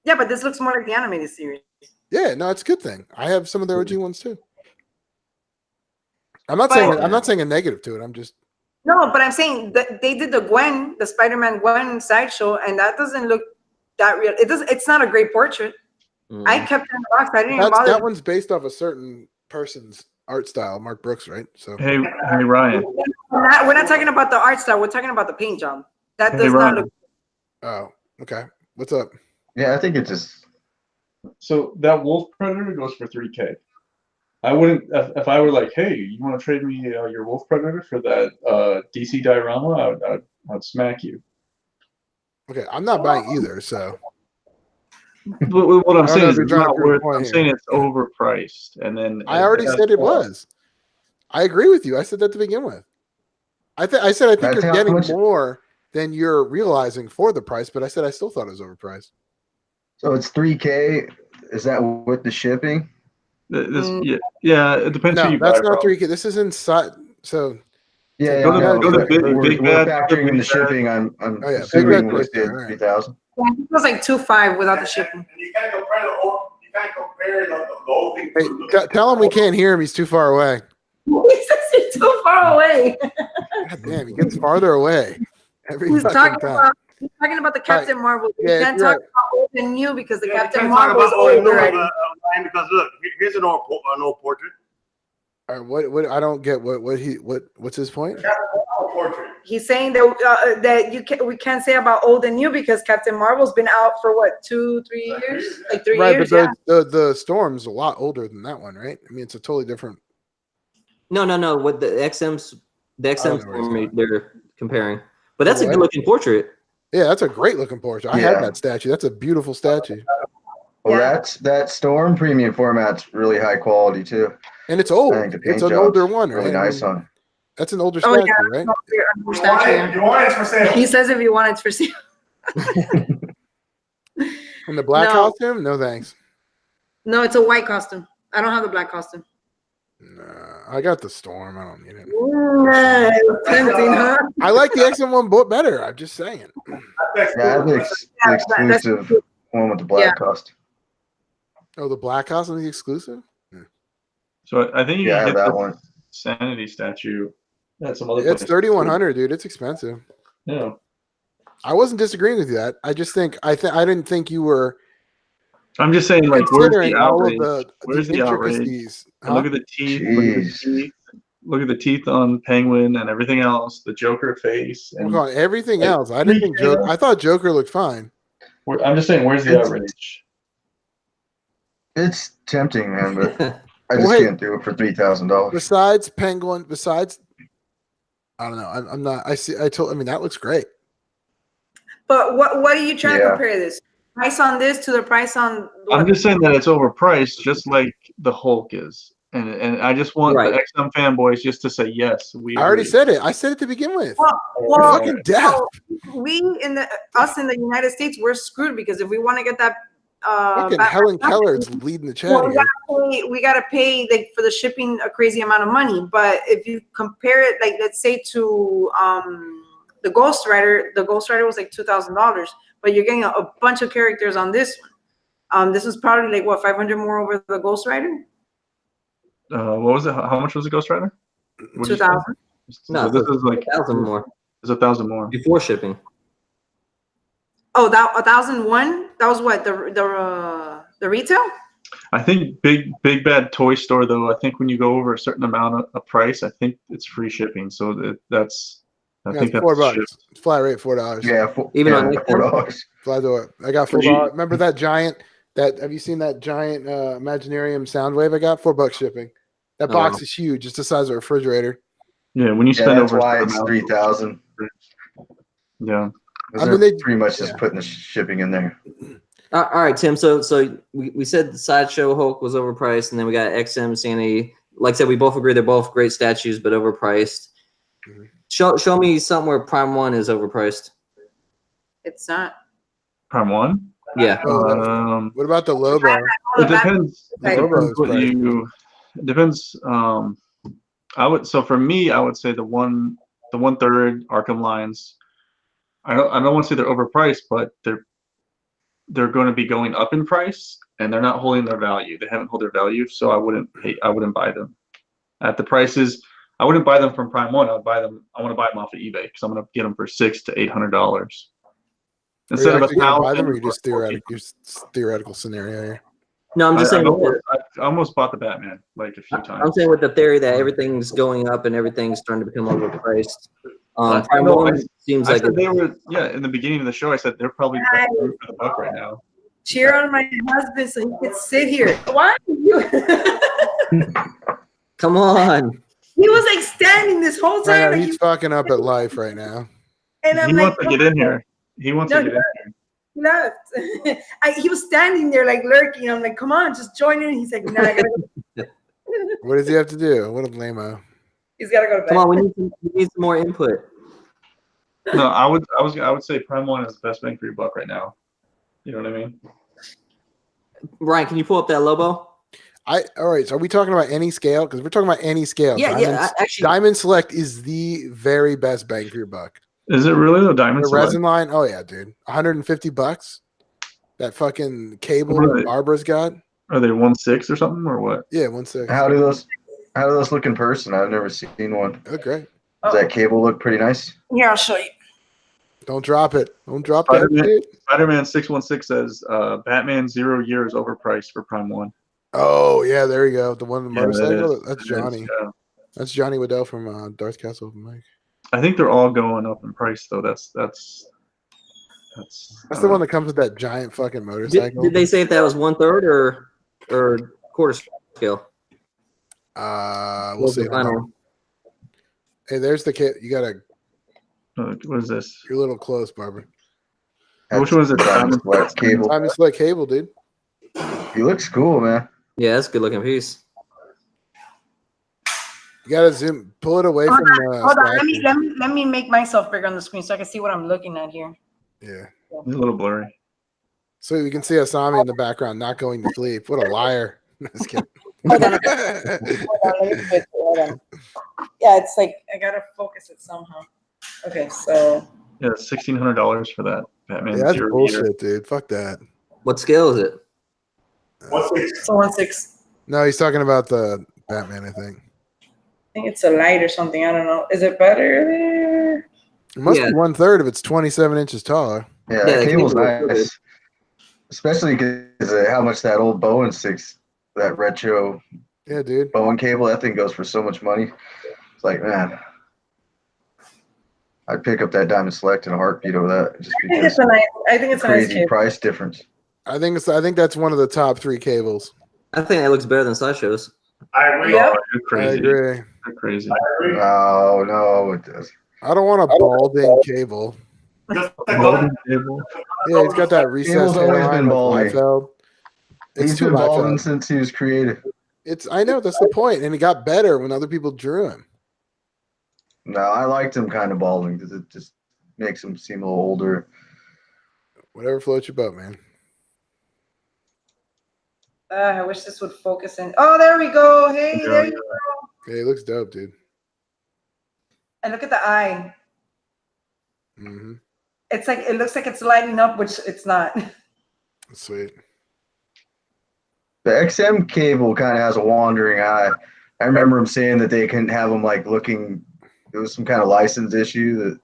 Yeah, but this looks more like the animated series. Yeah, no, it's a good thing. I have some of the OG ones too. I'm not saying a negative to it. I'm just but I'm saying that they did the Spider-Man Gwen Sideshow, and that doesn't look that real. It's not a great portrait. I kept it in the box. I didn't even bother. That one's based off a certain person's art style, Mark Brooks, right? So Hey Ryan. We're not talking about the art style. We're talking about the paint job. That does not look. Oh, okay. What's up? Yeah, I think it's just. So that Wolf Predator goes for $3K. I wouldn't if I were like, hey, you want to trade me your Wolf Predator for that DC diorama? I'd smack you. Okay, I'm not buying either. So But what I'm I don't know saying if is you're it's trying to not prove a worth. point I'm here. saying it's overpriced, and then I already said it was. I agree with you. I said that to begin with. I said I think That's you're how getting much- more than you're realizing for the price, but I said I still thought it was overpriced. So it's $3K. Is that with the shipping? Yeah, it depends who No, you buy that's it not from. 3K. This is inside. So Yeah, Go to- I know, go to but Big- we're, Big we're Bad- factoring in Big the shipping. I'm Oh, yeah, Big assuming Bad listed Toy Store, all right. 3,000. Yeah, it was like 2.5 without the shipping. And you can't compare the whole thing hey, to the. tell him we can't hear him. He's too far away. He says he's too far away. God damn, he gets farther away every He's fucking talking time. about the Captain Marvel. We Yeah, can't you're talk right. about old and new because the Yeah, you Captain can't talk Marvel is about old and old new, already. Ryan, because look, here's an old portrait. All right, what I don't get what's his point? Portrait. He's saying that we can't say about old and new because Captain Marvel's been out for what 2-3 years, like 3 Right, years. but Yeah. the Storm's a lot older than that one, right? I mean, it's a totally different. No. What the XM's know Storm they're comparing, but that's a What? good looking portrait. Yeah, that's a great looking portrait. I Yeah. have that statue. That's a beautiful statue, Well, Yeah. that Storm premium format's really high quality too. and it's old. I think the paint It's an job's older one, really right? I nice mean, on. that's an older Oh, statue, yeah. right? You want it for sale. He says if you want it's for sale. In the black No. costume? No, thanks. No, it's a white costume. I don't have the black costume. Nah, I got the Storm. I don't need it. Tempting, huh? I like the XM1 book better. I'm just saying. Yeah, I have the exclusive one with the black costume. Oh, the black costume is the exclusive? So I think you Yeah, I can have get that the one. Sanity statue at some other It's places. 3,100, dude. It's expensive. Yeah. I wasn't disagreeing with you. That I just think I didn't think you were I'm just saying, like, where's considering the all of outrage? Where's the outrage? intricacies. And look at the teeth. Look at the Jeez. teeth. Look at the teeth on Penguin and everything else. The Joker face. I'm And calling everything like, else. I didn't think Joker. I thought Joker looked fine. I'm just saying, where's the outrage? It's tempting, man, but I just Well, hey, can't do it for $3,000. Besides Penguin, I don't know. I'm not. I mean, that looks great. But what are you trying to Yeah. compare this price on this to the price on? I'm just saying that it's overpriced, just like the Hulk is. And I just want Right. the XM fanboys just to say yes. We I already agree. said it. I said it to begin with. Well, You're fucking deaf. we us in the United States, we're screwed because if we want to get that, Fucking Batman Helen costume, Keller is leading the chat well, here. we gotta pay like for the shipping a crazy amount of money. But if you compare it, like let's say to the Ghost Rider was like $2,000, but you're getting a bunch of characters on this one. This was probably like what 500 more over the Ghost Rider. What was it? How much was the Ghost Rider? What'd you say? 2,000. No, So this is like 1,000 more It's 1,000 more before shipping. Oh, that 1,001. That was what the retail. I think big bad toy store though. I think when you go over a certain amount of price, I think it's free shipping. So I Yeah, think it's $4. that's shipped. It's flat rate $4. Yeah, Even yeah, on $4. Flat door. I got $4. Remember that giant? Have you seen that giant Imaginarium Soundwave I got? $4 shipping. That Oh, box wow. is huge. It's the size of a refrigerator. Yeah, when you Yeah, spend that's over a why certain it's amount, 3,000. yeah. I mean, they Pretty much just putting the shipping in there. All right, Tim. So we said the Sideshow Hulk was overpriced, and then we got XM Sanity. Like I said, we both agree they're both great statues, but overpriced. Mhm. Show me something where Prime 1 is overpriced. It's not. Prime 1. Yeah. What about the Lobo? It depends. The It Lobo depends is what pricey. you. It depends. For me, I would say the 1/3 Arkham lines. I don't want to say they're overpriced, but they're going to be going up in price, and they're not holding their value. They haven't held their value, so I wouldn't buy them at the prices. I wouldn't buy them from Prime 1. I want to buy them off of eBay because I'm going to get them for $600 to $800 Are instead you of actually gonna buy $1,000. them, or you just theoretical scenario here? No, I'm just saying. I almost bought the Batman like a few times. I'm saying with the theory that everything's going up and everything's starting to become overpriced. Prime No, One seems I like said they were. Yeah, in the beginning of the show, I said they're probably best for the buck right now. Cheer on my husband so he can sit here. Why are you? Come on. He was like standing this whole I know, time. he's fucking up at life right now. And I'm He like, wants to get in here. He wants to get in here. he left. He was standing there like lurking. I'm like, come on, just join in. He's like, nah, I gotta go. What does he have to do? What a lame-o. He's gotta go to bed. Come on, we need some more input. No, I would say Prime One is the best bang for your buck right now. You know what I mean? Ryan, can you pull up that Lobo? All right, so are we talking about any scale? Because we're talking about any scale. Yeah, actually, Diamond Select is the very best bang for your buck. Is it really the Diamond The Select? resin line? Oh yeah, dude. $150. That fucking cable What are that they? Barbara's got. Are they 1.6 or something or what? Yeah, 1.6. How do those look in person? I've never seen one. Oh, great. Does that cable look pretty nice? Here, I'll show you. Don't drop it. Don't drop that shit. Spider-Man 616 says Batman 0 year is overpriced for Prime One. Oh yeah, there you go. The one in the Yeah, motorcycle. that is. That's It is, Johnny. yeah. That's Johnny Waddell from Darth Castle Open Mic. I think they're all going up in price though. That's That's the one that comes with that giant fucking motorcycle. Did they say if that was 1/3 or quarter scale? We'll see. Hey, there's the kit. You gotta. what is this? You're a little close, Barbara. Which one is it? Diamond Select cable. Diamond Select cable, dude. He looks cool, man. Yeah, that's a good looking piece. You gotta zoom, pull it away Hold from. on, hold on. Let me make myself bigger on the screen so I can see what I'm looking at here. Yeah. It's a little blurry. So you can see Asami in the background, not going to sleep. What a liar! Just kidding. Hold on, hold on. Yeah, it's like I gotta focus it somehow. Okay, so Yeah, $1,600 for that Batman. Yeah, that's 0 bullshit, year. dude. Fuck that. What scale is it? it's a 1/6. No, he's talking about the Batman, I think. I think it's a light or something. I don't know. Is it better there? It must be 1/3 if it's 27 inches taller. Yeah, that cable's nice. Especially because how much that old Bowen 6, that retro Bowen cable, that thing goes for so much money. It's like, man, I'd pick up that Diamond Select in a heartbeat over that. Just I think it's a nice. I think it's a nice crazy cable. price difference. I think that's one of the top 3 cables. I think that looks better than Sideshow's. I agree. Yep. You're crazy. I agree. You're crazy. No, it does. I don't want a balding cable. Golden cable. Yeah, he's got that recessed Cable's always hairline been with balding. Liefeld. It's He's too been balding Liefeld. since he was created. I know that's the point, and it got better when other people drew him. No, I liked him kind of balding because it just makes him seem a little older. Whatever floats your boat, man. I wish this would focus in. Oh, there we go. Hey, there you go. Yeah, he looks dope, dude. And look at the eye. Mm-hmm. It's like it looks like it's lighting up, which it's not. Sweet. The XM cable kind of has a wandering eye. I remember him saying that they couldn't have him like looking. There was some kind of license issue that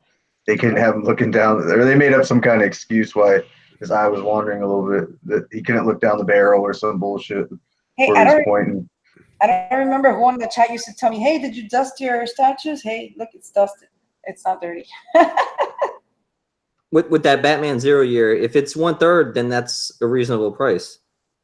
they couldn't have him looking down. Or they made up some kind of excuse why his eye was wandering a little bit. That he couldn't look down the barrel or some bullshit. Hey, where I he's don't, pointing. I don't remember who in the chat used to tell me, "Hey, did you dust your statues? Hey, look, it's dusted. It's not dirty." With that Batman 0 year, if it's 1/3, then that's a reasonable price.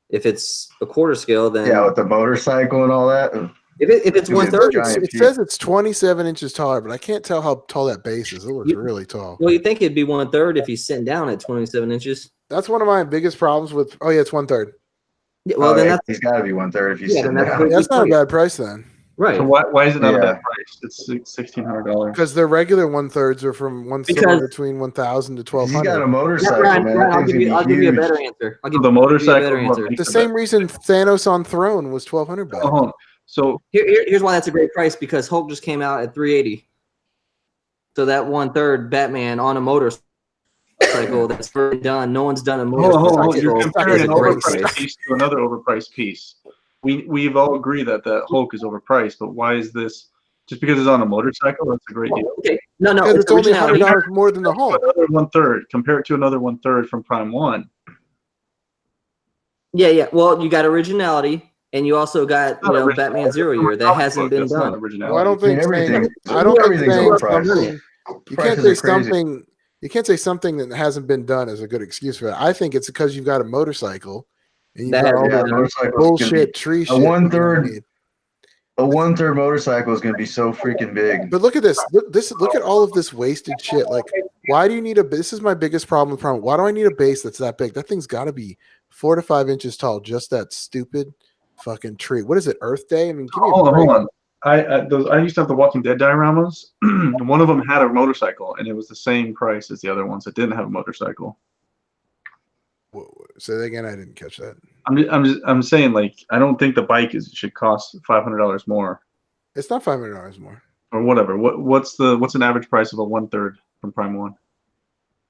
If it's a quarter scale, then Yeah, with the motorcycle and all that. if it's 1/3, It says it's 27 inches taller, but I can't tell how tall that base is. It looks really tall. well, you think it'd be 1/3 if he's sitting down at 27 inches. That's one of my biggest problems with. Oh yeah, it's 1/3. Yeah, well, then he's got to be 1/3 if he's Yeah, sitting then that's down. That's not a bad price then. Right. So why is it not a Yeah. bad price? It's $1,600. Because the regular 1/3s are from somewhere between 1,000 to He's 1,200. got a motorcycle, Ryan, man. Ryan, That I'll thing's give you gonna be a huge. better answer. I'll give The you a motorcycle. better answer. The same reason Thanos on Throne was 1,200 bucks. Hold on. So Here's why that's a great price, because Hulk just came out at 380. So that 1/3 Batman on a motorcycle that's already done. No one's done a hold on. You're motorcycle. comparing an That's a great overpriced price. piece to another overpriced piece. We've all agreed that Hulk is overpriced, but why is this? Just because it's on a motorcycle, that's a great deal. Okay. No, Because it's only originality. $100 more than the Hulk. Another 1/3. Compare it to another 1/3 from Prime One. Yeah. Well, you got originality, and you also got Batman Zero Year that hasn't been done. Well, I don't think everything. I don't think everything's saying overpriced. something. You can't say something. You can't say something that hasn't been done as a good excuse for it. I think it's because you've got a motorcycle and you've got all the bullshit tree shit. A 1/3 motorcycle is going to be so freaking big. But look at this. Look at all of this wasted shit. Like, why do you need a? This is my biggest problem. Why do I need a base that's that big? That thing's got to be 4 to 5 inches tall. Just that stupid fucking tree. What is it? Earth Day? I mean, give me a break. Hold on. I used to have the Walking Dead dioramas. One of them had a motorcycle, and it was the same price as the other ones that didn't have a motorcycle. Say that again. I didn't catch that. I'm saying, like, I don't think the bike should cost $500 more. It's not $500 more. Or whatever. What's an average price of a 1/3 from Prime One?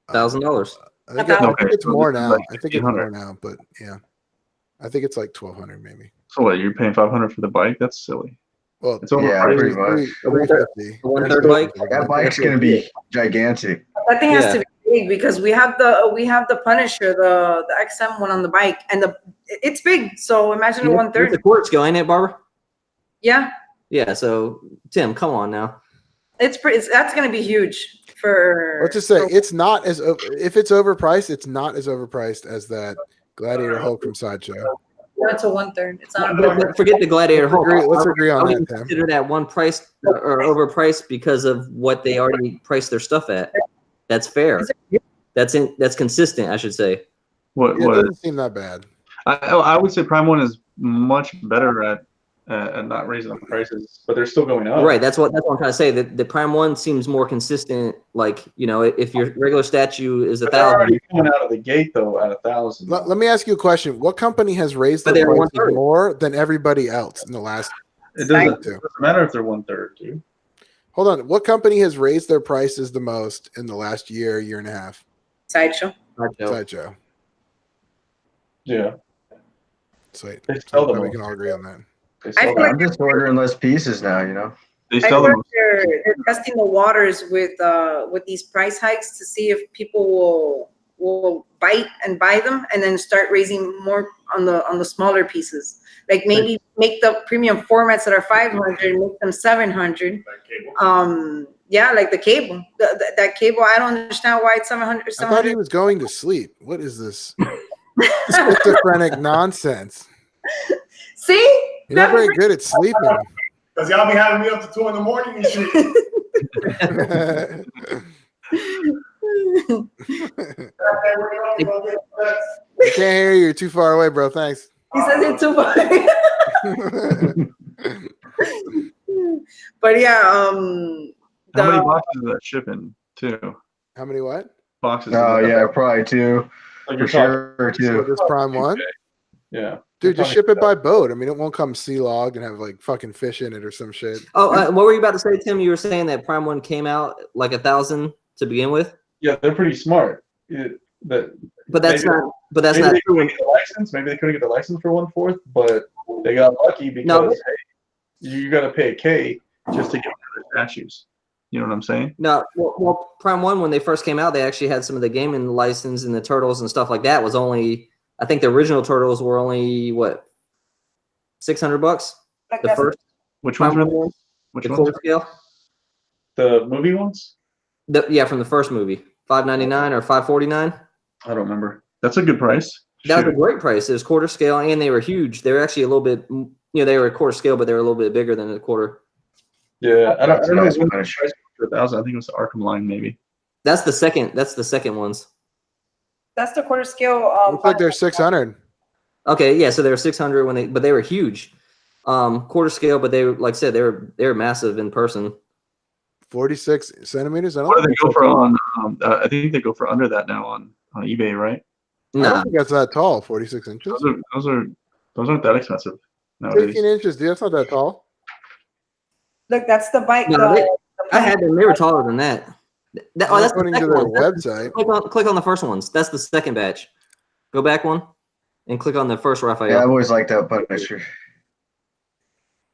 $1,000. I think it's more now. I think it's more now, but yeah, I think it's like $1,200 maybe. So what? You're paying $500 for the bike? That's silly. Well, it's overpriced. Pretty much. 1/3 bike. That bike's going to be gigantic. That thing has to be big because we have the Punisher, the XM one on the bike, and it's big. So imagine a 1/3. It's a quarter scale, ain't it, Barbara? Yeah. Yeah. So Tim, come on now. That's going to be huge for. Let's just say it's not as if it's overpriced. It's not as overpriced as that Gladiator Hulk from Sideshow. That's a 1/3. It's not. But forget the Gladiator Hulk. Let's agree on that. Consider that one price or overpriced because of what they already priced their stuff at. That's fair. That's consistent, I should say. It doesn't seem that bad. I would say Prime One is much better at not raising the prices, but they're still going up. Right. That's what I'm trying to say. The Prime One seems more consistent. Like, if your regular statue is 1,000, they're already coming out of the gate though at 1,000. Let me ask you a question. What company has raised their prices more than everybody else in the last? It doesn't matter if they're 1/3, dude. Hold on. What company has raised their prices the most in the last year and a half? Sideshow. Yeah. Sweet. They sell them. We can all agree on that. I'm just ordering less pieces now, They I feel like they're testing the waters with these price hikes to see if people will bite and buy them, and then start raising more on the smaller pieces. Like maybe make the premium formats that are 500, make them 700. Yeah, like the cable. That cable, I don't understand why it's 700. I thought he was going to sleep. What is this schizophrenic nonsense? See? You're not very good at sleeping. Because y'all be having me up to 2 in the morning and shit. I can't hear you. You're too far away, bro. Thanks. He says it's too far. But yeah, how many boxes is that shipping too? How many what? Boxes. Oh yeah, probably 2. Like for sure, 2. This Prime One? Yeah. Dude, just ship it by boat. I mean, it won't come sea-logged and have like fucking fish in it or some shit. Oh, what were you about to say, Tim? You were saying that Prime One came out like 1,000 to begin with. Yeah, they're pretty smart. But that's not true. Maybe they couldn't get the license for 1/4, but they got lucky because you got to pay a K just to get the statues. You know what I'm saying? No, well, Prime One, when they first came out, they actually had some of the gaming license, and the turtles and stuff like that was only. I think the original turtles were only what, $600. The first. Which ones were they? Which ones? Scale. The movie ones. From the first movie, $599 or $549. I don't remember. That's a good price. That was a great price. It was quarter scale, and they were huge. They were actually a little bit, they were a quarter scale, but they were a little bit bigger than a quarter. Yeah, I don't know. Nice price for 1,000. I think it was the Arkham line, maybe. That's the second. That's the second ones. That's the quarter scale. Looks like they're 600. Okay, yeah. So they were 600 but they were huge. Quarter scale, but they were, like I said, they were massive in person. 46 centimeters. What do they go for on? I think they go for under that now on eBay, right? I don't think that's that tall. 46 inches. Those aren't that expensive nowadays. 15 inches, dude. That's not that tall. Look, that's the bike. I had them. They were taller than that. That's according the to their website. Click on the first ones. That's the second batch. Go back one, and click on the first Raphael. Yeah, I've always liked that Punisher.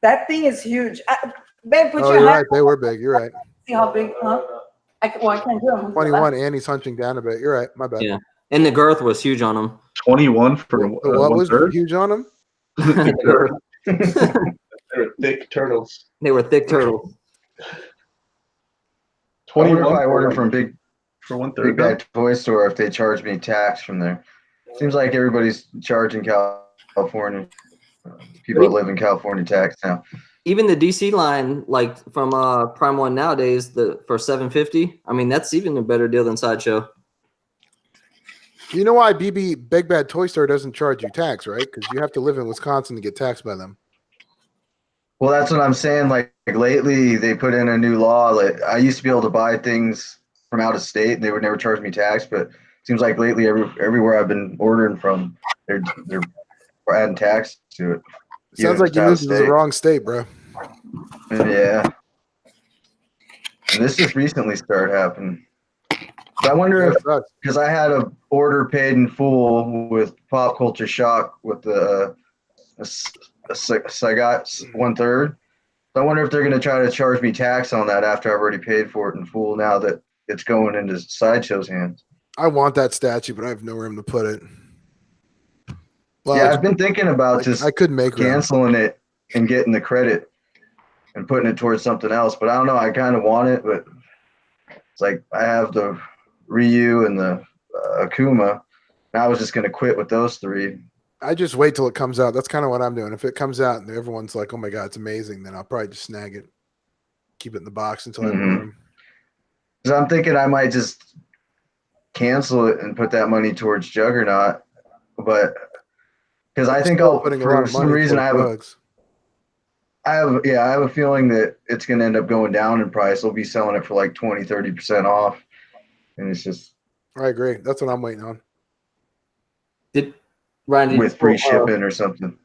That thing is huge. Ben, put Oh, your you're hand. right. They were big. You're right. See how big? Huh? I can't do them. 21, and he's hunching down a bit. You're right. My bad. Yeah, And the girth was huge on them. 21 for What was 1/3? huge on them? The girth. They're thick turtles. They were thick turtles. I wonder 21 if I order from Big for 1/3. Big Bad Toy Store if they charge me tax from there. Seems like everybody's charging California. People that live in California tax now. Even the DC line, like from Prime One nowadays, for $750. I mean, that's even a better deal than Sideshow. You know why Big Bad Toy Store doesn't charge you tax, right? Because you have to live in Wisconsin to get taxed by them. Well, that's what I'm saying. Like lately, they put in a new law. Like I used to be able to buy things from out of state, and they would never charge me tax. But it seems like lately, everywhere I've been ordering from, they're adding tax to it. Sounds like you moved to the wrong state, bro. Yeah. And this just recently started happening. So I wonder if, because I had a order paid in full with Pop Culture Shock with the Sagat 1/3. So I wonder if they're going to try to charge me tax on that after I've already paid for it in full now that it's going into Sideshow's hands. I want that statue, but I have no room to put it. Well, yeah, I've been thinking about just I could make canceling it and getting the credit and putting it towards something else. But I don't know. I kind of want it, but it's like I have the Ryu and the Akuma. And I was just going to quit with those three. I just wait till it comes out. That's kind of what I'm doing. If it comes out and everyone's like, "Oh my god, it's amazing," then I'll probably just snag it, keep it in the box until I have room. So I'm thinking I might just cancel it and put that money towards Juggernaut, but because I think I'll for some reason I have a feeling that it's going to end up going down in price. They'll be selling it for like 20-30% off, and it's just. I agree. That's what I'm waiting on. Ryan, with free shipping or something.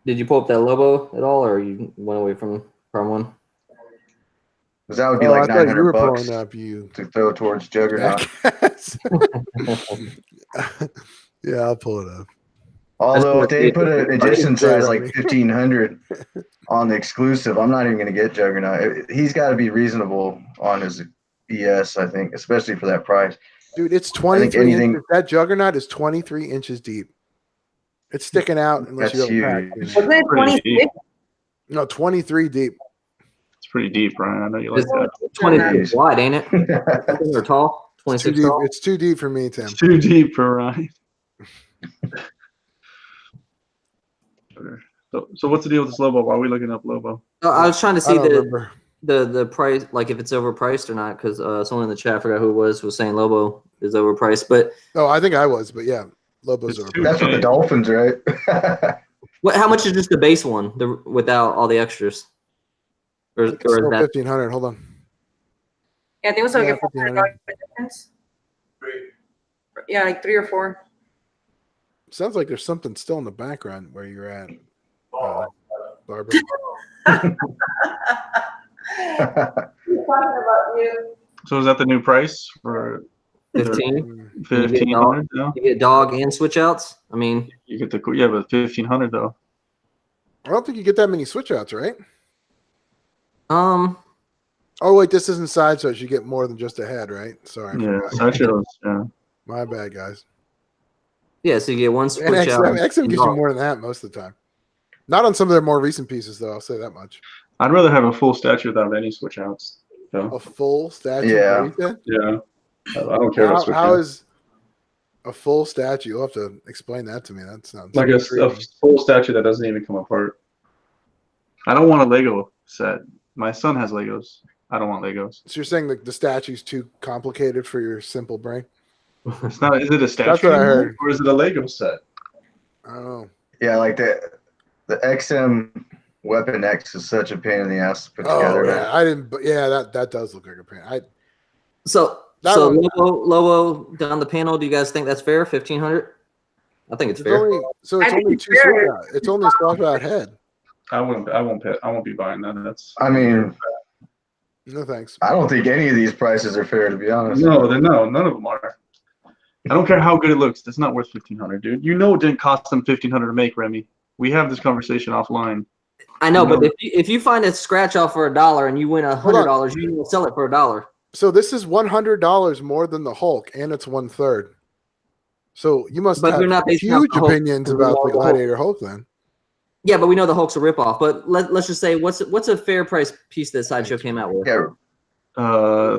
Did you pull up that Lobo at all, or you went away from one? Because that would be like $900 up, to throw towards Juggernaut. Yeah, I'll pull it up. Although if they put an edition size like 1,500 on the exclusive, I'm not even going to get Juggernaut. He's got to be reasonable on his ES, I think, especially for that price. Dude, it's 23 inches. That Juggernaut is 23 inches deep. It's sticking out unless That's you have huge. Wasn't it 26? No, 23 deep. It's pretty deep, Ryan. I know you like that. 23 wide, ain't it? Or tall? 26 tall? It's too deep for me, Tim. It's too deep for Ryan. So what's the deal with this Lobo? Why are we looking up Lobo? I was trying to see remember. the price, like if it's overpriced or not, because someone in the chat, I forgot who it was saying Lobo is overpriced. But I think I was, but yeah, Lobo's overpriced. That's what the Dolphins, right? how much is just the base one without all the extras? Or is that 1,500? Hold on. Yeah, I think it was like a $1,500 difference. Yeah, like 3 or 4. Sounds like there's something still in the background where you're at, Barbara. So is that the new price for 15? 1,500? No? You get dog and switch outs. I mean, You get but 1,500 though. I don't think you get that many switch outs, right? um, Oh wait, this isn't side shows. You get more than just a head, right? Sorry. I Yeah, forgot. Sideshows. Yeah. My bad, guys. yeah. So you get one switch And out. XM and gives you dog. more than that most of the time. Not on some of their more recent pieces, though. I'll say that much. I'd rather have a full statue without any switch outs. So, A full statue. Yeah. what you said? yeah. I don't care about switch How outs. is a full statue? You'll have to explain that to me. That sounds Like a full statue that doesn't even come apart. I don't want a Lego set. My son has Legos. I don't want Legos. So you're saying the statue's too complicated for your simple brain? It's not. Is it a statue? That's what I heard. Or is it a Lego set? I don't know. Yeah, like the XM Weapon X is such a pain in the ass to put Oh together. yeah, I didn't. But yeah, that does look like a pain. So That one- Lobo down the panel. Do you guys think that's fair? 1,500? I think it's It's fair. only so it's I think only it's two fair. switch out. It's only a swap out head. I won't be buying that. That's. I mean, No thanks. I don't think any of these prices are fair, to be honest. No, none of them are. I don't care how good it looks. That's not worth 1,500, dude. You know it didn't cost them 1,500 to make, Remy. We have this conversation offline. I know, but if you find a scratch off for $1 and you win $100, you will sell it for $1. So this is $100 more than the Hulk, and it's 1/3. So you must But have they're not basing off huge the Hulk. opinions about the Gladiator Hulk then. Yeah, but we know the Hulk's a ripoff. But let's just say, what's a fair price piece that Sideshow came out with? Yeah.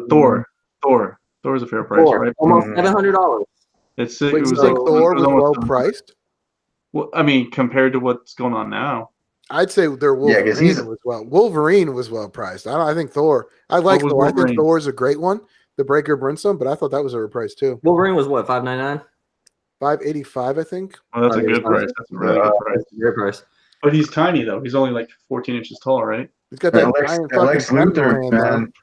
Thor's a fair price, Thor, right? almost $700. It was Wait, you like think Thor was well almost priced? Well, I mean, compared to what's going on now. I'd say their Yeah, 'cause Wolverine was well priced. I think Thor. I like was Thor. I think Wolverine? Thor's a great one. The Breaker Brimstone, but I thought that was overpriced too. Wolverine was what, $599? $585, I think. Oh, that's a good price. That's a really good price. Good price. But he's tiny though. He's only like 14 inches tall, right? He's got Yeah, that Lex, giant yeah, Lex fucking Luthor, man. man.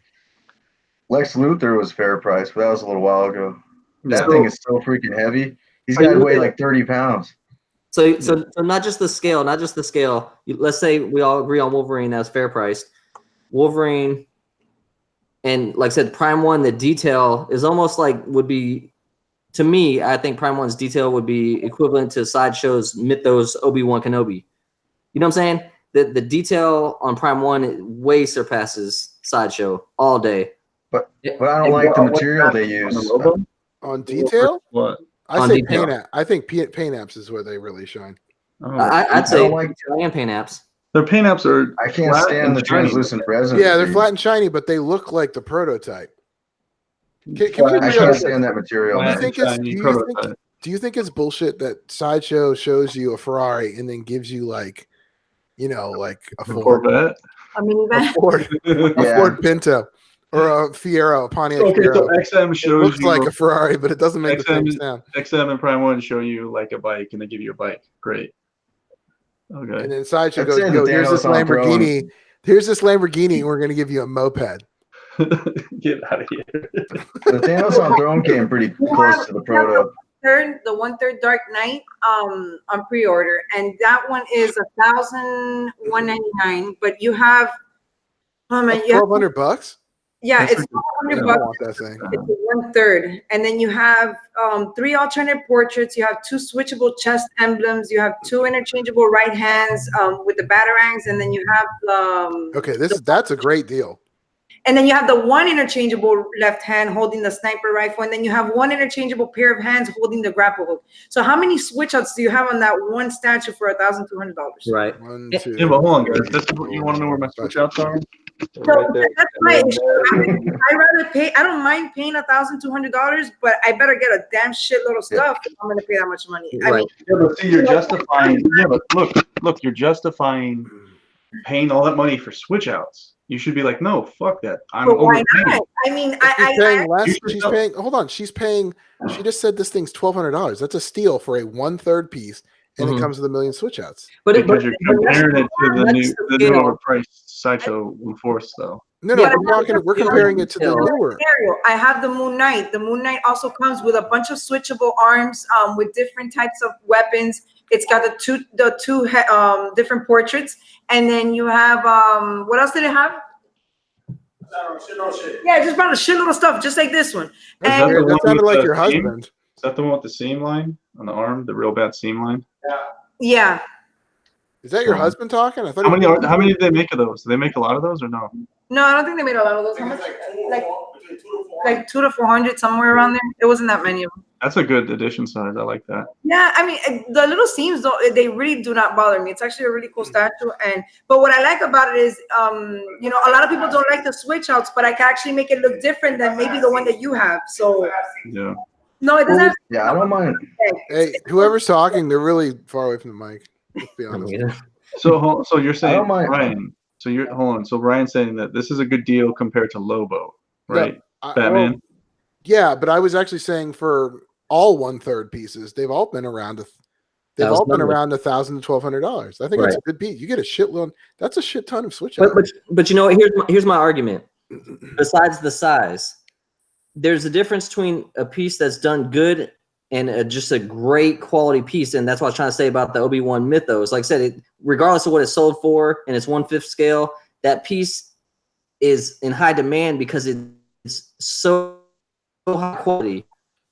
Lex Luthor was fair price, but that was a little while ago. That Yeah. thing is so freaking heavy. He's Are got you to weigh looking- like 30 pounds. So not just the scale, Let's say we all agree on Wolverine as fair priced. Wolverine, and like I said, Prime 1, the detail is almost like would be, to me, I think Prime 1's detail would be equivalent to Sideshow's Mythos Obi-Wan Kenobi. You know what I'm saying? The detail on Prime 1 way surpasses Sideshow all day. But I don't like the material they use. On detail? What? I On say detail. paint. I think paint apps is where they really shine. I'd say don't like- and paint apps. Their paint apps are. I can't flat stand and the shiny. translucent resin. Yeah, they're dude. flat and shiny, but they look like the prototype. Can we I agree on can't this? stand that material. Do you man. think it's shiny prototype. do you think it's bullshit that Sideshow shows you a Ferrari and then gives you like like a Ford, Corvette. I mean, a Ford, a Yeah. Ford Pinto, or a Fiero, a Pontiac Okay, so Fiero? XM It shows looks you like a Ferrari, but it doesn't make the same XM sound. XM and Prime 1 show you like a bike, and they give you a bike. Great. Okay. And then Sideshow I'd goes, say "Yo, the here's this Thanos on Throne. Lamborghini. Here's this Lamborghini, and we're gonna give you a moped." Get out of here. The Thanos on Throne came pretty close to the proto. the 1/3 Dark Knight on pre-order, and that one is $1,199. But you have, you have, $1,200. yeah, it's I $1,200 don't bucks. want that thing. It's 1/3, and then you have 3 alternate portraits. You have 2 switchable chest emblems. You have 2 interchangeable right hands with the batarangs, and then you have Okay, that's a great deal. and then you have the 1 interchangeable left hand holding the sniper rifle, and then you have 1 interchangeable pair of hands holding the grapple hook. So how many switch outs do you have on that one statue for $1,200? Right. 1, Yeah, 2. but hold on, guys. You want to know where my switch outs are? So that's my issue. I rather pay. I don't mind paying $1,200, but I better get a damn shitload of stuff if I'm going to pay that much money. I mean, Yeah, but see, you're justifying. Yeah, but look, you're justifying paying all that money for switch outs. You should be like, no, fuck that. I'm but why overpaying. not? I mean, She's paying less. You should She's tell- paying. Hold on. She's paying. She just said this thing's $1,200. That's a steal for a 1/3 piece, and it comes with a million switch outs. Because you're comparing it to the that's new, the the scale. newer price Sideshow Force, though. No, Yeah, we're comparing it to the newer. scenario. I have the Moon Knight. The Moon Knight also comes with a bunch of switchable arms with different types of weapons. It's got the two different portraits, and then you have what else did it have? Yeah, it just brought a shitload of stuff, just like this one. That And the one sounded with like the your seam? husband. Is that the one with the seam line on the arm, the real bad seam line? yeah, Is that your husband talking? I thought. How many did they make of those? Do they make a lot of those or no? no, I don't think they made a lot of those. How much? Like 200 to 400, somewhere around there. It wasn't that many of them. That's a good edition size. I like that. Yeah, I mean the little seams they really do not bother me. It's actually a really cool statue, but what I like about it is a lot of people don't like the switch outs, but I can actually make it look different than maybe the one that you have. So Yeah. no, it doesn't have Yeah, I don't mind. Hey, whoever's talking, they're really far away from the mic. Let's be honest. So you're saying don't mind. Ryan. So you're hold on. So Ryan's saying that this is a good deal compared to Lobo, right? Batman. Well, yeah, but I was actually saying for all 1/3 pieces, they've all been around. They've all been around $1,000 to $1,200. I think that's a good piece. You get a shitload. That's a shit ton of switch outs. But here's my argument. Besides the size, there's a difference between a piece that's done good and just a great quality piece, and that's what I was trying to say about the Obi-Wan Mythos. Like I said, regardless of what it's sold for, and it's 1/5 scale, that piece is in high demand because it's so high quality.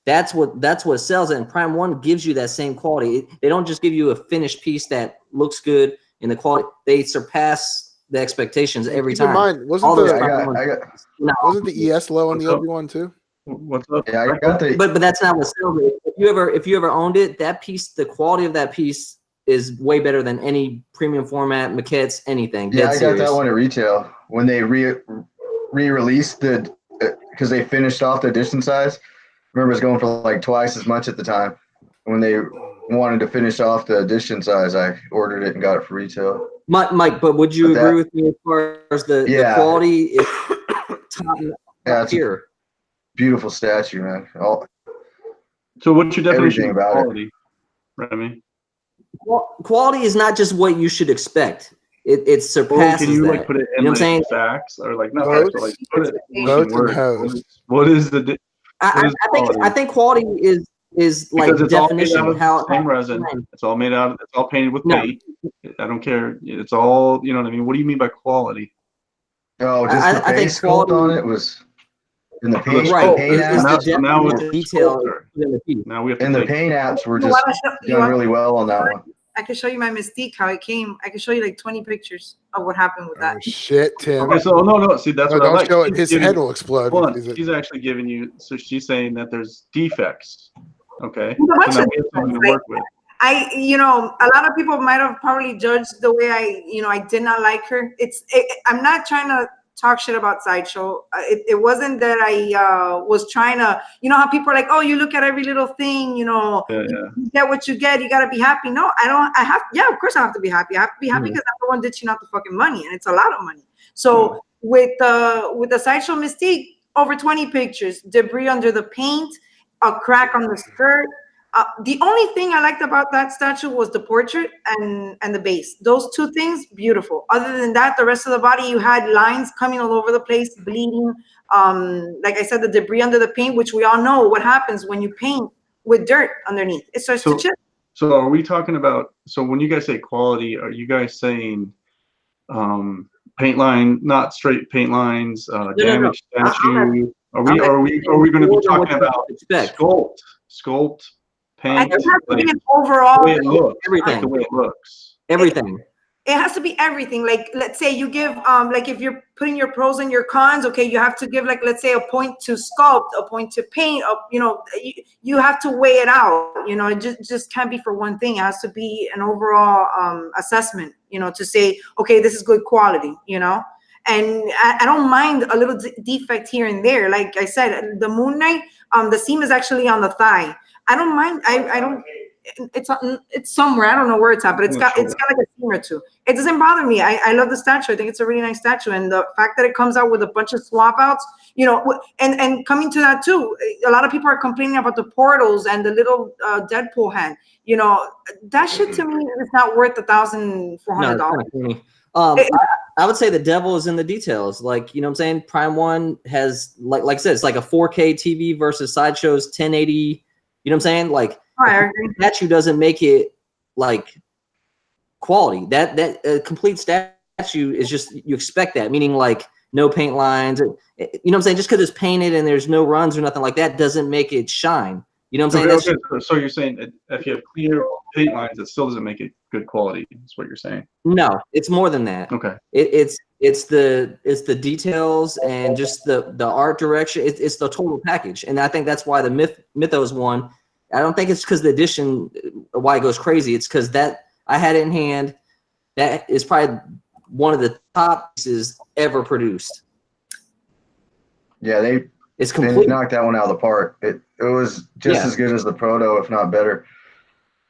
That's what sells it. And Prime 1 gives you that same quality. They don't just give you a finished piece that looks good in the quality. They surpass the expectations every Keep in time. mind, All those I Prime got, ones- I got, no. wasn't the ES low on the What's up? Obi-Wan too? What's up? yeah, I got the. But that's not what sells it. If you ever owned it, that piece, the quality of that piece is way better than any premium format, maquettes, anything. Yeah, Dead I got serious. that one at retail when they re-released the because they finished off the edition size. Remember, it was going for like twice as much at the time. When they wanted to finish off the edition size, I ordered it and got it for retail. Mike, but would you But that- agree with me as far as the Yeah. quality is top Yeah, it's a tier? beautiful statue, man. So what's your definition Everything of about it. quality, Remy? Quality is not just what you should expect. It Or surpasses can you that. like put it You in know what I'm saying? like facts or like not Votes. facts, but like put it in Votes and words. hoes. What is the what I is think quality? quality is like Because it's all made definition. out of How the same resin. It's all made out. It's all painted with No. paint. I don't care. It's all, you know what I mean. What do you mean by quality? Oh, just the I think base sculpt quality- on it was in the paint. Right, paint is apps, the now depth it's of detail sculpture. in the piece. Now we have to and the take paint apps were You just wanna show- you done wanna- really well on that one. I can show you my Mystique, how it came. I can show you like 20 pictures of what happened with Oh that. shit, Tim. Okay, so no. See, that's No, what I don't like. show it. She's His giving- head will explode. Hold on. Is it- She's actually giving you. So she's saying that there's defects. Okay. There's a bunch So now of we have something to defects, work with. A lot of people might have probably judged the way I did not like her. I'm not trying to talk shit about Sideshow. It wasn't that I was trying to, how people are like, oh, you look at every little thing, Yeah. you get what you get, you gotta be happy. No, of course I have to be happy. I have to be happy because I'm the one ditching out the fucking money, and it's a lot of money. So with the Sideshow Mystique, over 20 pictures, debris under the paint, a crack on the skirt. The only thing I liked about that statue was the portrait and the base. Those two things, beautiful. Other than that, the rest of the body, you had lines coming all over the place, bleeding. Like I said, the debris under the paint, which we all know what happens when you paint with dirt underneath. It starts to chip. So are we talking about? So when you guys say quality, are you guys saying paint line, not straight paint lines, damaged statue? Are we going to be talking about sculpt, I paint, think it has to be like, an overall. the way it looks, Everything. like the way it looks? Everything. It has to be everything. Like, let's say you give, like if you're putting your pros and your cons, okay, you have to give, like, let's say a point to sculpt, a point to paint, you have to weigh it out. It just can't be for one thing. It has to be an overall assessment, to say, okay, this is good quality, And I don't mind a little defect here and there. Like I said, the Moon Knight, the seam is actually on the thigh. I don't mind. I don't. It's somewhere. I don't know where it's at, but it's got like a seam or two. It doesn't bother me. I love the statue. I think it's a really nice statue, and the fact that it comes out with a bunch of swap outs, and coming to that too, a lot of people are complaining about the portals and the little Deadpool hand. That shit to me is not worth $1,400. I would say the devil is in the details. Like, what I'm saying? Prime One has, like I said, it's like a 4K TV versus Sideshow's 1080. You know what I'm saying? Like, statue doesn't make it like quality. That complete statue is just, you expect that, meaning like no paint lines. You know what I'm saying? Just because it's painted and there's no runs or nothing like that doesn't make it shine. You know what I'm saying? So you're saying that if you have clear paint lines, it still doesn't make it good quality. That's what you're saying. No, it's more than that. Okay. It's the details and just the art direction. It's the total package, and I think that's why the Mythos one. I don't think it's because the edition why it goes crazy. It's because that I had it in hand. That is probably one of the top pieces ever produced. Yeah, they knocked that one out of the park. It was just as good as the Proto, if not better.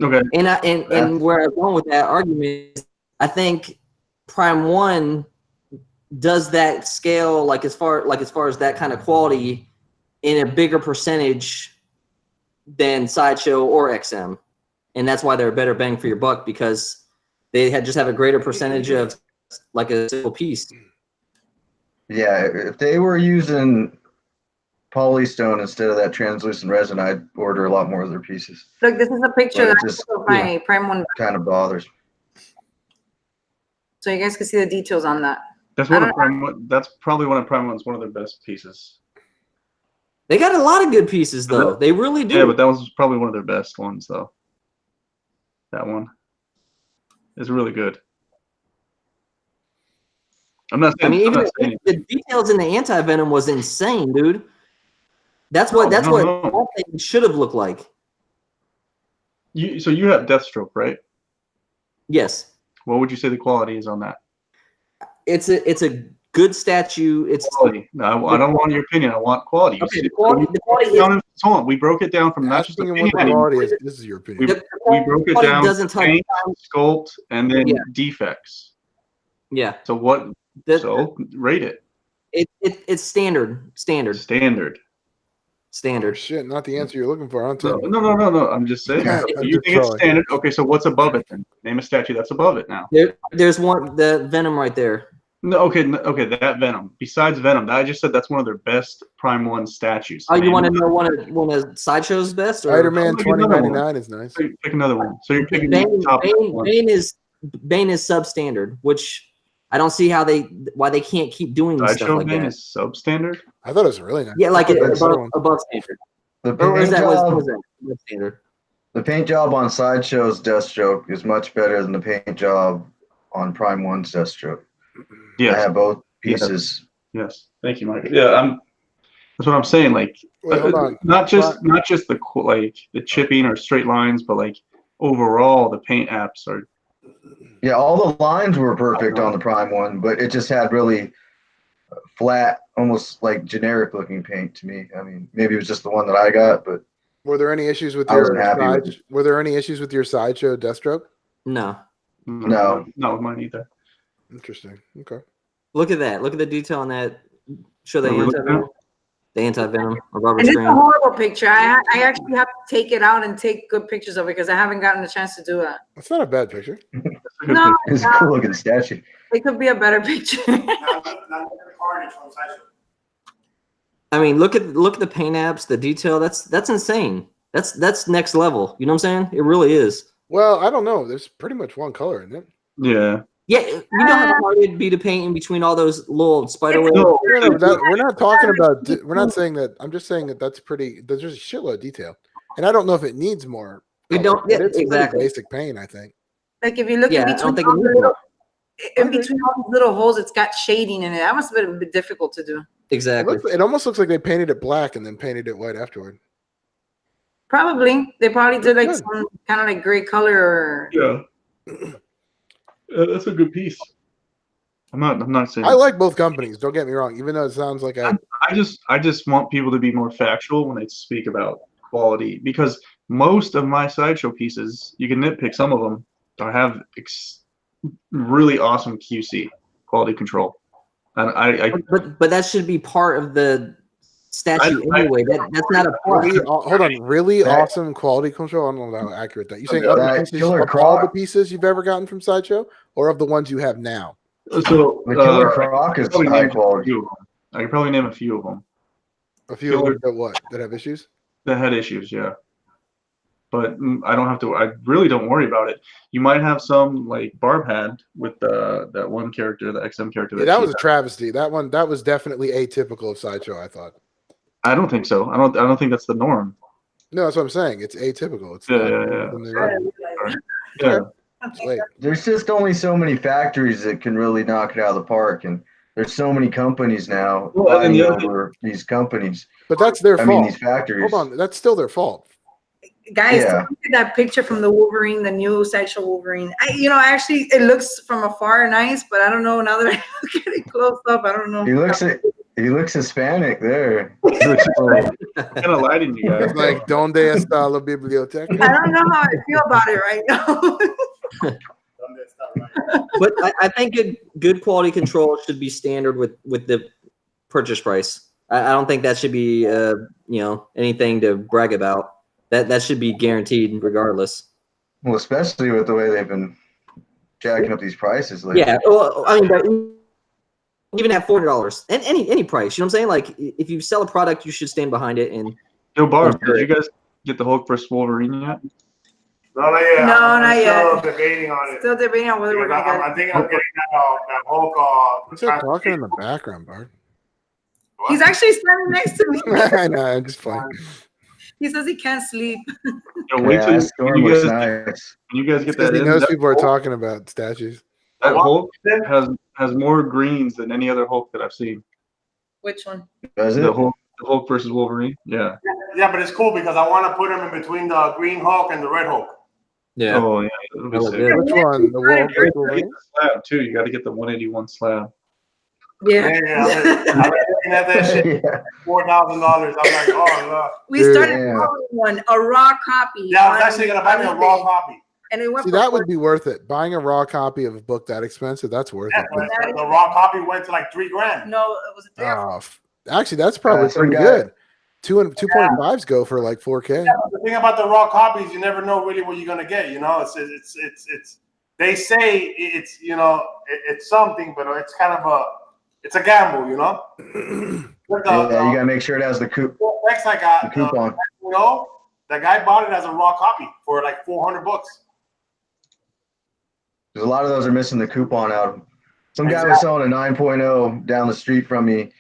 Okay. And where I'm going with that argument is, I think Prime One does that scale like as far as that kind of quality in a bigger percentage than Sideshow or XM, and that's why they're a better bang for your buck, because they just have a greater percentage of like a single piece. Yeah, if they were using polystone instead of that translucent resin, I'd order a lot more of their pieces. Look, this is a picture But that it just, of my Prime One. Kind of bothers. So you guys can see the details on that. That's probably one of Prime One's one of their best pieces. They got a lot of good pieces though. They really do. Yeah, but that was probably one of their best ones though. That one is really good. I'm not I saying. mean, I'm even not saying the details in the anti-venom was insane, dude. That's what No. that thing should have looked like. So you have Deathstroke, right? Yes. What would you say the quality is on that? It's a good statue. It's quality. No, I don't want your opinion. I want quality. Okay, the quality is Hold on. We broke it down from not just Asking him opinion what the anymore. quality is. This is your opinion. We broke it quality down. doesn't touch Paint, sculpt, and then Yeah. defects. Yeah. So what? So rate it. It's standard. Oh, shit, not the answer you're looking for, aren't you? No. I'm just saying. I'm You just think it's trolling. standard? Okay, so what's above it then? Name a statue that's above it now. There's one, the Venom right there. No, okay, that Venom. Besides Venom, I just said that's one of their best Prime 1 statues. Oh, you Name want to it. know one of Sideshow's best? Or? Spider-Man Pick another 2099 is nice. So pick another one. So you're picking Bane, the top one. Bane is substandard, which I don't see why they can't keep doing stuff Sideshow like Bane that. is substandard. I thought it was really nice. Yeah, like I thought it was above standard. The Or is paint that was job, that above standard? the paint job on Sideshow's Deathstroke is much better than the paint job on Prime 1's Deathstroke. Yes. I have both pieces. Yes. Thank you, Mike. Yeah, that's what I'm saying. Like, Wait, hold on. not just the like the chipping or straight lines, but like overall the paint apps are. Yeah, all the lines were perfect on the Prime 1, but it just had really flat, almost like generic looking paint to me. I mean, maybe it was just the one that I got, but Were there any issues with I your wasn't happy with Were there any issues with your Sideshow Deathstroke? No. No. Not with mine either. Interesting. Okay. Look at that. Look at the detail on that. Show the What are we looking anti-venom. The anti-venom. A rubber And it's screen. a horrible picture. I actually have to take it out and take good pictures of it because I haven't gotten a chance to do that. That's not a bad picture. No, it's a cool looking statue. it could be a better picture. I mean, look at the paint apps, the detail. That's insane. That's next level. You know what I'm saying? It really is. Well, I don't know. There's pretty much one color in it. Yeah. Yeah, you know how hard it'd be to paint in between all those little spider webs. No, we're not talking about. We're not saying that. I'm just saying that that's pretty. There's just a shitload of detail, and I don't know if it needs more. You color, don't. Yeah, but it's pretty exactly. basic paint, I think. Like if you look Yeah, in I don't between think all it the needs little, more. in between all these little holes, it's got shading in it. That must have been a bit difficult to do. Exactly. It almost looks like they painted it black and then painted it white afterward. Probably they probably did like some kind of like gray color or Yeah. That's a good piece. I'm not saying. I like both companies. Don't get me wrong. Even though it sounds like I just want people to be more factual when they speak about quality, because most of my Sideshow pieces, you can nitpick some of them, have really awesome QC quality control, and But that should be part of the statue anyway. That's not a part. really, hold on. Really awesome quality control. I don't know how accurate that. You saying of the pieces, Killer of all the Croc. pieces you've ever gotten from Sideshow, or of the ones you have now? So The Killer Croc is probably high name a quality. few of them. I can probably name a few of them A few of them that what that have issues. that had issues, yeah. But I don't have to. I really don't worry about it. You might have some like Barb had with that one character, the XM character. Yeah, that she was a had. travesty. That was definitely atypical of Sideshow. I thought. I don't think so. I don't think that's the norm. No, that's what I'm saying. It's atypical. It's Yeah, not yeah. something that- Yeah. It's late. There's just only so many factories that can really knock it out of the park, and there's so many companies now Well, and fighting the other over these companies. But that's their I fault. mean, these factories. Hold on, that's still their fault. guys. Yeah. Look at that picture from the Wolverine, the new Sideshow Wolverine. Actually, it looks from afar nice, but I don't know now that I look at it close up. I don't know. He looks Hispanic there. Kind of lied in you guys. It's like donde está la biblioteca? I don't know how I feel about it right now. But I think good quality control should be standard with the purchase price. I don't think that should be anything to brag about. That should be guaranteed regardless. Well, especially with the way they've been jacking up these prices lately. Yeah, well, I mean, but even at $400 and any price, you know what I'm saying? Like, if you sell a product, you should stand behind it. And Yo, Barb, did you guys get the Hulk vs. Wolverine yet? No, not yet. No, I'm not still yet. debating on it. Still debating on whether we're Because gonna get I think I'm getting that Hulk. What's that talking in the background, Bart? He's actually standing next to me. I know, I'm just playing. He says he can't sleep. Yo, wait till Storm you looks guys, nice. when you guys get Because that he in. knows That people are Hulk- talking about statues. That Hulk has has more greens than any other Hulk that I've seen. Which one? Does it? The Hulk versus Wolverine. Yeah. Yeah, but it's cool because I want to put him in between the Green Hulk and the Red Hulk. Yeah. Oh yeah. That'll be That look sick. good. Which one? The Wolf? You gotta get the slab too. You got to get the 181 slab. Yeah. Yeah, I've been looking at that shit. Yeah. $4,000. I'm like, oh no. We Dude, started yeah. calling one a raw copy. Yeah, I was on- actually gonna buy me a on raw eBay, copy. And it went See, for that would be worth it. Buying a raw copy of a book that expensive, that's worth Yeah, it. but the raw copy went to like $3,000. No, it was there. Oh, actually, that's probably some pretty guy- good. 2.5s go for like 4K. The thing about the raw copies, you never know really what you're gonna get. You know, it's. They say it's it's something, but it's kind of it's a gamble. You know. With Yeah, you gotta make sure it has the Next I got the coupon. the guy bought it as a raw copy for like $400. Because a lot of those are missing the coupon out. Some guy was selling a 9.0 down the street from me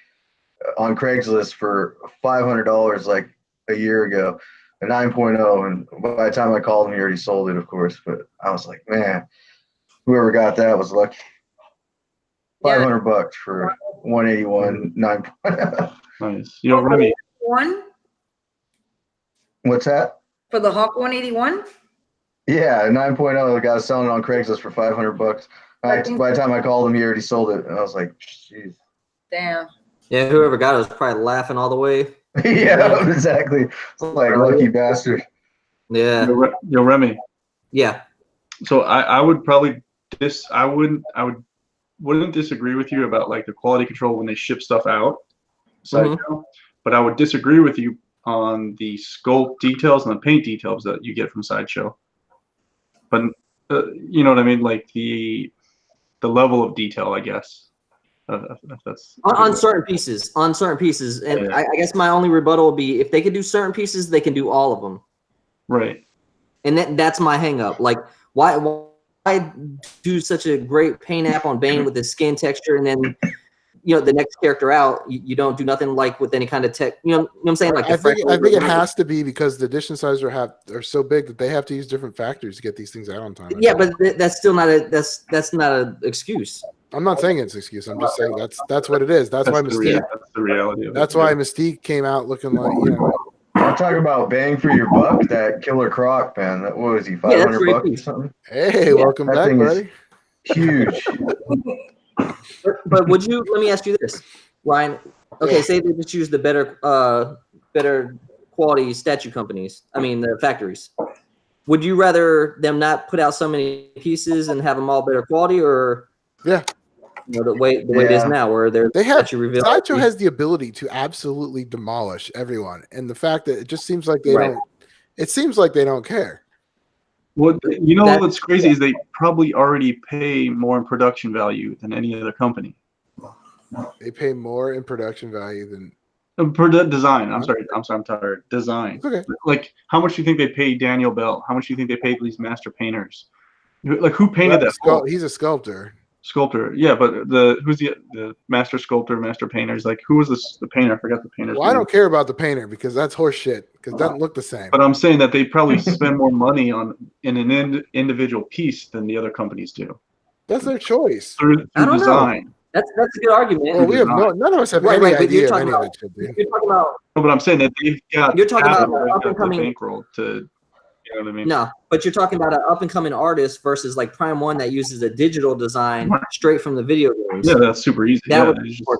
on Craigslist for $500 like a year ago, a 9.0. And by the time I called him, he already sold it, of course. But I was like, man, whoever got that was lucky. $500 for 181 9.0. Nice. Yo, Remy. One What's that? for the Hawk 181. Yeah, 9.0. The guy was selling it on Craigslist for $500. By the time I called him, he already sold it. And I was like, jeez. Damn. Yeah, whoever got it was probably laughing all the way. Yeah, exactly. It's like lucky bastard. Yeah. Yo, Remy. Yeah. So I would probably I wouldn't disagree with you about like the quality control when they ship stuff out, Sideshow, but I would disagree with you on the sculpt details and the paint details that you get from Sideshow. But you know what I mean, like the level of detail, I guess. If that's on certain pieces, and Yeah. I guess my only rebuttal would be if they could do certain pieces, they can do all of them. Right. And that's my hang up. Like, why do such a great paint app on Bane with the skin texture, and then the next character out, you don't do nothing like with any kind of tech. You know what I'm saying? Like I think it has to be because the edition sizes are so big that they have to use different factories to get these things out on time. Yeah, but that's still not that's not an excuse. I'm not saying it's an excuse. I'm just saying that's what it is. That's why Mystique. That's the reality of it. That's why Mystique came out looking like I'm talking about bang for your buck. That Killer Croc, man. That what was he? Yeah, that's $500 or great. something. Hey, welcome That back, thing is buddy. huge. But would you? Let me ask you this, Ryan. Okay, say they just use the better quality statue companies. I mean, the factories. Would you rather them not put out so many pieces and have them all better quality, or the way it is now, where they have statue reveal? Sideshow has the ability to absolutely demolish everyone, and the fact that it just seems like they don't. It seems like they don't care. Well, you know what's crazy is they probably already pay more in production value than any other company. They pay more in production value than Per design. I'm sorry. I'm tired. Design. Okay. Like, how much do you think they paid Daniel Bell? How much do you think they paid these master painters? Like, who painted that? He's a sculptor. Sculptor. Yeah, but who's the master sculptor, master painters? Like, who was the painter? I forgot the painter. Well, I don't care about the painter because that's horse shit. Because it doesn't look the same. But I'm saying that they probably spend more money in an individual piece than the other companies do. That's their choice. Through I don't design. know. That's a good argument. Well, we have none of us have any but idea you're of talking any of about, that shit, dude. you're talking about No, but I'm saying that they've got. You're talking about capital, they've up got and the coming- bankroll to. You know what I mean? no, but you're talking about an up and coming artist versus like Prime One that uses a digital design straight from the video games. Yeah, that's super easy. That yeah, would be it's just- more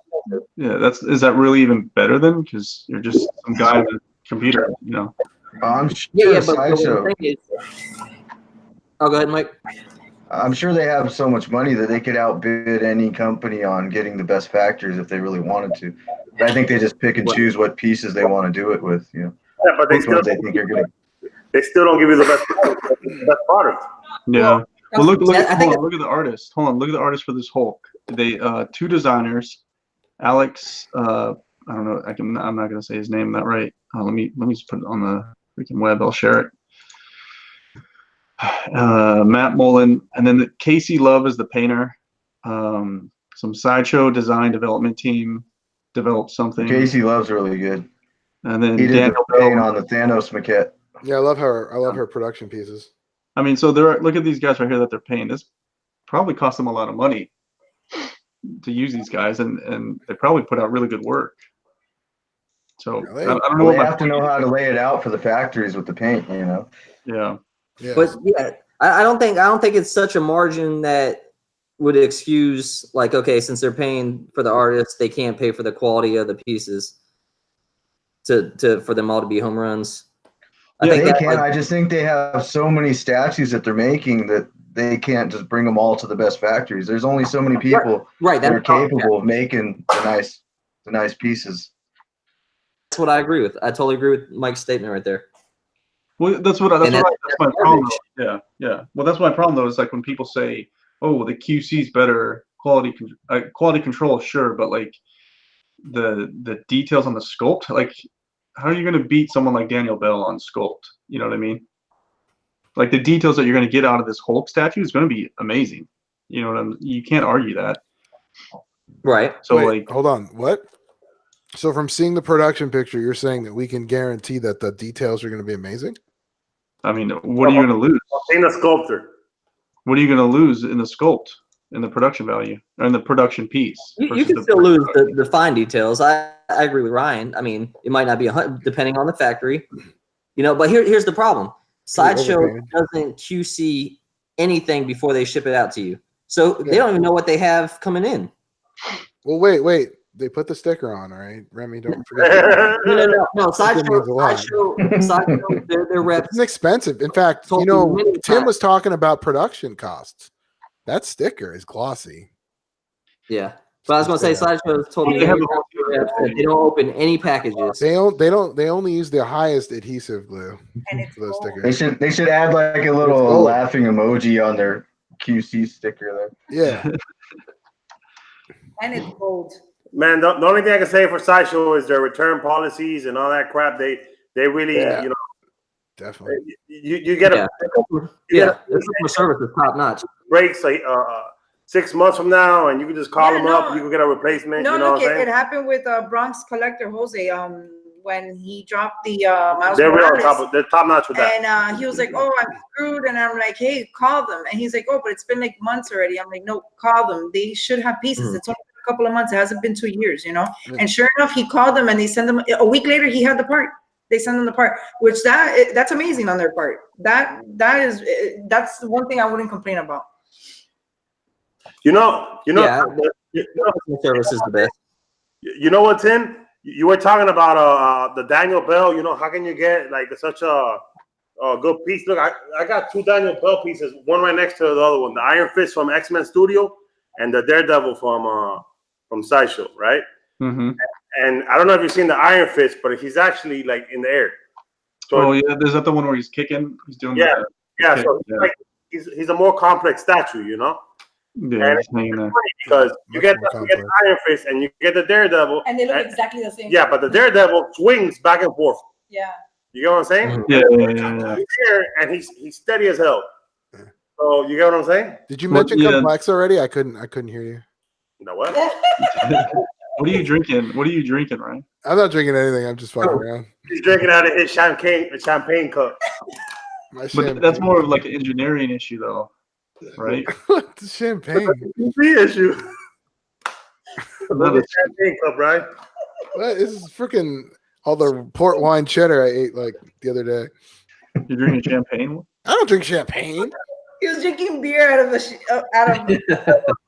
expensive. is that really even better then? Because you're just some guy with a computer, you know. I'm sure Yeah, but the Sideshow. thing is, oh, go ahead, Mike. I'm sure they have so much money that they could outbid any company on getting the best factors if they really wanted to. But I think they just pick and choose what pieces they want to do it with. You know, Yeah, but which ones they think are good. they still don't give you the best product. Yeah. Well, look I think at the artist. Hold on, look at the artist for this Hulk. They two designers, Alex. I don't know. I'm not gonna say his name. Not right. Let me just put it on the freaking web. I'll share it. Matt Mullen, and then Casey Love is the painter. Some Sideshow design development team developed something. Casey Love's really good. And then He did Daniel the paint Bell. on the Thanos maquette. Yeah, I love her. I love her production pieces. I mean, so look at these guys right here that they're paying. This probably cost them a lot of money. to use these guys, and they probably put out really good work. So Really? I don't know. Well, what they have to know how to lay it out for the factories with the paint, you know. Yeah. Yeah. But yeah, I don't think it's such a margin that would excuse, like, okay, since they're paying for the artists, they can't pay for the quality of the pieces for them all to be home runs. I think they that, can. like, I just think they have so many statues that they're making that they can't just bring them all to the best factories. There's only so many people right, that are that's capable of making the nice pieces. That's what I agree with. I totally agree with Mike's statement right there. Well, that's my problem. Yeah, yeah. Well, that's my problem though. Is like when people say, "Oh, the QC's better, quality control, sure," but like the details on the sculpt, like how are you going to beat someone like Daniel Bell on sculpt? You know what I mean? Like the details that you're going to get out of this Hulk statue is going to be amazing. You know what I'm? You can't argue that. Right. So Wait, like, hold on. What? So from seeing the production picture, you're saying that we can guarantee that the details are going to be amazing? I mean, what are you going to lose? In the sculptor. What are you going to lose in the sculpt, in the production value, or in the production piece? You can still lose the fine details. I agree with Ryan. I mean, it might not be 100 depending on the factory, you know. But here's the problem: Sideshow doesn't QC anything before they ship it out to you, so they don't even know what they have coming in. Well, wait. They put the sticker on, all right? Remy, don't forget. No. Sideshow, their reps. It's expensive. In fact, you know, Tim was talking about production costs. That sticker is glossy. Yeah. But I was going to say, Sideshow told me that they don't open any packages. They only use the highest adhesive glue for those stickers. They should add like a little laughing emoji on their QC sticker there. Yeah. And it's gold. Man, the only thing I can say for Sideshow is their return policies and all that crap. They really, you know, definitely. You get a their customer service is top notch. Breaks like 6 months from now, and you can just call them up. You can get a replacement. No, you know look, what I'm it saying? happened with Bronx collector Jose. When he dropped the Miles They're real Morales. they're top notch with that. And he was like, "Oh, I'm screwed," and I'm like, "Hey, call them." And he's like, "Oh, but it's been like months already." I'm like, "No, call them. They should have pieces. It's only been a couple of months. It hasn't been 2 years, you know." And sure enough, he called them, and they sent them a week later. He had the part. They send them the part, which that's amazing on their part. That's the one thing I wouldn't complain about. Yeah, service is the best. You know what, Tim? You were talking about the Daniel Bell. You know, how can you get like such a good piece? Look, I got 2 Daniel Bell pieces, one right next to the other one. The Iron Fist from X-Men Studio and the Daredevil from Sideshow, right? Mm-hmm. And I don't know if you've seen the Iron Fist, but he's actually like in the air. So, yeah, there's that the one where he's kicking. He's doing like he's a more complex statue, you know. Yeah, and it's funny because you get the Iron Fist and you get the Daredevil, and they look exactly the same. Yeah, but the Daredevil swings back and forth. Yeah. You get what I'm saying? Yeah. He's here and he's steady as hell. So you get what I'm saying? Did you mention complex already? I couldn't hear you. No what? What are you drinking? What are you drinking, Ryan? I'm not drinking anything. I'm just fucking around. He's drinking out of his champagne cup. But that's more of like an engineering issue, though, right? What the champagne? issue. Another champagne cup, right? What? This is freaking all the port wine cheddar I ate like the other day. You're drinking champagne? I don't drink champagne. He was drinking beer out of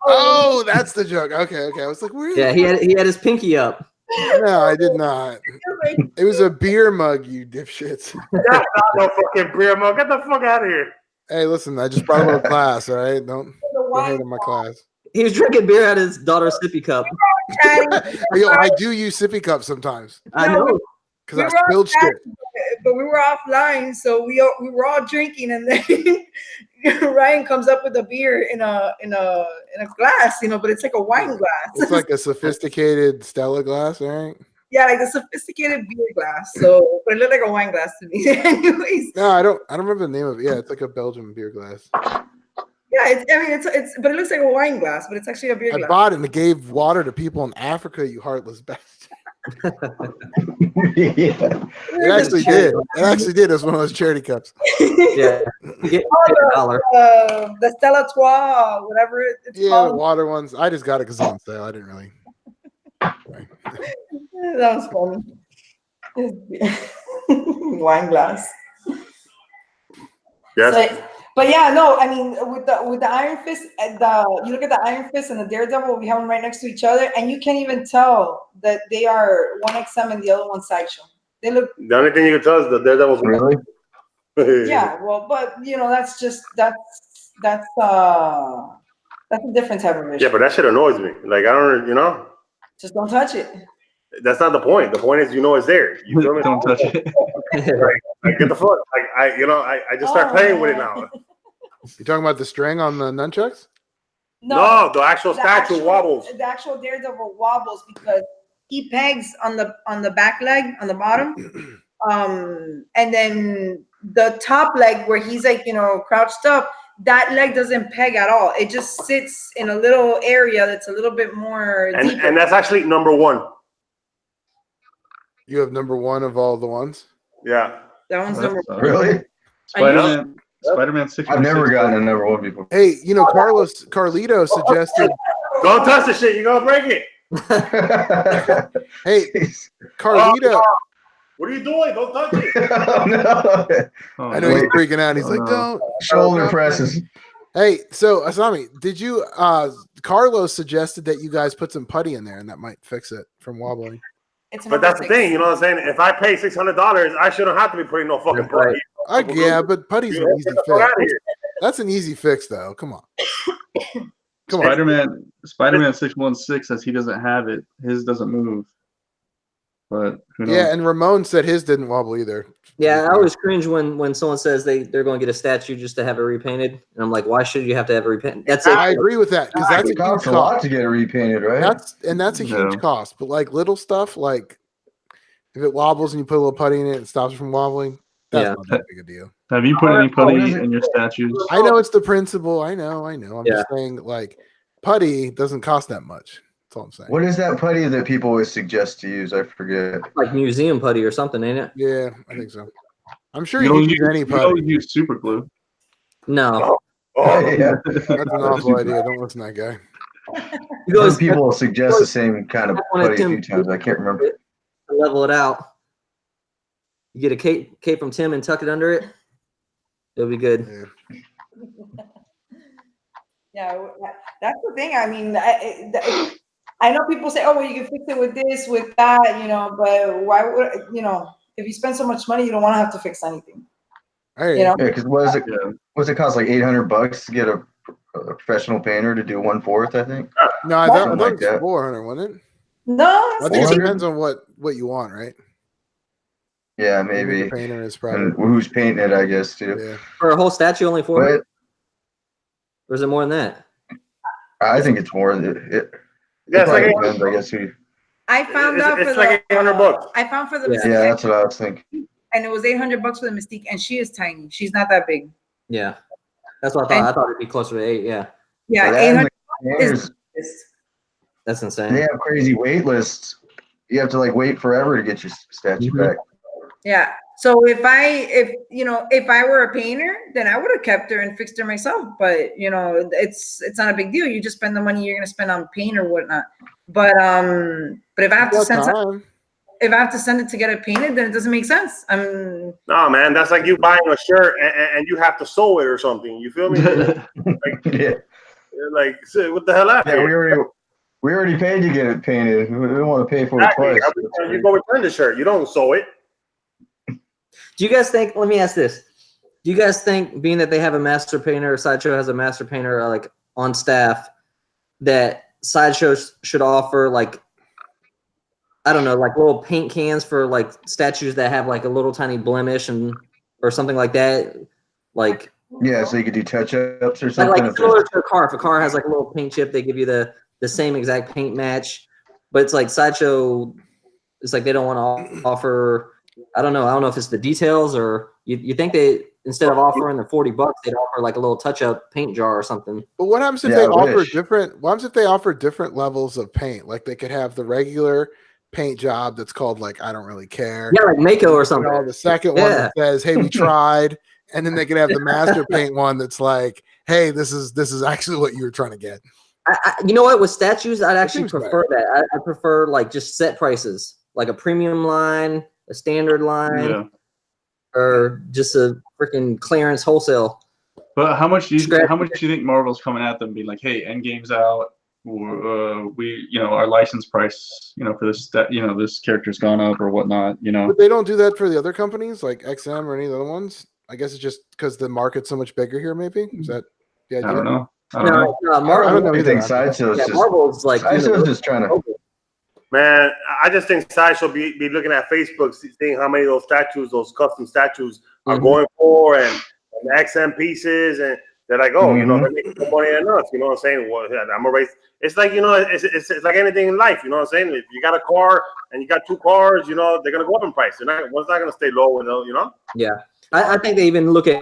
Oh, that's the joke. Okay. I was like, where is he had his pinky up. No, I did not. It was a beer mug, you dipshits. That's not no fucking beer mug. Get the fuck out of here. Hey, listen, I just brought a little class, all right? Don't hate on my class. He was drinking beer out of his daughter's sippy cup. Yo, I do use sippy cups sometimes. I know. Because I spilled shit. But we were offline, so we were all drinking, and then Ryan comes up with a beer in a glass, you know, but it's like a wine glass. It's like a sophisticated Stella glass, right? Yeah, like a sophisticated beer glass. So, but it looked like a wine glass to me. Anyways. No, I don't remember the name of it. Yeah, it's like a Belgian beer glass. Yeah, it's but it looks like a wine glass, but it's actually a beer glass. I bought it and it gave water to people in Africa, you heartless bastard. Yeah. It actually did. It actually did. It was one of those charity cups. Yeah. You get $1. The Stella Trois, whatever it's Yeah, the called. water ones. I just got it because it's on sale. I didn't really. That was funny. Wine glass. Yes. So, but yeah, no, I mean, with the Iron Fist, you look at the Iron Fist and the Daredevil, we have them right next to each other, and you can't even tell that they are one XM and the other one Sideshow. They look. The only thing you can tell is the Daredevil's Really? Yeah, well, but that's a different type of issue. Yeah, but that shit annoys me. Like I don't, Just don't touch it. That's not the point. The point is, it's there. You feel me? Don't touch it. Like, get the fuck. Like I just start playing with it now. You talking about the string on the nunchucks? No, the actual statue wobbles. The actual Daredevil wobbles because he pegs on the back leg on the bottom, and then the top leg where he's like crouched up. That leg doesn't peg at all. It just sits in a little area that's a little bit more deeper. And that's actually number one. You have number one of all the ones? Yeah. That one's number one. Really? Spider-Man 6. I've never gotten a number one before. Hey, Carlito suggested. Don't touch the shit. You're gonna break it. Hey, Carlito. What are you doing? Don't touch it. Oh, no. I know he's freaking out. He's like, don't. Shoulder presses. Hey, so Asami, did you? Carlos suggested that you guys put some putty in there, and that might fix it from wobbling. But that's the thing, you know what I'm saying? If I pay $600, I shouldn't have to be putting no fucking putty. Yeah, but putty's an easy fix. That's an easy fix, though. Come on. Spider-Man 616 says he doesn't have it. His doesn't move. But who knows? Yeah, and Ramon said his didn't wobble either. Yeah, I always cringe when someone says they're going to get a statue just to have it repainted, and I'm like, why should you have to have it repainted? That's it. I agree with that because that's a huge costs a lot to get it repainted, right? That's a huge cost. But like little stuff, like if it wobbles and you put a little putty in it, it stops it from wobbling. That's not that big a deal. Have you put any putty in your statues? I know it's the principle. I know. I'm Yeah. just saying, like, putty doesn't cost that much. That's all I'm saying. What is that putty that people always suggest to use? I forget. Like museum putty or something, ain't it? Yeah, I think so. I'm sure You you don't can use any You putty. don't use super glue. No. Yeah. That's an awful idea. Don't listen to that guy. Those people suggest the same kind of putty a few times. I can't remember. Level it out. You get a cape from Tim and tuck it under it. It'll be good. Yeah, that's the thing. I mean, I know people say, "Oh, well, you can fix it with this, with that," But why would if you spend so much money, you don't want to have to fix anything. Yeah, because what does it cost? Like $800 to get a professional painter to do 1/4, I think. No, I Something thought like it was that. 400, wasn't it? No, I think it 400? depends on what you want, right? Yeah, Who maybe. the painter is probably. And who's painting it, I guess, too. Yeah. For a whole statue, only 400? But Or is it more than that? I think it's more. Yeah, It it's probably like depends, I guess. Who, I found out it's for like the $800. I found for the Yeah. Mystique, yeah, that's what I was thinking. and it was $800 for the Mystique, and she is tiny. She's not that big. Yeah. That's what I thought. I thought it'd be closer to 8. Yeah. Yeah, But and 800 the painters, is That's insane. they have crazy wait lists. You have to wait forever to get your statue back. Yeah. So if I were a painter, then I would have kept her and fixed her myself. But it's not a big deal. You just spend the money you're gonna spend on paint or whatnot. But if I have to send it to get it painted, then it doesn't make sense. No, man, that's like you buying a shirt and you have to sew it or something. You feel me? Yeah. Like, what the hell out Yeah, here? we already paid to get it painted. We don't want to pay for Exactly. it Every twice. time you go return the shirt, you don't sew it. Do you guys think, let me ask this. Do you guys think, being that they have a master painter, Sideshow has a master painter on staff, that Sideshow should offer I don't know, little paint cans for statues that have a little tiny blemish or something like that? Yeah, so you could do touch-ups or something. Similar to a car. If a car has a little paint chip, they give you the same exact paint match. But it's like Sideshow, it's like they don't want to offer. I don't know if it's the details or you think they, instead of offering the $40, they'd offer a little touch-up paint jar or something. But what happens if they offer different? What happens if they offer different levels of paint? Like they could have the regular paint job that's called like I don't really care. Yeah, like Mako or You something. know, the second one that says, "Hey, we tried," and then they can have the master paint one that's like, "Hey, this is actually what you were trying to get." You know what? With statues, I'd actually seems prefer that. I prefer like just set prices, like a premium line, a standard line, Yeah. or just a freaking clearance wholesale. But how much do you think Marvel's coming at them, being like, "Hey, Endgame's out. We, our license price, for this, this character's gone up or whatnot." But they don't do that for the other companies like XM or any of the other ones. I guess it's just because the market's so much bigger here. Maybe is that the idea? I don't know. Marvel, I don't know I either. think Sideshow's just Marvel's like Sideshow's just trying to. Man, I just think Sideshow be looking at Facebook, seeing how many of those statues, those custom statues, are going for, and XM pieces, and they're like, oh, they're making more money than us. You know what I'm saying? Well, I'm gonna raise. It's like it's like anything in life. You know what I'm saying? If you got a car and you got two cars, they're gonna go up in price. One's not gonna stay low. Yeah, I think they even look at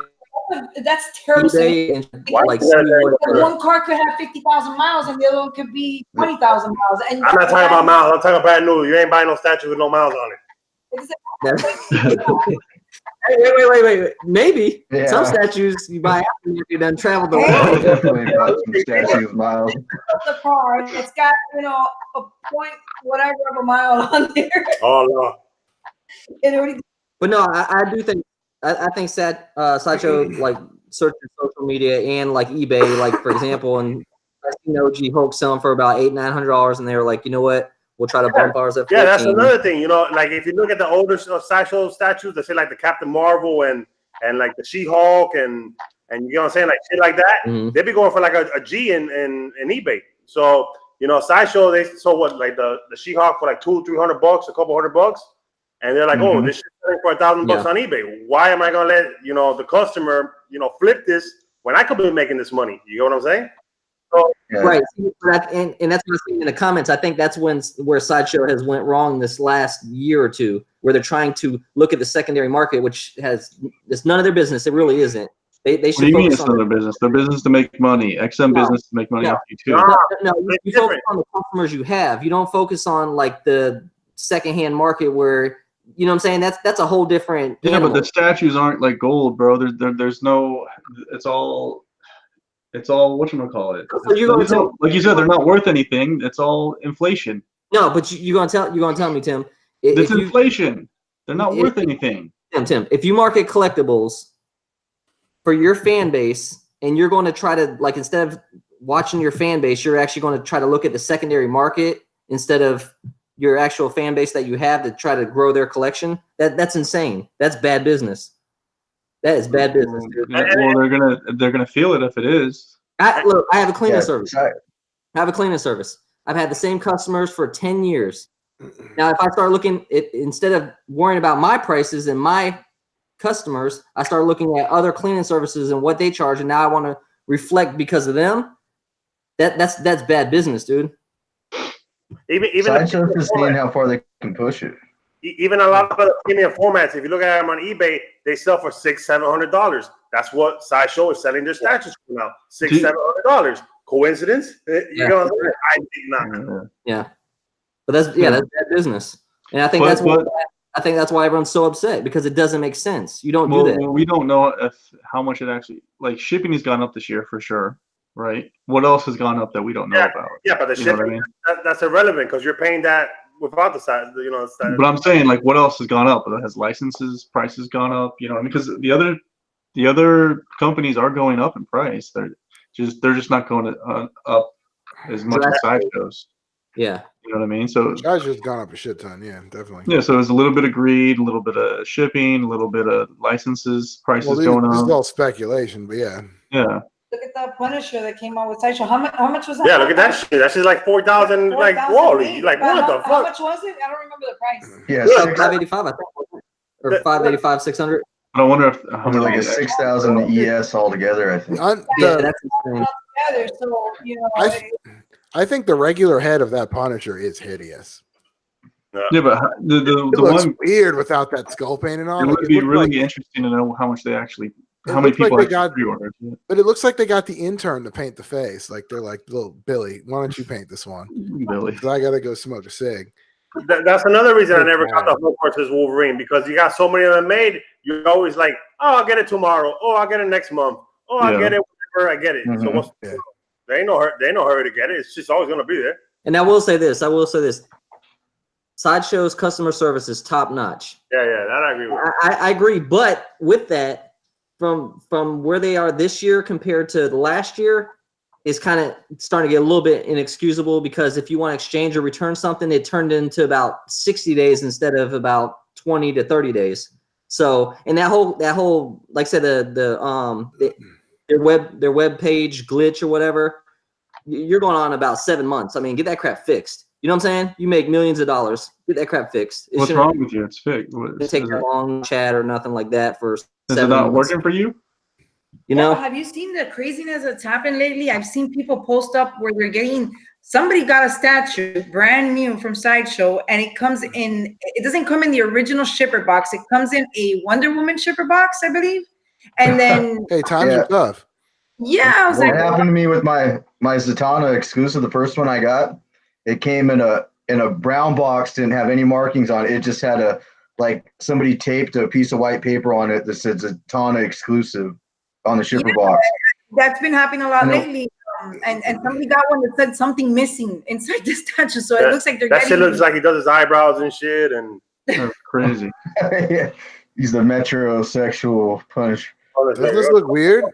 That's terrible. eBay and like one car could have 50,000 miles and the other one could be 20,000 miles. And I'm not talking about miles. I'm talking brand new. You ain't buying no statue with no miles on it. Wait. Maybe Yeah. some statues you buy after you done traveled the I world. definitely bought some statues, Miles. the car, it's got a point whatever of a mile on there. Oh no. It already But no, I do think I think Sideshow like searching social media and like eBay, like for example, and I seen OG Hulk selling for about $800-900, and they were like, you know what, we'll try to bump ours up. Yeah, that's 15. another thing. Like if you look at the older Sideshow statues, they say like the Captain Marvel and like the She-Hulk and you know what I'm saying, like shit like that. They be going for like a G in eBay. So Sideshow, they sold what, like the She-Hulk for like $200-300, a couple $100. And they're like, oh, this shit's selling for $1,000 on eBay. Why am I gonna let the customer flip this when I could be making this money? You know what I'm saying? So, Right, and that's what I see in the comments. I think that's where Sideshow has went wrong this last year or two, where they're trying to look at the secondary market, which it's none of their business. It really isn't. They What do should you mean focus it's on their business? Their business to make money. XM business to make money off you too. No, you focus on the customers you have. You don't focus on like the secondhand market where. You know what I'm saying? That's a whole different animal. But the statues aren't like gold, bro. There's no. It's all whatchamacallit. So you're gonna tell, like you said, they're not worth anything. It's all inflation. No, but you're gonna tell me, Tim. It's inflation. They're not worth anything. Tim, if you market collectibles for your fan base, and you're going to try to like instead of watching your fan base, you're actually going to try to look at the secondary market instead of your actual fan base that you have to try to grow their collection. That's insane. That's bad business. That is bad business, dude. Well, they're gonna feel it if it is. Look, I have a cleaning service. I have a cleaning service. I've had the same customers for 10 years. Now, if I start looking instead of worrying about my prices and my customers, I start looking at other cleaning services and what they charge, and now I want to reflect because of them. That's bad business, dude. Even Sideshow's just seeing how far they can push it. Even a lot of other premium formats, if you look at them on eBay, they sell for $600-700. That's what Sideshow is selling their statues for now. $600-700. Coincidence? You know what I'm saying? I think not. Yeah, but that's bad business, and I think that's why everyone's so upset because it doesn't make sense. You don't do that. We don't know how much it actually shipping has gone up this year for sure. Right. What else has gone up that we don't know about? Yeah, but the shipping, that's irrelevant because you're paying that without the size, But I'm saying, what else has gone up? Has licenses, prices gone up? Because the other companies are going up in price. They're just not going up as much as Sideshow's. Yeah. You know what I mean? So Sideshow's gone up a shit ton. Yeah, definitely. Yeah. So there's a little bit of greed, a little bit of shipping, a little bit of licenses, prices going up. This is all speculation, but yeah. Yeah. Look at that Punisher that came out with Sideshow. How much was that? Yeah, look at that shit. That's just like 4,000. Like, Wally. Like, what the fuck? How much was it? I don't remember the price. Yeah, $585, I think, or $585, $600. I wonder if how many like a 6,000 ES altogether. I think. That's insane. Together, so I think the regular head of that Punisher is hideous. Yeah, but the It looks one weird without that skull painting on. it would be really interesting to know how much they actually. How many people pre-ordered? But it looks like they got the intern to paint the face. Like they're like, little Billy, why don't you paint this one? Billy, because I gotta go smoke a cig. That's another reason I Good never got God. the Hulk versus Wolverine, because you got so many of them made. You're always like, oh, I'll get it tomorrow. Oh, I'll get it next month. Oh, I'll get it whenever I get it. So Mhm. what's there ain't no hurry to get it. It's just always gonna be there. And I will say this. Sideshow's customer service is top notch. Yeah, that I agree with. I agree, but with that, from where they are this year compared to the last year, is kind of starting to get a little bit inexcusable, because if you want to exchange or return something, it turned into about 60 days instead of about 20 to 30 days. So, and that whole like I said, their web page glitch or whatever, you're going on about 7 months. I mean, get that crap fixed. You know what I'm saying? You make millions of dollars. Get that crap fixed. What's wrong with you? It's fixed. It take a long chat or nothing like that for Is 7 it not months. working for you? You know? Have you seen the craziness that's happened lately? I've seen people post up where they're getting, somebody got a statue brand new from Sideshow, and it comes in, it doesn't come in the original shipper box. It comes in a Wonder Woman shipper box, I believe. And then Hey, times are tough. yeah, I was What like, happened to me with my Zatanna exclusive, the first one I got, it came in a brown box, didn't have any markings on it. It just had somebody taped a piece of white paper on it that said Zatanna exclusive on the shipper box. that's been happening a lot I know. lately. And somebody got one that said something missing inside the statue, so it looks like they're That getting. shit looks like he does his eyebrows and shit, and That's crazy. Yeah. He's the metrosexual punch. Doesn't this look weird?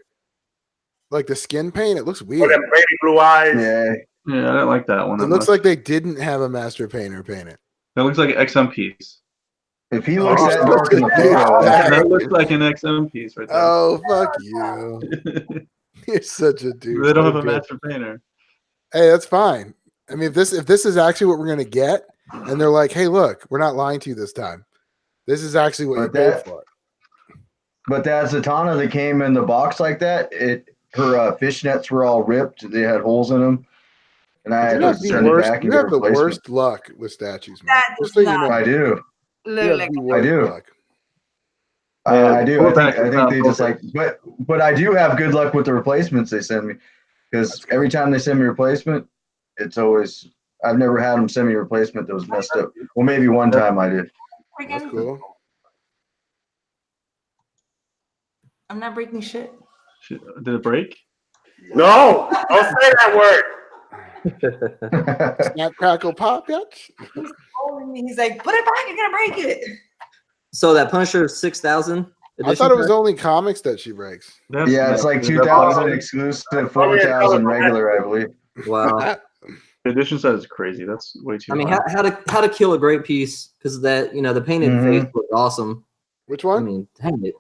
Like the skin paint, it looks with weird. them baby blue eyes. Yeah. Yeah, I didn't like that one. It looks like they didn't have a master painter paint it. That looks like an XM piece. If he looks Oh, that dark in the dude, photo, That looks like an XM piece right there. Oh, fuck you. You're such a dude. They don't have a master painter. Hey, that's fine. I mean, if this is actually what we're gonna get, and they're like, hey, look, we're not lying to you this time. This is actually what you But paid that- for. but that Zatanna that came in the box like that, her fishnets were all ripped. They had holes in them, and I had You to have the send it worst, back you and get have the replacement. worst luck with statues, man. That Just does so you know. I do. You have Look, the worst do. luck. I do. Pull I back, think they pull just back. like, but I do have good luck with the replacements they send me, because every time they send me a replacement, it's always, I've never had them send me a replacement that was messed up. Well, maybe one time I did. That's cool. I'm not breaking shit. Shit, did it break? No, don't say that word. Snap, crackle, pop, bitch. He's like, put it back, you're gonna break it. So that Punisher 6000. I thought it was only comics that she breaks. Yeah, it's like 2,000 exclusive, 4,000 regular, I believe. Wow. The edition size is crazy. That's way too. I mean, high. how to kill a great piece, because that, you know, the painted Mhm. face looked awesome. Which I one? mean, dang it.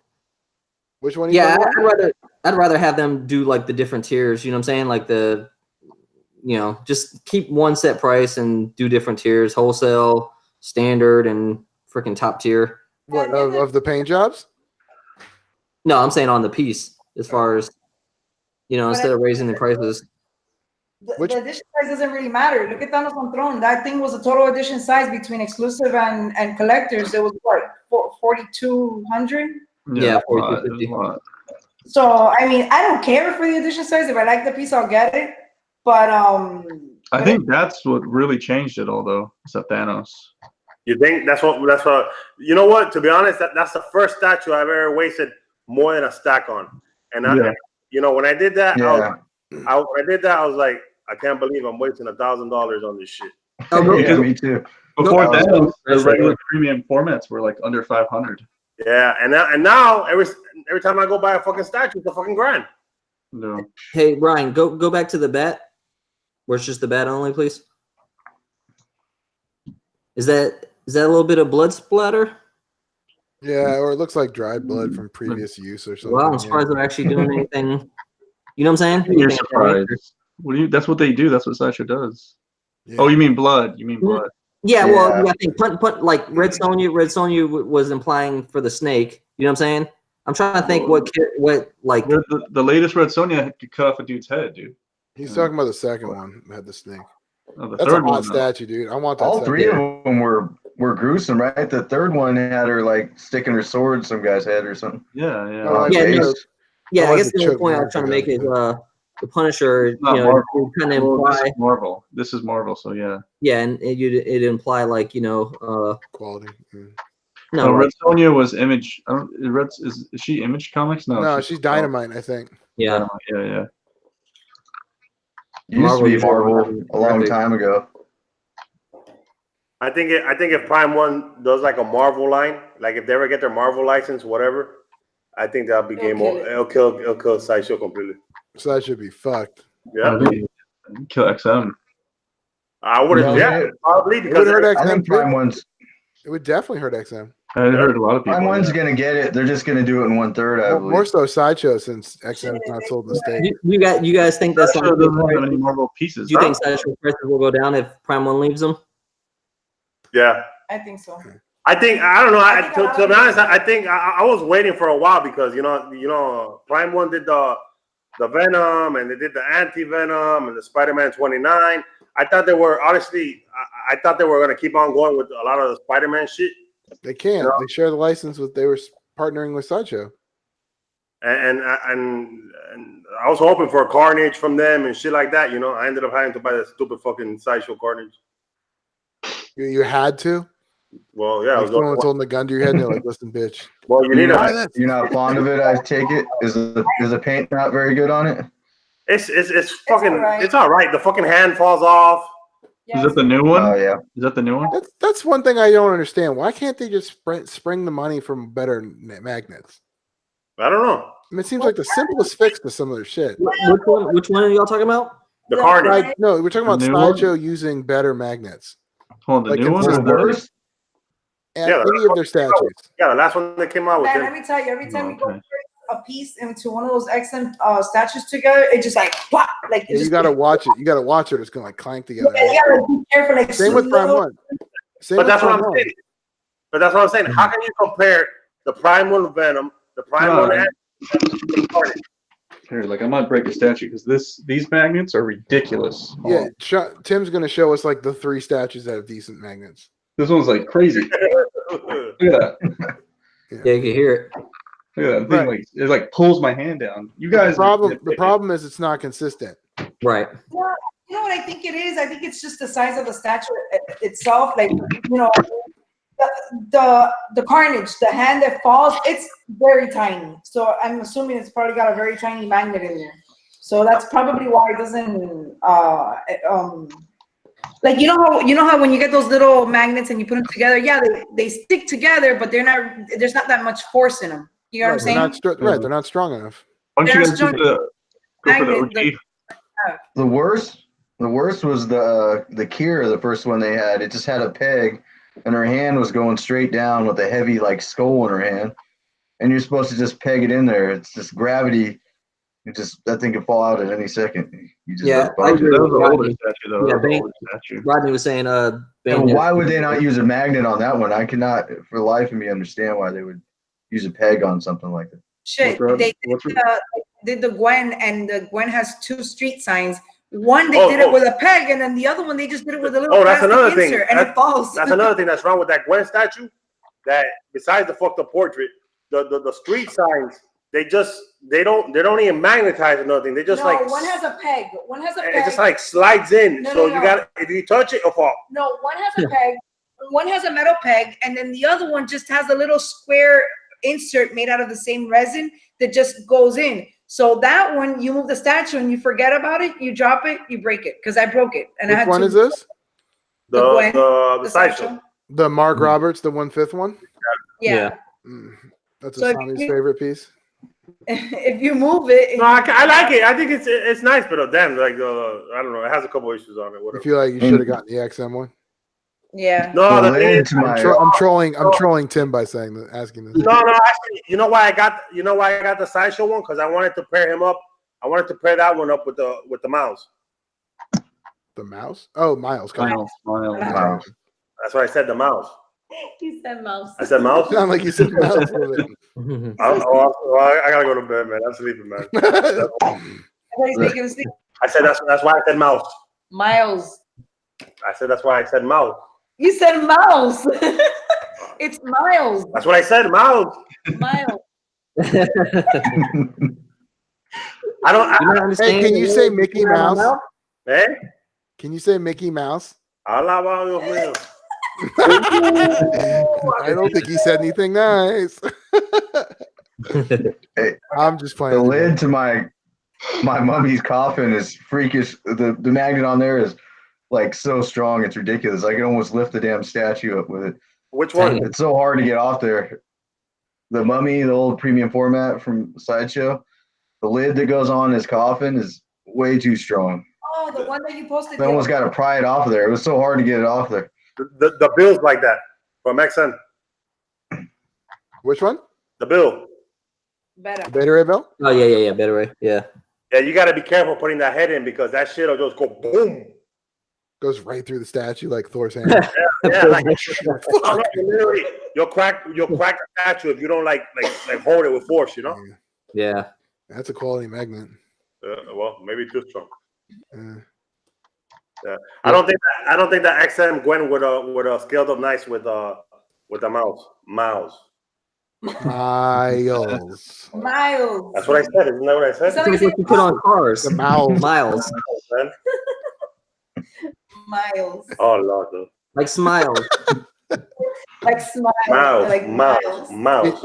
Which one? Are you Yeah, talking about? I'd rather have them do like the different tiers. You know what I'm saying? Like the, you know, just keep one set price and do different tiers: wholesale, standard, and freaking top tier. What of the paint jobs? No, I'm saying on the piece, as far as, you know, instead of raising the prices. The edition size doesn't really matter. Look at Thanos on Throne. That thing was a total edition size between exclusive and collectors. It was what, 4,200? Yeah, a lot, 4250. a lot. So I mean, I don't care for the edition size. If I like the piece, I'll get it. But I think that's what really changed it all, though. Except Thanos. You think that's what you know what? To be honest, that's the first statue I've ever wasted more than a stack on. And Yeah. you know, when I did that, Yeah. I was like, I can't believe I'm wasting $1,000 on this shit. Yeah, me too. Before No, Thanos, the that's regular right. premium formats were like under 500. Yeah, and now every time I go buy a fucking statue, it's a fucking grand. No. Hey, Ryan, go back to the bat, where it's just the bat only, please. Is that a little bit of blood splatter? Yeah, or it looks like dried blood from previous use or something. Well, I'm yeah. surprised they're actually doing anything. You know what I'm saying? You're Anything of that nature. surprised. What do you? That's what they do. That's what Sideshow does. Yeah. Oh, you mean blood? You mean blood? Yeah, well, Yeah. I think punt like Red Sonja was implying for the snake. You know what I'm saying? I'm trying to think what like The latest Red Sonja could cut off a dude's head, dude. He's talking about the second one that had the snake. Oh, the That's a third hot one. though. statue, dude. I want that. All second three one. of them were gruesome, right? The third one had her like sticking her sword in some guy's head or something. Yeah, yeah. No, like Yeah, face. no. Yeah, I I like guess the the only choke point I mark was trying to of make that, is the Punisher, Not you know, Marvel. kind of Well, imply, this is Marvel. This is Marvel, so yeah. yeah, and it imply like, you know, Quality. no, No, like, Red Sonja was Image. I don't. Is she Image Comics? No, she's Dynamite, I think. yeah. Yeah. Used to be usually Marvel a long time ago. I think if Prime One does like a Marvel line, like if they ever get their Marvel license, whatever, I think that'll be game over. It'll kill Sideshow completely. So that should be fucked. Yeah. Kill XM. I wouldn't. Yeah. Yeah, probably It because would hurt I XM think too. Prime One's It would definitely hurt XM. I heard a lot of people. Prime One's gonna get it. They're just gonna do it in 1/3, I believe. More so Sideshow since XM is not sold in the state. You guys think that Sideshow doesn't have any Marvel pieces. Do you think Sideshow prices will go down if Prime One leaves them? Yeah. I think so. I don't know. To be honest, I think I was waiting for a while because you know Prime One did the Venom and they did the Anti-Venom and the Spider-Man 29. I thought they were honestly. I thought they were going to keep on going with a lot of the Spider-Man shit. They can't. Yeah. They share the license with. They were partnering with Sideshow. And I was hoping for a Carnage from them and shit like that. You know, I ended up having to buy that stupid fucking Sideshow Carnage. You had to. Well, yeah. I Like was someone was going, holding the gun to your head and they're like, "Listen, bitch." well, you need a. You're not fond of it, I take it. Is the paint not very good on it? It's fucking. It's all right. The fucking hand falls off. Is that the new one? Oh yeah. Is that the new one? That's one thing I don't understand. Why can't they just spring the money from better magnets? I don't know. I mean, it seems like the simplest fix to some of their shit. Which one are y'all talking about? The Carnage. No, we're talking about The new one? Sideshow using better magnets. Hold on, the Like new one or consistent. the worst? And Yeah, any of their statues. Yeah, the last one that came out with Man, them. let me tell you, every time we go Okay. put a piece into one of those XM statues together, it just like plop, like it Yeah, you just, gotta watch it. You gotta watch it. It's gonna like clank together. Yeah, you gotta be careful. Like Same with Prime slow. One. Same But with that's what Prime I'm One. saying. But that's what I'm saying. How can you compare the Prime One Venom, the Prime No, One I- and the Carnage? Here, like I might break a statue because these magnets are ridiculous. Yeah, Tim's gonna show us like the 3 statues that have decent magnets. This one's like crazy. Look at that. Yeah, you can hear it. Look at that thing. Like it like pulls my hand down. You guys. The problem is it's not consistent. Right. Yeah, you know what I think it is? I think it's just the size of the statue itself. Like, you know, the Carnage, the hand that falls, it's very tiny. So I'm assuming it's probably got a very tiny magnet in there. So that's probably why it doesn't like you know how when you get those little magnets and you put them together, yeah, they stick together, but there's not that much force in them. You know what I'm saying? They're not strong enough. Why don't you They're guys strong- go for the OG? The worst was the Kira, the first one they had. It just had a peg, and her hand was going straight down with a heavy like skull in her hand, and you're supposed to just peg it in there. It's just gravity. That thing could fall out at any second. You just Yeah, I that agree That with was an older Rodney. statue, though. Yeah, That was an Bane- older statue. Rodney was saying, Yeah, but why would they not use a magnet on that one? I cannot, for the life of me, understand why they would use a peg on something like that. Shit, What's they wrong? did the Gwen, and the Gwen has 2 street signs. One they Oh, did it oh. with a peg, and then the other one they just did it with a little Oh, that's plastic another thing. insert, and it falls. That's another thing that's wrong with that Gwen statue. That besides the fucked up portrait, the street signs, they don't even magnetize or nothing. They just no, like one has a peg. One has a peg. it just like slides in. No, So no, you no. got if you touch it, it'll fall. No, one has a peg. One has a metal peg, and then the other one just has a little square insert made out of the same resin that just goes in. So that one, you move the statue and you forget about it, you drop it, you break it. Because I broke it, and I Which had one to. is this? The Gwen, The sideshow. The Mark Roberts, the 1/5 one. Yeah. That's So if Asami's you- favorite piece. If you move it, No, I like it. I think it's nice, but damn, like I don't know, it has a couple issues on it. I Whatever. feel like you should have gotten the XM one. yeah. No, the thing is, I'm trolling Tim by saying that, asking this. No, actually, you know why I got the sideshow one? Because I wanted to pair him up. I wanted to pair that one up with the mouse. The mouse? Oh, Miles. Miles. That's why I said the mouse. He said mouse. I said mouse. Sound like you said mouse a little bit. I gotta go to bed, man. I'm sleeping, man. I said that's why I said mouse. Miles. I said that's why I said mouse. You said mouse. It's Miles. That's what I said, mouse. Miles. I don't. You don't Hey, understand? can you say Mickey Mouse? Eh? Can you say Mickey Mouse? Alaba, Dios mío. I don't think he said anything nice. Hey, I'm just the playing. lid to my mummy's coffin is freakish. The magnet on there is like so strong, it's ridiculous. I can almost lift the damn statue up with it. Which one? It's so hard to get off there. The mummy, the old premium format from Sideshow, the lid that goes on his coffin is way too strong. Oh, the one that you posted. I almost got to pry it off of there. It was so hard to get it off there. The Bill's like that from XM. Which one? The Bill. Better. Beta Ray Bell? Oh yeah. Better way. Yeah. Yeah, you got to be careful putting that head in because that shit'll just go boom. Goes right through the statue like Thor's hand. Yeah, like literally, you'll crack the statue if you don't like hold it with force, you know. Yeah. That's a quality magnet. Well, maybe too strong. Yeah. I don't think that XM Gwen would scaled up nice with the mouse. Miles. Miles. That's what I said. Isn't that what I said? It's like what you put on cars. The Miles. Miles. Miles. Oh Lord. Dude. Like smiles. Like smile. Mouse. Like Mouse. Mouse.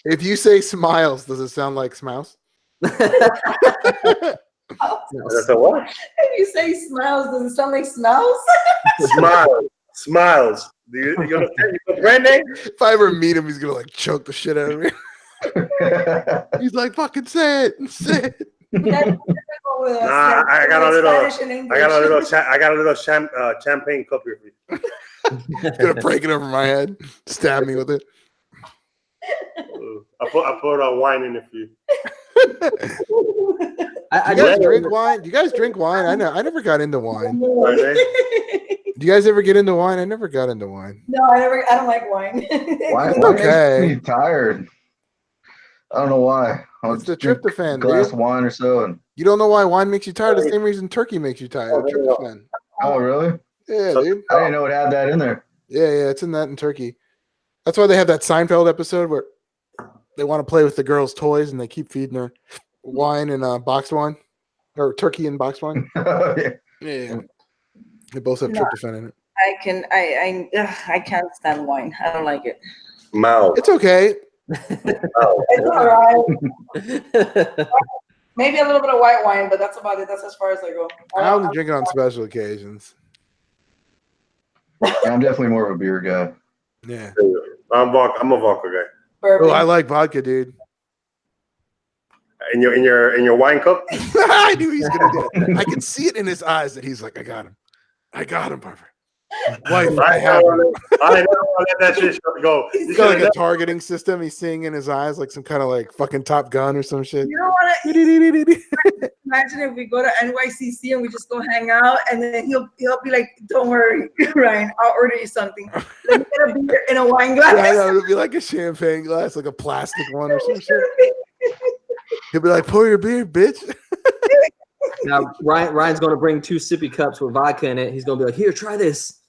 If you say smiles, does it sound like smouse? That's a what? If you say smiles, does it sound like smells? Smiles. Do you understand? Your brand name? If I ever meet him, he's gonna like choke the shit out of me. He's like, "Fucking say it, say it." Nah, I got a little champagne cup here for you. He's gonna break it over my head, stab me with it. I put wine in it for you. Do you guys drink wine? Do you guys drink wine? I never got into wine. Do you guys ever get into wine? I never got into wine. No, I don't like wine. Wine Okay. makes me tired. I don't know why. It's the tryptophan, glass dude. of wine or so. And You don't know why wine makes you tired? The same reason turkey makes you tired. Tryptophan. oh, really? Yeah, dude. I didn't know it had that in there. Yeah, it's in that in turkey. That's why they have that Seinfeld episode where they want to play with the girls' toys and they keep feeding her wine and boxed wine or turkey and boxed wine. Yeah. They both have tryptophan in it. I can't stand wine. I don't like it. Mouth. It's okay. It's all right. Maybe a little bit of white wine, but that's about it. That's as far as I go. I only drink it on special occasions. I'm definitely more of a beer guy. Yeah. I'm a vodka guy. Oh, I like vodka, dude. In your wine cup? I knew he's gonna do it. I can see it in his eyes that he's like, I got him, Parker. Wife, I have him. I never let that shit go. He's got like a targeting system. He's seeing in his eyes like some kind of like fucking Top Gun or some shit. You don't want to imagine if we go to NYCC and we just go hang out, and then he'll be like, "Don't worry, Ryan, I'll order you something. Let me get a beer in a wine glass." Yeah, I know, it'll be like a champagne glass, like a plastic one or some shit. He'll be like, "Pour your beer, bitch." Now Ryan's gonna bring 2 sippy cups with vodka in it. He's gonna be like, "Here, try this."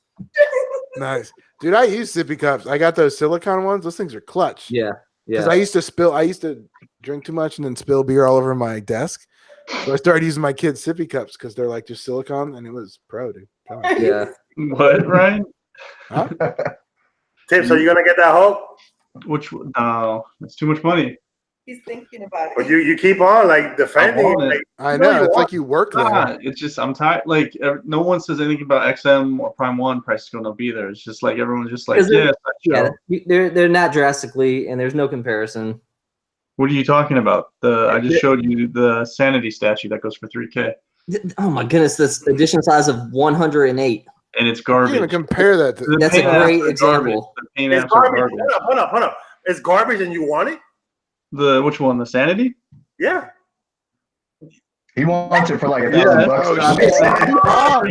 Nice, dude. I use sippy cups. I got those silicone ones. Those things are clutch. Yeah. Because I used to drink too much and then spill beer all over my desk. So I started using my kids' sippy cups because they're like just silicone, and it was pro, dude. Yeah. What, Ryan? Huh? Tim, so you gonna get that Hulk? Which no, it's too much money. He's thinking about it. But you keep on like defending. Like, I know. It's like you work there. Nah, it's just I'm tired. Like no one says anything about XM or Prime One price is going to be there. It's just like everyone's just like, they're not drastically, and there's no comparison. What are you talking about? I just showed you the Sanity statue that goes for $3K. Oh my goodness, that's edition size of 108. And it's garbage. You even compare that to that's a great example. it's garbage. Hold up. It's garbage, and you want it? Which one? The Sanity? Yeah. He wants it for like $1,000. Oh,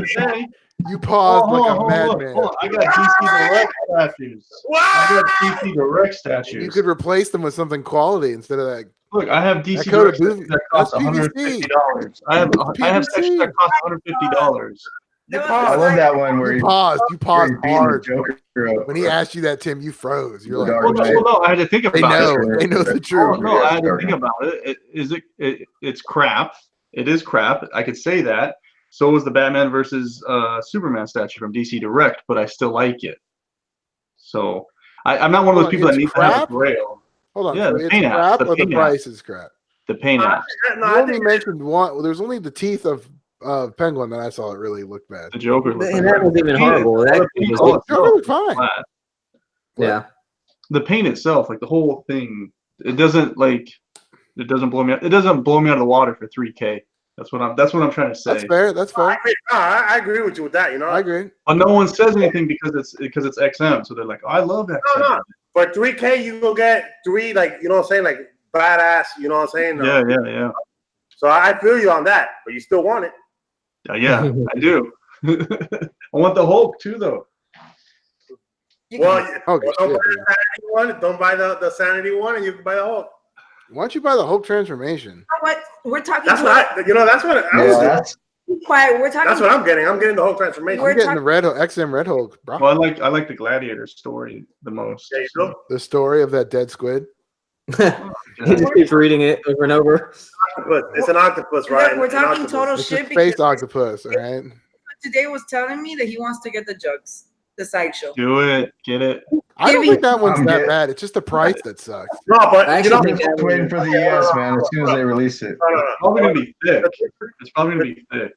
you paused like a madman. I got DC Direct statues. I got DC Direct statues. You could replace them with something quality instead of that. Look, I have DC Direct that cost $150. I have sections that cost $150. There was I this love guy- that one where You he paused. You paused beating the hard. Joker up. When he asked you that, Tim, you froze. You're like, Dark Well, Knight. no, I had to think about they know. it. They know the Oh, truth. no, I had to Dark think Knight. about it. It's crap. It is crap. I could say that. So was the Batman versus Superman statue from DC Direct, but I still like it. So I'm not one of those Hold on, people that it's needs to have crap? a grail. Hold on. Yeah, so the it's paint apps, crap the or the paint price is crap? The paint apps. No, You I only think mentioned one. Well, there's only the teeth of Penguin that I saw it really looked bad. The Joker looked And that wasn't even horrible. That was Joker looked fine. flat. yeah. The paint itself, like the whole thing, it doesn't blow me out. It doesn't blow me out of the water for 3K. That's what I'm trying to say. That's fair. That's fair. I agree with you with that. You know, I agree. But no one says anything because it's XM, so they're like, oh, I love XM. no. For 3K, you will get 3, like, you know what I'm saying, like badass. You know what I'm saying? Yeah. So I feel you on that, but you still want it. Yeah, I do. I want the Hulk too, though. Well, Oh, don't buy the Sanity one. Don't buy the Sanity one, and you can buy the Hulk. Why don't you buy the Hulk transformation? You know what? We're talking. That's what that's what I was doing. Be quiet. We're talking. That's what I'm getting. I'm getting the Hulk transformation. I'm getting the Red XM Red Hulk, bro. Well, I like the Gladiator story the most. There you go. The story of that dead squid. He just keeps reading it over and over. It's an octopus, right? We're It's an talking octopus. total It's a shit space because octopus, all right? today was telling me that he wants to get the jugs, the sideshow. Do it. Get it. I don't think that one's I'm that getting- bad. It's just the price that sucks. No, but I you know, actually think I'm waiting for the ES, man. As soon as they release it. no. It's probably gonna be thick. It's probably gonna be thick.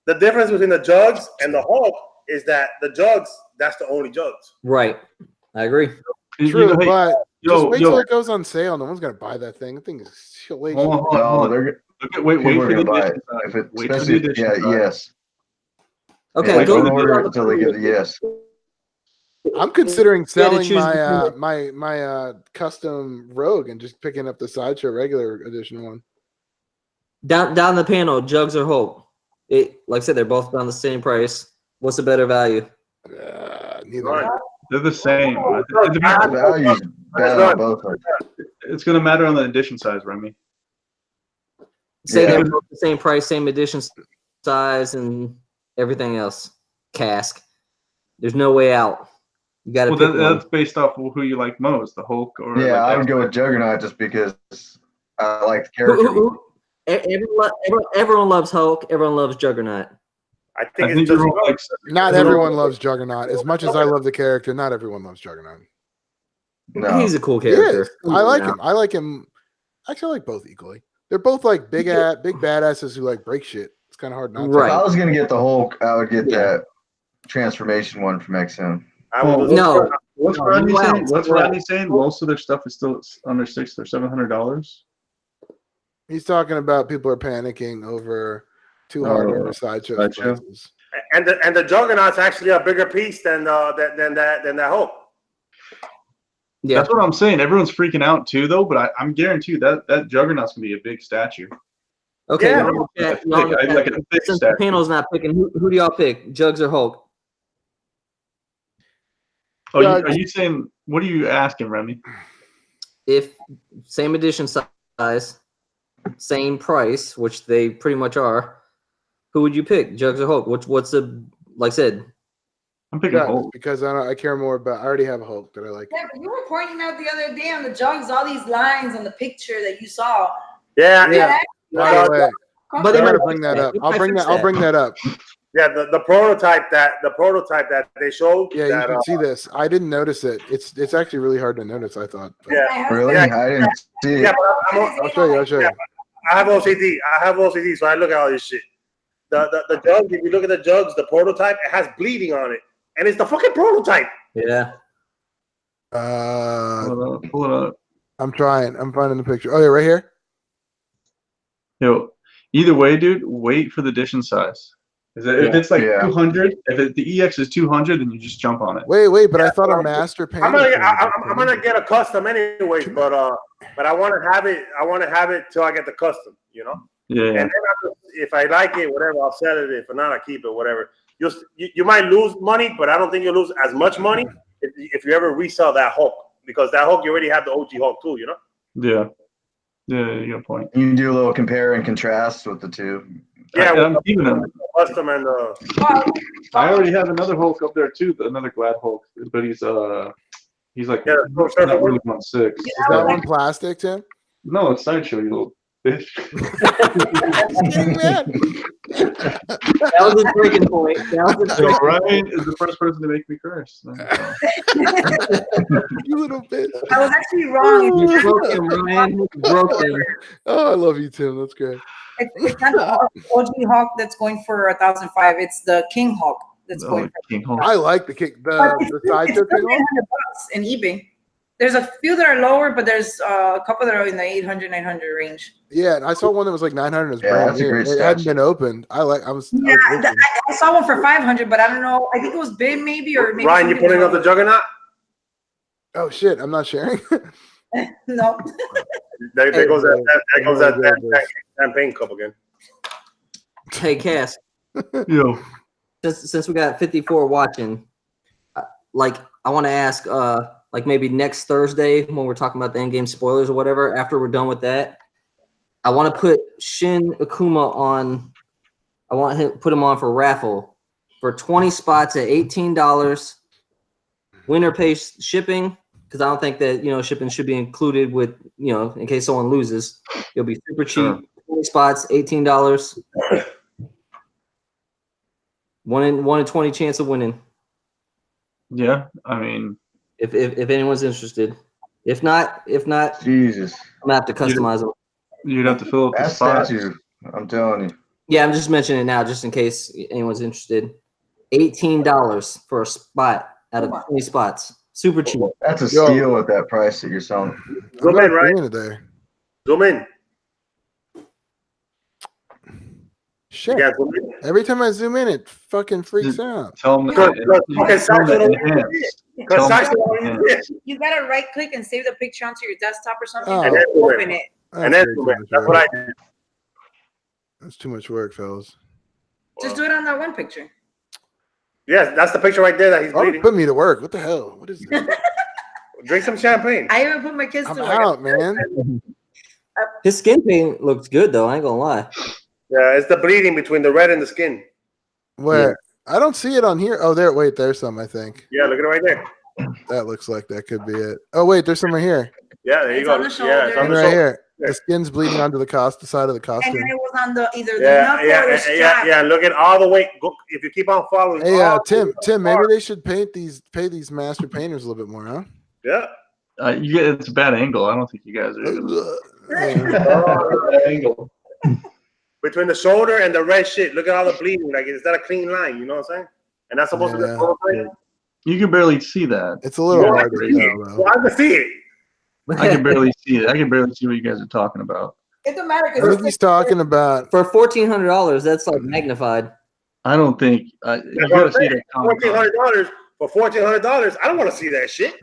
The difference between the jugs and the Hulk is that the jugs, that's the only jugs. Right. I agree. True, but just yo, wait yo. till it goes on sale. No one's gonna buy that thing. The thing is Hold on, hold on, No, hold on. they're Wait people for are the gonna buy edition it. size. If it, Wait for the especially, edition yeah, size. yes. Okay, Yeah, go don't to order it until they get the yes. I'm considering You gotta selling choose my my custom Rogue and just picking up the Sideshow regular edition one. down the panel, Jugs or Hulk. It, like I said, they're both down the same price. What's the better value? Neither. Right. They're the same. The value's bad on both. It's gonna matter on the edition size, Remy. Say Yeah. they're both the same price, same edition size, and everything else. Cask. There's no way out. You got to Well, pick one. that's based off of who you like most, the Hulk or Yeah, like I would go with Juggernaut just because I like the character. Everyone loves Hulk. Everyone loves Juggernaut. I I think think it's just everyone likes. Not everyone loves Juggernaut. As much as I love the character, not everyone loves Juggernaut. No. He's a cool He character. is. I like him. I like him. Actually, I like both equally. They're both like big badasses who like break shit. It's kind of hard not to. If I was gonna get the Hulk, I would get Yeah. that transformation one from XM. No. What's No, Rodney wow. saying? What's Wow. Rodney saying? Most of their stuff is still under $600 or $700. He's talking about people are panicking over too hard over Sideshow Sideshow. prices. and the Juggernaut's actually a bigger piece than that Hulk. Yeah. That's what I'm saying. Everyone's freaking out too, though. But I'm guaranteed that Juggernaut's gonna be a big statue. Okay. Yeah. y'all in the chat- y'all in the Like chat, a big since the statue. panel's not picking, who do y'all pick? Jugs or Hulk? Oh, Yeah, are you saying? What are you asking, Remy? If same edition size, same price, which they pretty much are, who would you pick? Jugs or Hulk? What's the, like I said? I'm picking Yeah, Hulk. because I care more about. I already have a Hulk that I like. Yeah, but you were pointing out the other day on the jugs all these lines on the picture that you saw. Yeah, Yeah. By the way, But I they gotta might bring fix that that. up. They I'll might bring fix that. I'll that. bring that up. Yeah, the prototype that they showed. Yeah, you that, can see this. I didn't notice it. It's actually really hard to notice. I thought. But Yeah, Really? Yeah. I didn't see it. yeah, but I'll show you. I'll show you. I have OCD, so I look at all this shit. The jugs, if you look at the jugs, the prototype, it has bleeding on it, and it's the fucking prototype. Yeah. Pull it up. I'm trying. I'm finding the picture. Oh yeah, right here. Yo, either way, dude, wait for the edition size. If it's like Yeah. 200, if the EX is 200, then you just jump on it. Wait, but I thought a master painter. I'm gonna get a custom anyways, but I want to have it. I want to have it till I get the custom. You know. Yeah. And then if I like it, whatever, I'll sell it. If not, I keep it. Whatever. You might lose money, but I don't think you'll lose as much money if you ever resell that Hulk, because that Hulk you already have the OG Hulk too. You know. Yeah. Yeah, you got a point. You can do a little compare and contrast with the two. Yeah, I'm with keeping him. custom and I already have another Hulk up there too, another Glad Hulk, but he's like yeah, not really 1/6. Is that one plastic, Tim? No, it's Sideshow, you little bitch. He's getting mad. That was his breaking point. That was his So breaking Ryan is the first person to make me curse. You little bitch. I was actually wrong. You broke him, Ryan. You broke him. Oh, I love you, Tim. That's great. It's not the OG Hawk that's going for 1,005. It's the King Hawk that's going for. King Hulk. I like the kick, But the sideshow it's still King Hulk. $800 in eBay. There's a few that are lower, but there's a couple that are in the 800, 900 range. Yeah, and I saw one that was like 900. It was Yeah, brand that's a new. great It hadn't stash. been opened. I was Yeah, looking. I saw one for 500, but I don't know. I think it was bid maybe or maybe. Ryan, you something putting up the lower. Juggernaut? Oh shit, I'm not sharing. No. There goes that champagne cup again. Hey, Cass. Yo. Since we got 54 watching, like I want to ask, like maybe next Thursday when we're talking about the endgame spoilers or whatever. After we're done with that, I want to put Shin Akuma on. I want him put him on for raffle for 20 spots at $18. Winner pays shipping because I don't think that shipping should be included with in case someone loses. It'll be super cheap. Sure. 20 spots, $18. 1 in 20 chance of winning. Yeah, I mean, If anyone's interested. If not, Jesus. I'm gonna have to customize them. you'd have to fill up the That spots. statue, I'm telling you. Yeah, I'm just mentioning it now, just in case anyone's interested. $18 for a spot out of 20 spots. Super cheap. That's a Yo. steal at that price that you're selling. I'm Zoom not in, right? seeing it there. Zoom in. Shit. Yeah, zoom in. Every time I zoom in, it fucking freaks out. Tell them Because that. Sideshow don't use it. Because Sideshow don't use it. You gotta right click and save the picture onto your desktop or something. Oh. And then open it. And then way zoom too in. much That's what I work. did. That's too much work, fellas. Just do it on that one picture. Yes, that's the picture right there that he's Oh, bleeding. put me to work. What the hell? What is this? Drink some champagne. I even put my kids I'm to work. out, man. His skin paint looks good though, I ain't gonna lie. Yeah, it's the bleeding between the red and the skin. Where? I don't see it on here. Oh, there. Wait, there's some, I think. Yeah, look at it right there. That looks like that could be it. Oh, wait, there's some right here. Yeah, there you It's go. on the Yeah, it's shoulder. on And the right shoulder. here. The skin's bleeding onto the side of the And costume. then it was on the either the Yeah, knuckle or yeah, the yeah, strap. yeah. Look at all the way. Go, if you keep on following. Hey, all Tim, the maybe way they should pay these master painters a little bit more, huh? Yeah. It's a bad angle. I don't think you guys are gonna Yeah. bad angle. Between the shoulder and the red shit. Look at all the bleeding. Like, is that a clean line? You know what I'm saying? And that's supposed to be Yeah. the total thing. You can barely see that. It's a little Well, I hard to can see tell, it. though. Well, I can see it. I can barely see it. I can barely see what you guys are talking about. It don't matter I because think he's talking about. For $1,400, that's like magnified. I don't think you That's what gotta I'm see saying. that Comic-Con. $1,400 for $1,400. I don't want to see that shit.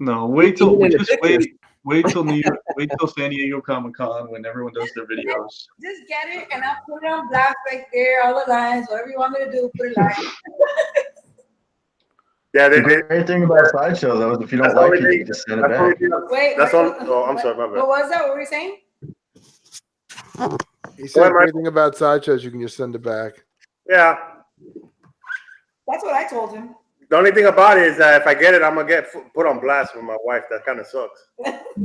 No, wait till Even in the just pictures. wait till wait till San Diego Comic-Con when everyone does their videos. just get it and I'll put it on blast right there, all the lines, whatever you want me to do, put it like. Yeah, The great thing about Sideshow, though, is if you don't That's all like we it, need. you just send it That's all we back. need. Wait, That's wait, all. Oh, I'm sorry, my bad. What was that? What were you saying? He said Well, my- everything about sideshows, you can just send it back. Yeah. That's what I told him. The only thing about it is that if I get it, I'm gonna get put on blast with my wife. That kind of sucks.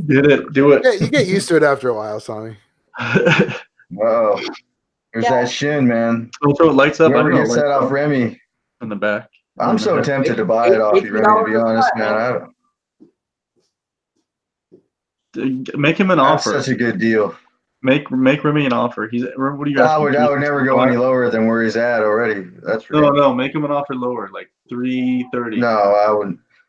Did it? Do it. Yeah, you get used to it after a while, Sonny. Whoa. There's Yeah. that shin, man. Don't throw it lights up. I Whoever don't know. gets that lights off up Remy. in the back. I'm so tempted to buy it off you, Remy, to be honest, man. Make him an That's offer. such a good deal. Make Remy an offer. What do you guys? I would never go any lower than where he's at already. That's for sure. No. Make him an offer lower, like 330. No,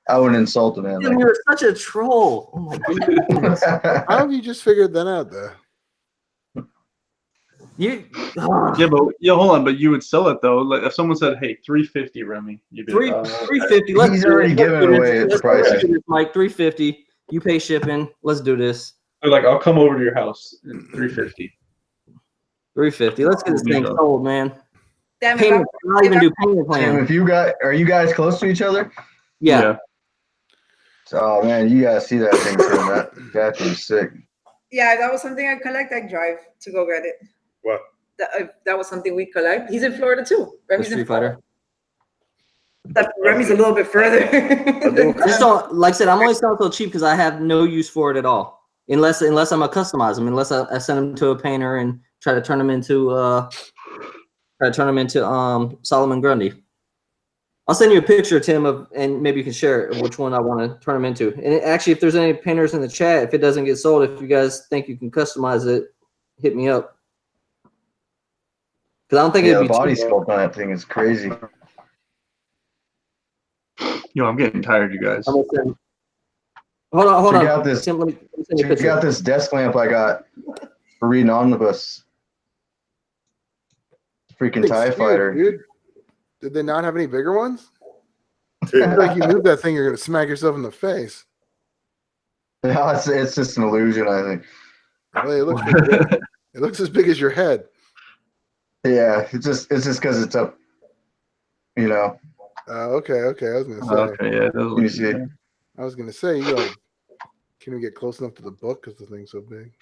I wouldn't insult him, man. Dude, you're such a troll. Oh my goodness. How have you just figured that out, though? You Yeah, but hold on. But you would sell it though. Like if someone said, "Hey, 350, Remy," you'd be like, 350. Let's He's do already it. given Let's do away this. the Let's price. do this, Mike, 350. You pay shipping. Let's do this. They're like, "I'll come over to your house." 350. 350. Let's get this thing sold, man. Damn it. Payment, not even do payment Tim, plan. if are you guys close to each other? Yeah. Oh man, you gotta see that thing, Tim. That thing's sick. Yeah, that was something I collect. I drive to go get it. What? that was something we collect. He's in Florida too. The Remy's in Street Florida. Fighter. Remy's a little bit further. I just don't, like I said, I'm only selling so cheap because I have no use for it at all. Unless I'm gonna customize them, unless I send them to a painter and try to turn them into Solomon Grundy. I'll send you a picture, Tim, and maybe you can share it, which one I want to turn them into. And actually, if there's any painters in the chat, if it doesn't get sold, if you guys think you can customize it, hit me up. Because I don't think Yeah, it'd the be body too sculpt on that thing is crazy. Yo, I'm getting tired, you guys. I'm gonna send. Hold Check on. out this. Tim, let me send you a Check picture. out this desk lamp I got for reading Omnibus. Freaking Big TIE skew, fighter. dude. Did they not have any bigger ones? It's like you move that thing, you're gonna smack yourself in the face. No, it's just an illusion, I think. Well, it looks pretty good. It looks as big as your head. Yeah, it's just because it's up. You know. Okay. I was gonna say. Okay, yeah, Let me see. I was gonna say, you like, can we get close enough to the book because the thing's so big?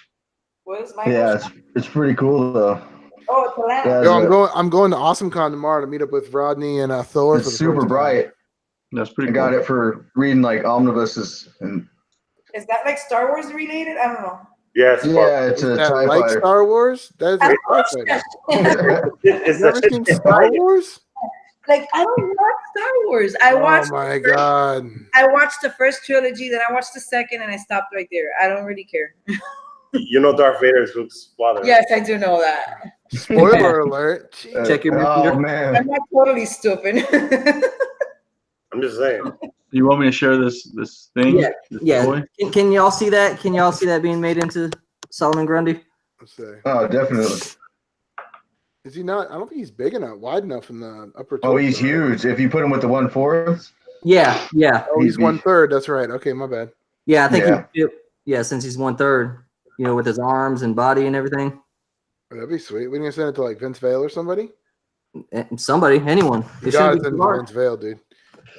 Where's my Yeah, it's pretty cool though. Oh, it's a lamp. Yeah, Yo, I'm going to AwesomeCon tomorrow to meet up with Rodney and Thor. It's for the super first time. bright. That's pretty I got it for reading like omnibuses and Is that like Star Wars related? I don't know. Yes. yeah, it's Is a that TIE like fighter. Star Wars? That is a TIE fighter. You ever seen Star Wars? Like, I don't watch Star Wars. I watched. Oh my god! I watched the first trilogy, then I watched the second, and I stopped right there. I don't really care. You know Darth Vader is Luke's father. Yes, I do know that. Spoiler alert! Jeez. Check your Oh messenger. man. I'm not totally stupid. I'm just saying. You want me to share this thing? Yeah, This yeah. toy? Can y'all see that? Can y'all see that being made into Solomon Grundy? Let's see. Oh, definitely. Is he not? I don't think he's big enough, wide enough in the upper. Oh, he's torso. huge. If you put him with the 1/4, Yeah. Oh, he's He'd be- 1/3. That's right. Okay, my bad. Yeah, I think Yeah. since he's 1/3, with his arms and body and everything. That'd be sweet. We gonna send it to like Vince Vale or somebody? Somebody, anyone. You It gotta shouldn't be send it too to hard. Vince Vale, dude.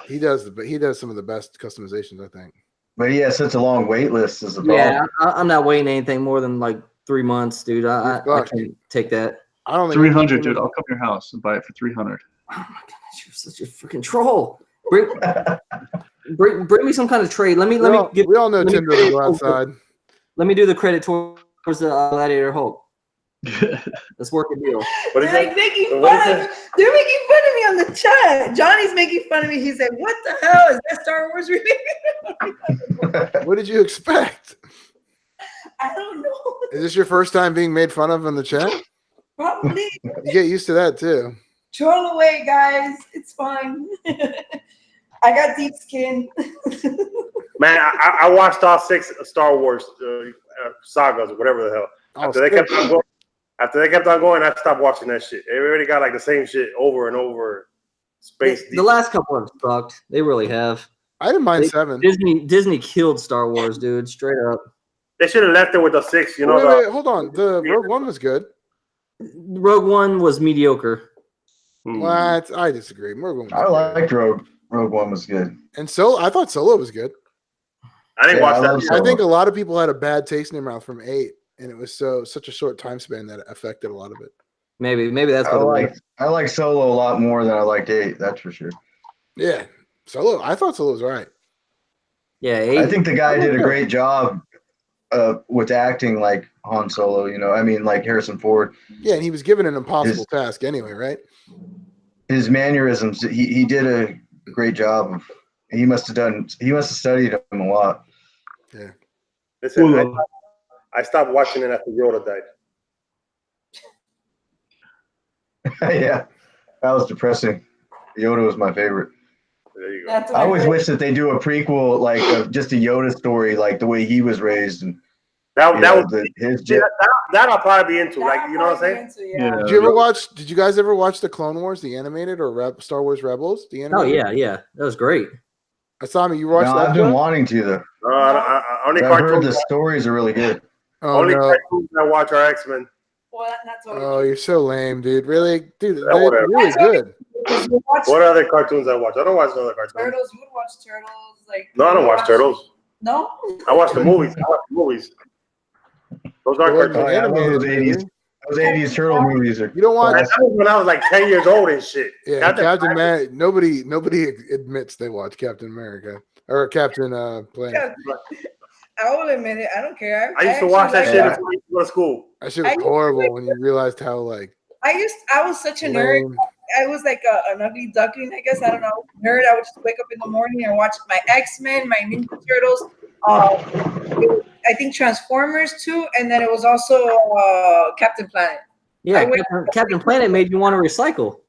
He does some of the best customizations, I think. but he has such a long wait list as a problem. Yeah, I'm not waiting anything more than like 3 months, dude. I Fuck. can't take that. I don't think 300, dude. I'll come to your house and buy it for 300. Oh my goodness, you're such a freaking troll. Bring me some kind of trade. Let me We all know let me Tim doesn't go create- outside. Let me do the credit towards the Gladiator Hulk. Let's work a deal. What is They're it? like making What is fun. They're making fun of me on the chat. Johnny's making fun of me. He said, "What the hell is that Star Wars related?" What did you expect? I don't know. Is this your first time being made fun of in the chat? Probably. You get used to that too. Troll away, guys. It's fine. I got deep skin. Man, I watched all 6 Star Wars sagas or whatever the hell. Oh, After they kept on going, I stopped watching that shit. They already got like the same shit over and over. Space. The last couple have sucked. They really have. I didn't mind 7. Disney killed Star Wars, dude. Straight up. They should have left it with the 6. You know, Wait, hold on. The Rogue One was good. Rogue One was mediocre. What? I disagree. Rogue One was I good. liked Rogue One was good. And I thought Solo was good. I didn't Yeah, watch I that. love shit. I think a lot of people had a bad taste in their mouth from 8, and it was such a short time span that it affected a lot of it. Maybe that's what I like Solo a lot more than I liked 8. That's for sure. Yeah, Solo. I thought Solo was all right. Yeah, I think the guy did a great job with acting like Han Solo. I mean, like Harrison Ford. Yeah, and he was given an impossible task anyway, right? His mannerisms. He did a great job of. He must have studied him a lot. Yeah. Listen, I stopped watching it after Yoda died. Yeah, that was depressing. Yoda was my favorite. There you go. That's I always wish that they do a prequel, like just a Yoda story, like the way he was raised, and That would his that I'll probably be into. Like, you know what I'm saying? Yeah. Did you guys ever watch the Clone Wars, the animated, or Star Wars Rebels, the Oh animated? yeah, that was great. Asami, you watched No, that? I've been Joe? wanting to though. No, I only But I've heard cartoons. the stories are really good. Oh, Only no. cartoons I watch are X-Men. Well, that's what Oh, you're so lame, dude. Really? Dude, Yeah, they're whatever. really good. you watch What other cartoons I watch? I don't watch other cartoons. Turtles. You would watch Turtles. Like No, I don't watch Turtles. No. I watch the movies. I watch the movies. Those are There wasn't cartoons. an animated those 80s. movie. Those 80s turtle movies are. You don't watch. That was when I was like 10 years old and shit. Yeah, Captain America. Nobody admits they watch Captain America or Captain Planet. I will admit it. I don't care. I used to watch that shit before I used to go to school. That shit was horrible when you realized how like. I was such a nerd. lame. I was like an ugly duckling, I guess. I don't know. Nerd. I would just wake up in the morning and watch my X-Men, my Ninja Turtles. I think Transformers too, and then it was also Captain Planet. Yeah, Captain Planet made you want to recycle.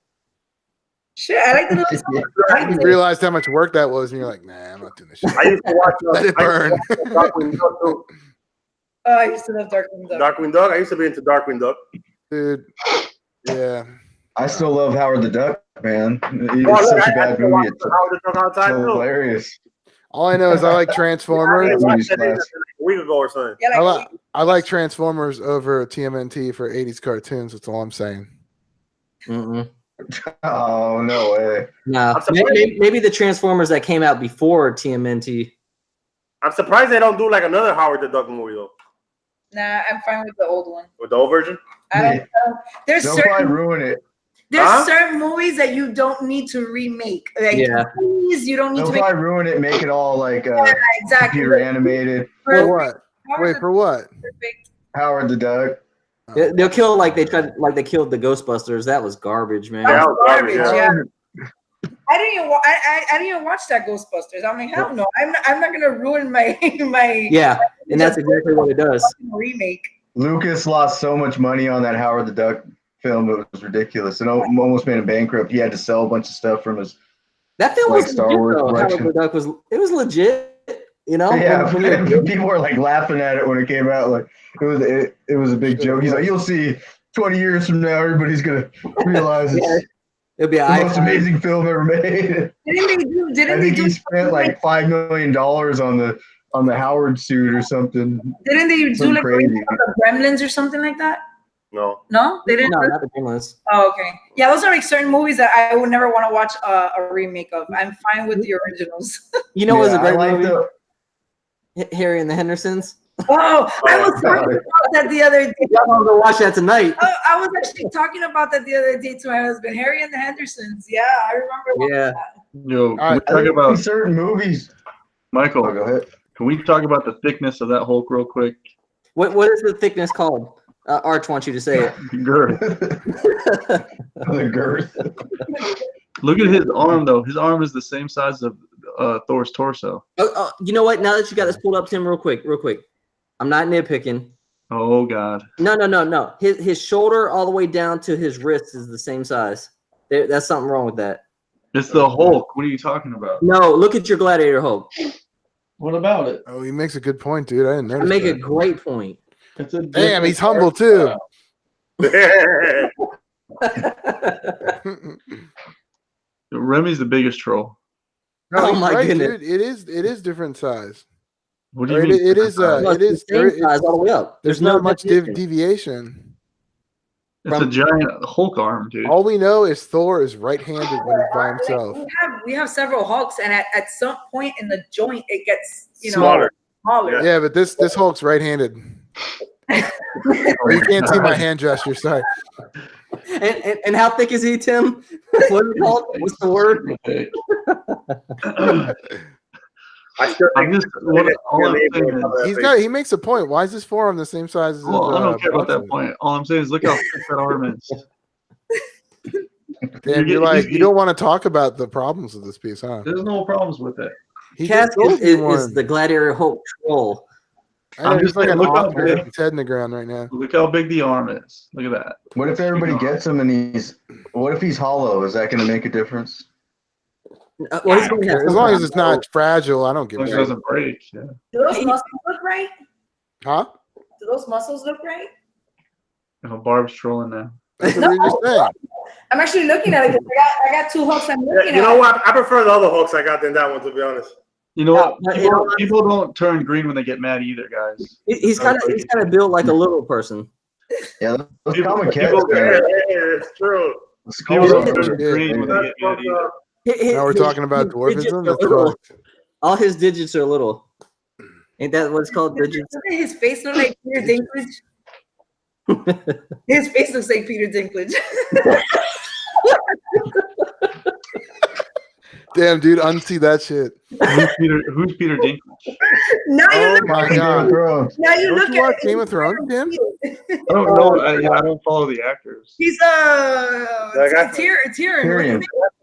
Shit, I like the You realized how much work that was, and you're like, nah, I'm not doing this shit. I used to watch. Let it burn. Darkwing Duck too. I used to love Darkwing Duck. Darkwing Duck. I used to be into Darkwing Duck. Dude, yeah. I still love Howard the Duck, man. It's Oh, look, such a I bad used to movie. watch It's Howard the Duck all the time, too. hilarious. All I know is I like I Transformers. watched that like a week ago or something. Yeah, I like Transformers over TMNT for 80s cartoons. That's all I'm saying. Oh, no way. No, maybe the Transformers that came out before TMNT. I'm surprised they don't do like another Howard the Duck movie though. Nah, I'm fine with the old one. With the old version? I don't know. There's They'll probably certain ruin it. certain movies that you don't need to remake. Like, Yeah. please, you don't need They'll to make. probably ruin it, make it all like exactly. computer animated. For what? Wait, for what? Howard the Duck. They'll kill like they killed the Ghostbusters. That was garbage, man. That was garbage. Yeah. I didn't even watch that Ghostbusters. I'm like, hell no. I'm not gonna ruin my Yeah, and that's exactly what it does. remake. Lucas lost so much money on that Howard the Duck film. It was ridiculous. It almost made him bankrupt. He had to sell a bunch of stuff from his That film like was Star legit, Wars though. collection. Howard the Duck was legit. You know? Yeah, When you're a kid. people were like laughing at it when it came out. Like it was a big joke. He's like, you'll see 20 years from now, everybody's gonna realize it's It'll be the most amazing film ever made. I think he spent like $5 million on the Howard suit or something. Didn't they do Something like crazy. the Gremlins or something like that? No. No, they didn't. No, not the Gremlins. Oh, okay. Yeah, those are like certain movies that I would never want to watch a remake of. I'm fine with the originals. You know what was a Yeah, great I like movie? Harry and the Hendersons. Oh, I was talking about that the other day. Y'all gonna watch that tonight? Oh, I was actually talking about that the other day to my husband, Harry and the Hendersons. Yeah, I remember. Yeah. Yo, I can we think talk about certain movies? Michael? Go ahead. Can we talk about the thickness of that Hulk real quick? What is the thickness called? Arch wants you to say it. Girth. The girth. Look at his arm though. His arm is the same size of Thor's torso. You know what? Now that you got this pulled up, Tim, real quick. I'm not nitpicking. Oh God. No. His shoulder all the way down to his wrist is the same size. That's something wrong with that. It's the Hulk. What are you talking about? No, look at your Gladiator Hulk. What about it? Oh, he makes a good point, dude. I didn't I notice. make a that. great point. It's a Damn, he's humble too. Remy's the biggest troll. No, Oh he's my right, goodness. dude. It is different size. What do Or you mean? it is No, it it's is the same size all the way up. There's no not much definition. deviation. It's a giant Hulk arm, dude. All we know is Thor is right-handed when he's by himself. We have several Hulks, and at some point in the joint, it gets Smaller. smaller. Yeah, but this Hulk's right-handed. Or you can't see my hand gesture. Sorry. And how thick is he, Tim? What is it called? What's the word? I still think He makes a point. Why is his forearm the same size as his? Well, I don't care about that bicep? point. All I'm saying is look how thick that arm is. Damn, you're like you don't want to talk about the problems of this piece, huh? There's no problems with it. He just Cass told you is one. the Gladiator Hulk troll. I know, I'm he's just like saying, an look how otter with big. his head in the ground right now. Look how big the arm is. Look at that. What if everybody gets him and what if he's hollow? Is that going to make a difference? Well, he's going to have As long as it's not fragile, I don't give As a long as it shit. doesn't break. Yeah. Do those muscles look right? Huh? Do those muscles look right? Oh, Barb's trolling now. That's what we were just saying. I'm actually looking at it. 'Cause I got two Hulks. I'm looking at. You know what? I prefer the other Hulks I got than that one, to be honest. You know what? No, you know what? People don't turn green when they get mad either, guys. He's kind of built like a little person. Yeah, those People- common cats. people- Yeah, it's true. People don't Yeah. turn green when they get mad either. Now we're talking about Digits dwarfism. are That's little. fucked. All his digits are little. Ain't that what's called digits? Doesn't his face look like Peter Dinklage? His face looks like Peter Dinklage. Damn, dude, unsee that shit. Who's Peter Dinklage? Now you Oh look my at god. it. Now you Don't look you watch at it. Game of Thrones, Tim? I don't know. I don't follow the actors. He's Tyrion.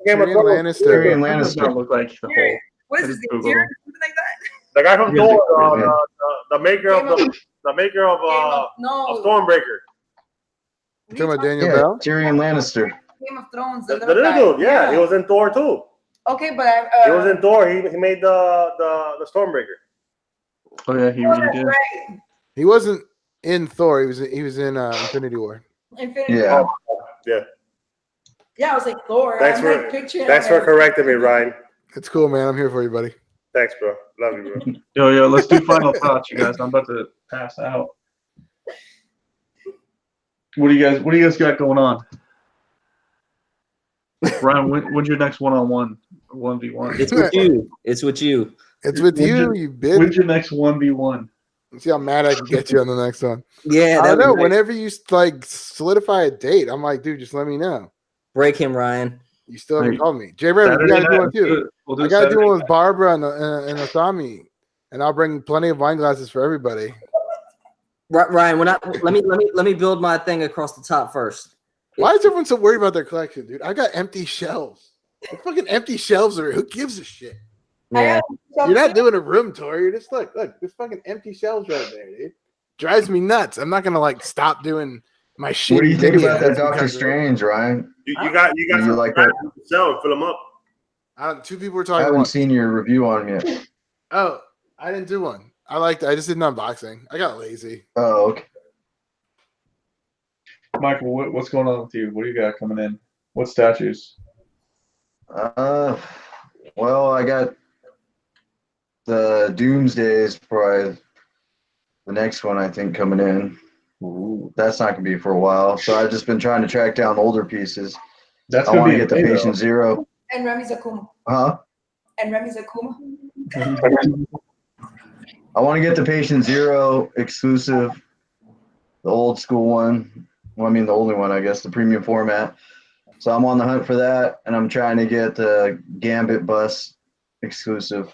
Game of Tyrion Thrones. Lannister. Tyrion That does Lannister. not look like the whole. What is his name? Google. Tyrion? Something like that? The guy from Yeah, Thor, the maker of the maker of No. of Stormbreaker. You talking about Daniel Yeah, Bell? Tyrion Lannister. Game of Thrones. The little dude, yeah, he was in Thor too. Okay, but He was in Thor. He made the Stormbreaker. Oh yeah, he really did. right. He wasn't in Thor. He was in Infinity War. Infinity Yeah. War. Yeah. Yeah, I was like Thor. Thanks I'm for like picturing. thanks I'm for like, correcting me, Ryan. It's cool, man. I'm here for you, buddy. Thanks, bro. Love you, bro. Yo, let's do final thoughts, you guys. I'm about to pass out. What do you guys got going on? Ryan, when's your next one-on-one? 1v1? It's with you. It's with you. It's with you, you bitch. When's your next 1v1? See how mad I can get you on the next one. Yeah, I that don't know. was Whenever you like solidify a date, I'm like, dude, just let me know. break him, Ryan. You still haven't Hey, called me. J Ray, we gotta do one too. We'll do I gotta do Saturday. one with Barbara and Asami, and I'll bring plenty of wine glasses for everybody. Ryan, let me build my thing across the top first. Why is everyone so worried about their collection, dude? I got empty shelves. The fucking empty shelves are. Who gives a shit? Yeah. You're not doing a room tour. You're just look, there's fucking empty shelves right there, dude. Drives me nuts. I'm not gonna like stop doing my shit. What do you think about that Doctor Strange, Ryan? You got Do some you like that? sell, fill them up. Two people were I talking. haven't About, seen your review on him yet. oh, I didn't do one. I just did an unboxing. I got lazy. Oh, okay. Michael, what's going on with you? What do you got coming in? What statues? Well, I got the Doomsdays probably the next one I think coming in. Ooh. That's not gonna be for a while. So I've just been trying to track down older pieces. That's I gonna want be to get the in May, Patient though. Zero. And Remy Zakuma. Huh? And Remy Zakuma. I want to get the Patient Zero exclusive, the old school one. Well, I mean the only one, I guess, the premium format. So I'm on the hunt for that, and I'm trying to get the Gambit bus exclusive.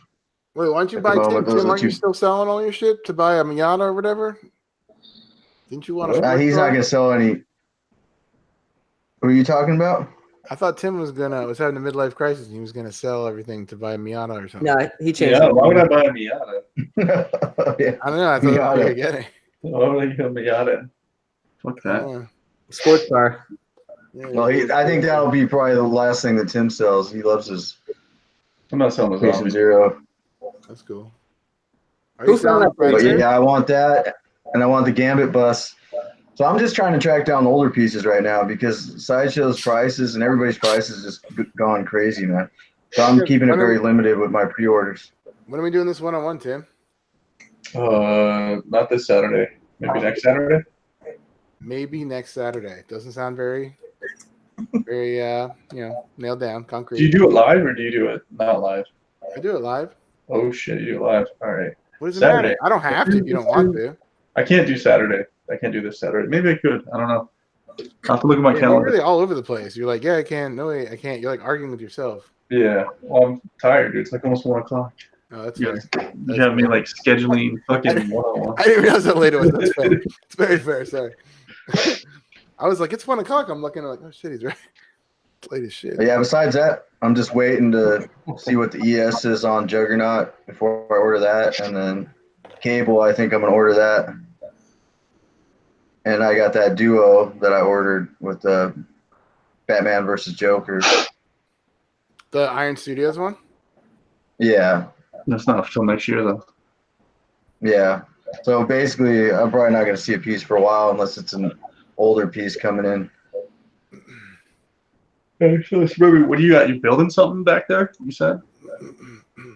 Wait, why don't you At the buy moment, those Tim? are Aren't you two- still selling all your shit to buy a Miata or whatever? Didn't you want to? He's not gonna sell any. Who are you talking about? I thought Tim was having a midlife crisis and he was gonna sell everything to buy a Miata or something. No, he changed. Yeah, it. why would I buy a Miata? Yeah. I don't know. I thought that's what you were getting. Why would I get a Miata? Fuck that. Sports car. Well, I think that'll be probably the last thing that Tim sells. He loves his I'm not selling the Patient zombie. Zero. That's cool. Are Who's selling that But Tim? yeah, I want that, and I want the Gambit bus. So I'm just trying to track down the older pieces right now because Sideshow's prices and everybody's prices just gone crazy, man. So I'm keeping it very limited with my pre-orders. When are we doing this one-on-one, Tim? Not this Saturday. Maybe next Saturday. Maybe next Saturday. Doesn't sound very, nailed down, concrete. Do you do it live or do you do it not live? I do it live. Oh shit, you do it live. All right. What does it Saturday. matter? I don't have to if you don't want to. I can't do Saturday. I can't do this Saturday. Maybe I could. I don't know. I have to look at my You're calendar. really all over the place. You're like, yeah, I can. No, wait, I can't. You're like arguing with yourself. Yeah. Well, I'm tired, dude. It's like almost 1 o'clock. Oh, that's You fair. you have me like scheduling fucking one-on-one. I didn't realize that later was. That's fair. It's very fair. Sorry. I was like, it's 1 o'clock. I'm looking like, oh shit, he's right. It's late as shit. But yeah, besides that, I'm just waiting to see what the ES is on Juggernaut before I order that. And then Cable, I think I'm going to order that. And I got that duo that I ordered with the Batman versus Joker. The Iron Studios one? Yeah. That's not until next year, though. Yeah. So basically, I'm probably not going to see a piece for a while unless it's an older piece coming in. So, what do you got? You building something back there? You said?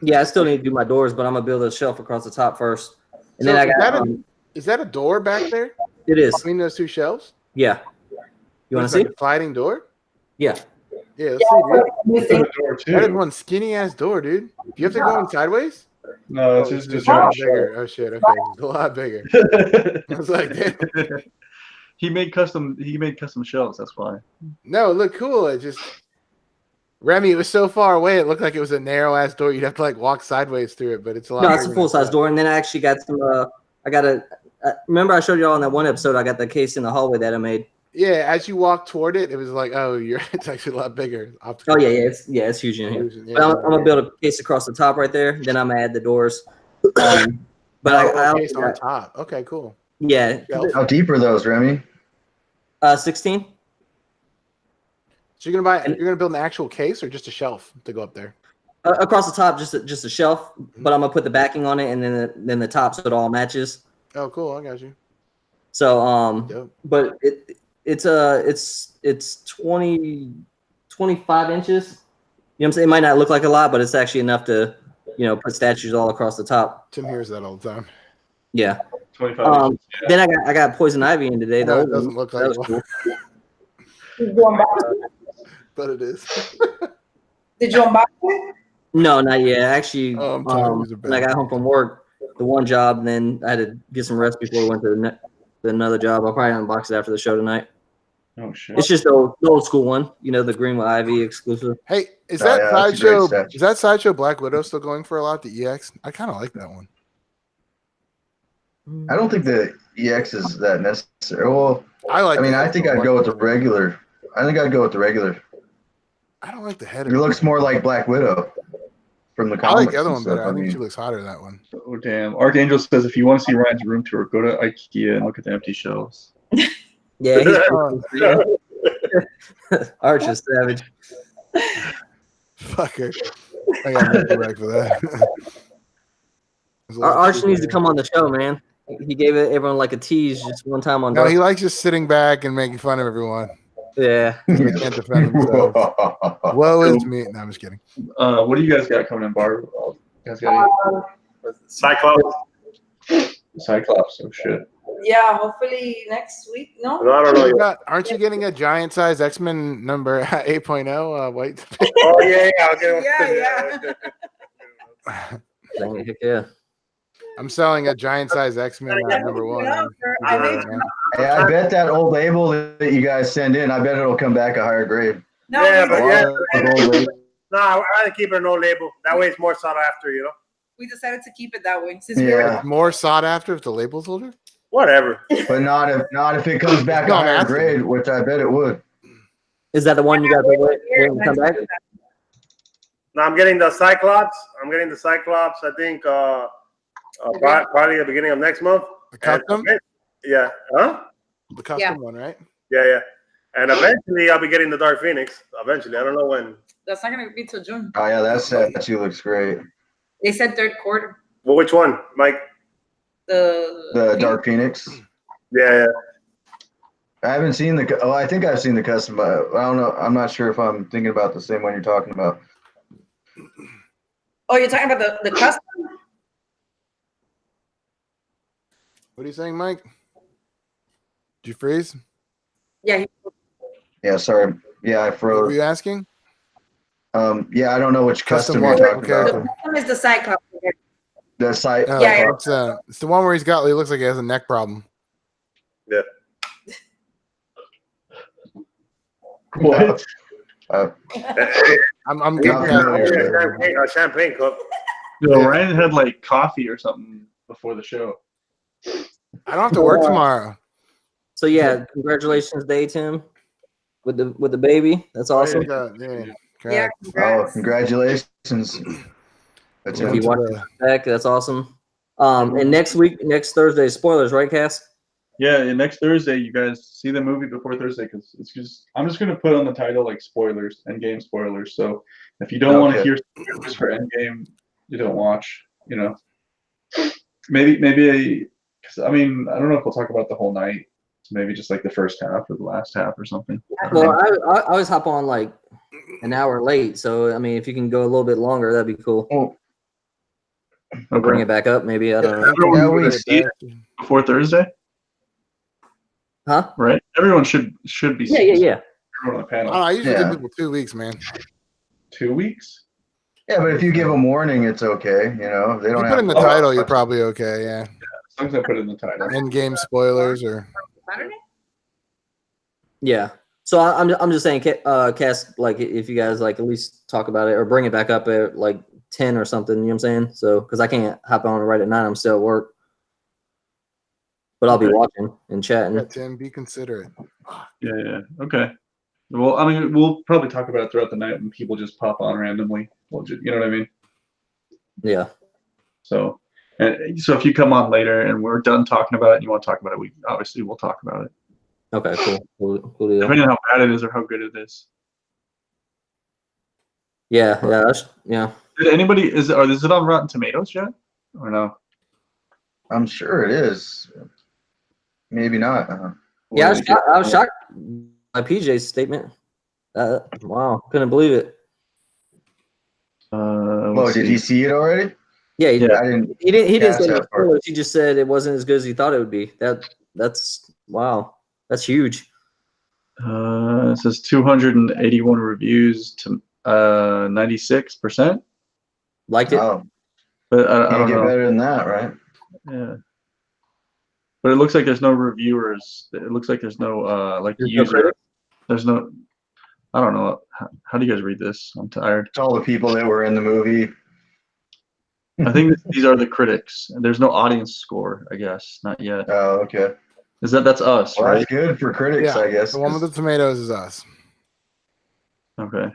Yeah, I still need to do my doors, but I'm gonna build a shelf across the top first, and So then I is, got. is that a door back there? It is. Between those two shelves? Yeah. You want It's to see? like a sliding door? Yeah. Yeah, let's see, dude. Door That is too. one skinny ass door, dude. Do you have to go in sideways? No, it's Oh, just a lot a bigger. Oh shit, okay. It's a lot bigger. I was like, damn. He made custom shelves. That's why. No, it looked cool. It just Remy, it was so far away. It looked like it was a narrow ass door. You'd have to like walk sideways through it, but it's a lot. No, it's a bigger full than size that. door. And then I actually got some. I got a. Remember, I showed you all in that one episode. I got the case in the hallway that I made. Yeah, as you walk toward it, it was like, oh, it's actually a lot bigger. Oh yeah, it's huge in here. Yeah, But I'm gonna build a case across the top right there. Then I'm gonna add the doors. But I case on top. Okay, cool. Yeah. How deep are those, Remy? 16. So you're gonna build an actual case or just a shelf to go up there? Across the top, just a shelf. But I'm gonna put the backing on it, and then the top so it all matches. Oh, cool. I got you. So Dope. but it's 25 inches. You know what I'm saying? It might not look like a lot, but it's actually enough to, put statues all across the top. Tim hears that all the time. Yeah. 25 inches, yeah. Then I got poison ivy in today. No, though. it doesn't look like That was one. cool. But it is. Did you unbox it? No, not yet. Actually, I'm tired. These are when I bad. got home from work, the one job, and then I had to get some rest before we went to another job. I'll probably unbox it after the show tonight. Oh shit! It's just the old school one, the green with ivy exclusive. Hey, is Oh, that yeah, that's a great sideshow? statue. Is that sideshow Black Widow still going for a lot? The EX? I kind of like that one. I don't think the EX is that necessary. Well, I like. I think I'd go with the regular. I think I'd go with the regular. I don't like the head. It looks more like Black Widow from the I comics. like the other and one stuff. better. I think she looks hotter. That one. Oh damn! Archangel says if you want to see Ryan's room tour, go to IKEA and look at the empty shelves. Yeah, Arch is savage. Fucker. I got no direct for that. Arch needs to come on the show, man. He gave everyone like a tease just one time on. No, Dark. he likes just sitting back and making fun of everyone. Yeah. He can't defend himself. Woe is me. No, I'm just kidding. What do you guys got coming in, Barb? You guys got Cyclops. Cyclops. Oh shit. Yeah, hopefully next week. No. I don't know. Aren't you getting a giant size X-Men number 8.0 white? Oh yeah, I'll get one. Dang it, heck yeah. I'm selling a giant size X-Men number 1. Hey, I bet that old label that you guys send in, I bet it'll come back a higher grade. No, Yeah, but yeah. Old label. No, I rather keep it no label. That way it's more sought after, we decided to keep it that way since Yeah. More sought after if the label's older? Whatever. But not if it comes back No, a I'm higher asking. grade, which I bet it would. Is that the one you guys are waiting to come back? No, I'm getting the Cyclops. I think probably at the beginning of next month. The custom? Yeah. Huh? The custom one, right? Yeah. And eventually I'll be getting the Dark Phoenix. Eventually. I don't know when. That's not gonna be till June. Oh yeah, that statue looks great. They said third quarter. Well, which one, Mike? The Dark Phoenix. Yeah. I haven't seen I think I've seen the custom, but I don't know. I'm not sure if I'm thinking about the same one you're talking about. Oh, you're talking about the custom? What are you saying, Mike? Did you freeze? Yeah. Yeah, sorry. Yeah, I What froze. were you asking? Yeah, I don't know which Custom custom you're one, talking okay. about. The custom is the Cyclops. The site. Yeah. It's the one where he looks like he has a neck problem. Yeah. What? I'm getting A champagne cup. No, Ryan had like coffee or something before the show. I don't have to work tomorrow. So yeah, congratulations, Day Tim, with the baby. That's awesome. Yeah. Oh, congratulations. That's If you watch it back, that's awesome. And next Thursday, spoilers, right, Cass? Yeah, and next Thursday, you guys see the movie before Thursday because I'm just gonna put on the title like spoilers, Endgame spoilers. So if you don't want to hear spoilers for Endgame, you don't watch. Maybe because I don't know if we'll talk about the whole night. So maybe just like the first half or the last half or something. Well, I always hop on like an hour late, so if you can go a little bit longer, that'd be cool. I'll bring it back up, maybe. I don't know. Everyone see it before Thursday, huh? right? Everyone should be. Yeah. Everyone on the panel. I usually give people 2 weeks, man. 2 weeks? Yeah, but if you give them warning, it's okay. If they don't You have put in the title, you're probably okay. Yeah. As long as I put it in the title. End game spoilers or. Saturday? Yeah. So I'm just saying, Cass, like if you guys like at least talk about it or bring it back up at like 10 or something. You know what I'm saying? So because I can't hop on right at 9, I'm still at work. But I'll be watching and chatting. Yeah, Tim, be considerate. Yeah. Okay. Well, I mean, we'll probably talk about it throughout the night, and people just pop on randomly. We'll just, you know what I mean? Yeah. So if you come on later and we're done talking about it, and you want to talk about it, we'll talk about it. Okay. Cool deal. Depending on how bad it is or how good it is. Yeah. Yeah. Did anybody is it on Rotten Tomatoes yet or no? I'm sure it is. Maybe not. Yeah, I was shocked by PJ's statement. Wow, couldn't believe it. Oh, did he see it already? Yeah, he didn't. He didn't say that part. it. He just said it wasn't as good as he thought it would be. That's wow. That's huge. It says 281 reviews to 96%. Liked it. Oh, But I can't don't get know. better than that, right? Yeah. But it looks like there's no reviewers. It looks like there's no like There's no user. critics? There's no. I don't know. How do you guys read this? I'm tired. It's all the people that were in the movie. I think these are the critics. There's no audience score, I guess. Not yet. Oh, okay. That's us, Well, right? that's good for critics, Yeah, I guess. the one with the tomatoes is us. Okay.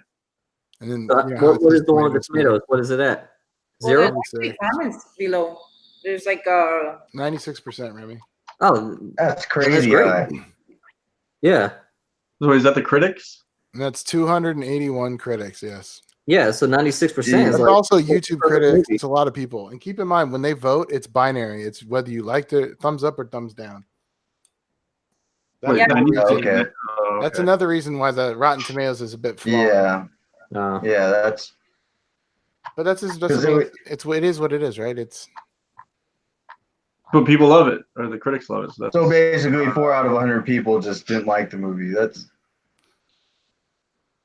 And then What is the one with the tomatoes? What is it at? Well, 0? there's actually comments below. There's like 96%, Remy. Oh, That's crazy. great. high. Yeah. So is that the critics? And that's 281 critics. Yes. Yeah. So 96% is That's like also YouTube perfect critics. movie. It's a lot of people. And keep in mind, when they vote, it's binary. It's whether you liked it, thumbs up or thumbs down. That's, Wait, another 96? reason, Okay. Oh, that's okay. another reason why the Rotten Tomatoes is a bit flawed. Yeah. Yeah, that's. But that's just, 'Cause I mean, it it is what it is, right? It's But people love it, or the critics love it. So, So basically, 4 out of 100 people just didn't like the movie. That's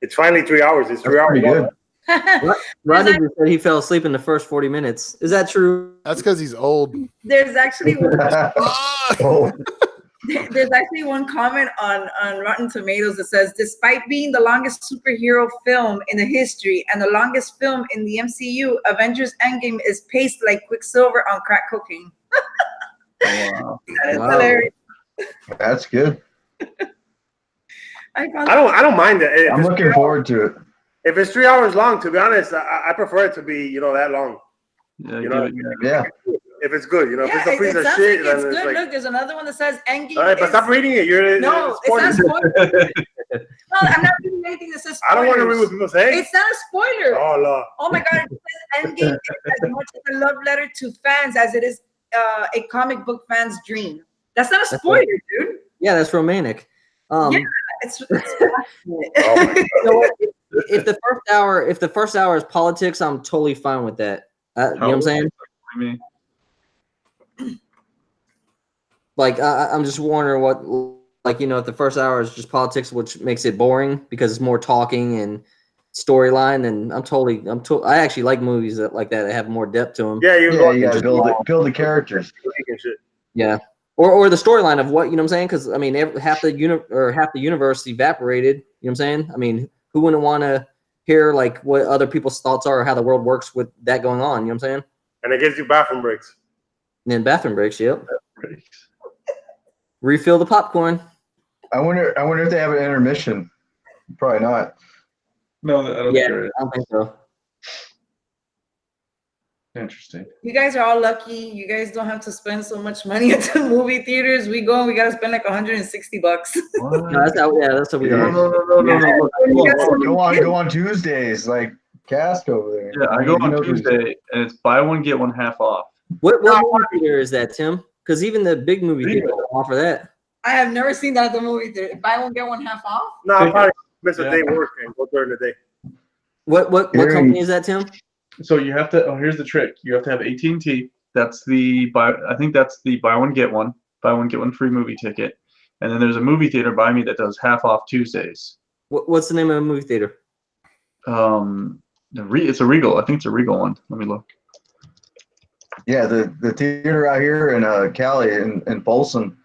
It's finally 3 hours. It's 3 that's hours. pretty good. Rodney just said he fell asleep in the first 40 minutes. Is that true? that's because he's old. there's actually Oh, there's actually one comment on Rotten Tomatoes that says, despite being the longest superhero film in the history and the longest film in the MCU, Avengers Endgame is paced like Quicksilver on crack cocaine. wow. That is Wow. hilarious. that's good. I found I don't mind it. If I'm it's looking 3 forward to it. If it's 3 hours long, to be honest, I prefer it to be that long. Yeah, You know, Yeah. if it's good, if it's a yeah, piece it of sounds shit, like it's then good. it's like. Look, there's another one that says Endgame. All right, but is- stop reading it. No, it's not a spoiler. No, I'm not reading anything that says spoilers. I don't want to read what people say. It's not a spoiler. Oh, no. Oh my God! It says Endgame is as much as a love letter to fans as it is a comic book fan's dream. That's not a That's spoiler, dude. Yeah, that's romantic. Yeah, Oh, it's my God. You know what? If the first hour is politics, I'm totally fine with that. You know what I'm saying? I mean, Like I'm just wondering what, like, if the first hour is just politics, which makes it boring because it's more talking and storyline, then I actually like movies that have more depth to them. Yeah, Yeah, you gotta build the characters. Yeah. Or the storyline of what, you know what I'm saying? Because I mean, half the universe evaporated. You know what I'm saying? I mean, who wouldn't want to hear like what other people's thoughts are or how the world works with that going on? You know what I'm saying? And it gives you bathroom breaks. And then bathroom breaks. Yep. Refill the popcorn. I wonder if they have an intermission. Probably not. no, I don't Yeah, think there is. I don't think so. Interesting. You guys are all lucky. You guys don't have to spend so much money at the movie theaters. We go and we gotta spend like $160. What? No, that's how we No, are. no, no, no, no, no. Look, Go on Tuesdays, like Cask over there. yeah, I go You on know, Tuesday, and it's buy one get one half off. What movie theater is that, Tim? Because even the big movie theater don't offer that. I have never seen that at the movie theater. Buy one get one half off. No, I'll probably miss a Yeah. day work and go during the day. What Hearing- company is that, Tim? So you have to. Oh, here's the trick. You have to have AT&T. That's the buy. I think that's the buy one get one free movie ticket. And then there's a movie theater by me that does half off Tuesdays. What's the name of the movie theater? It's a Regal. I think it's a Regal one. Let me look. Yeah, the theater out here in Cali in Folsom,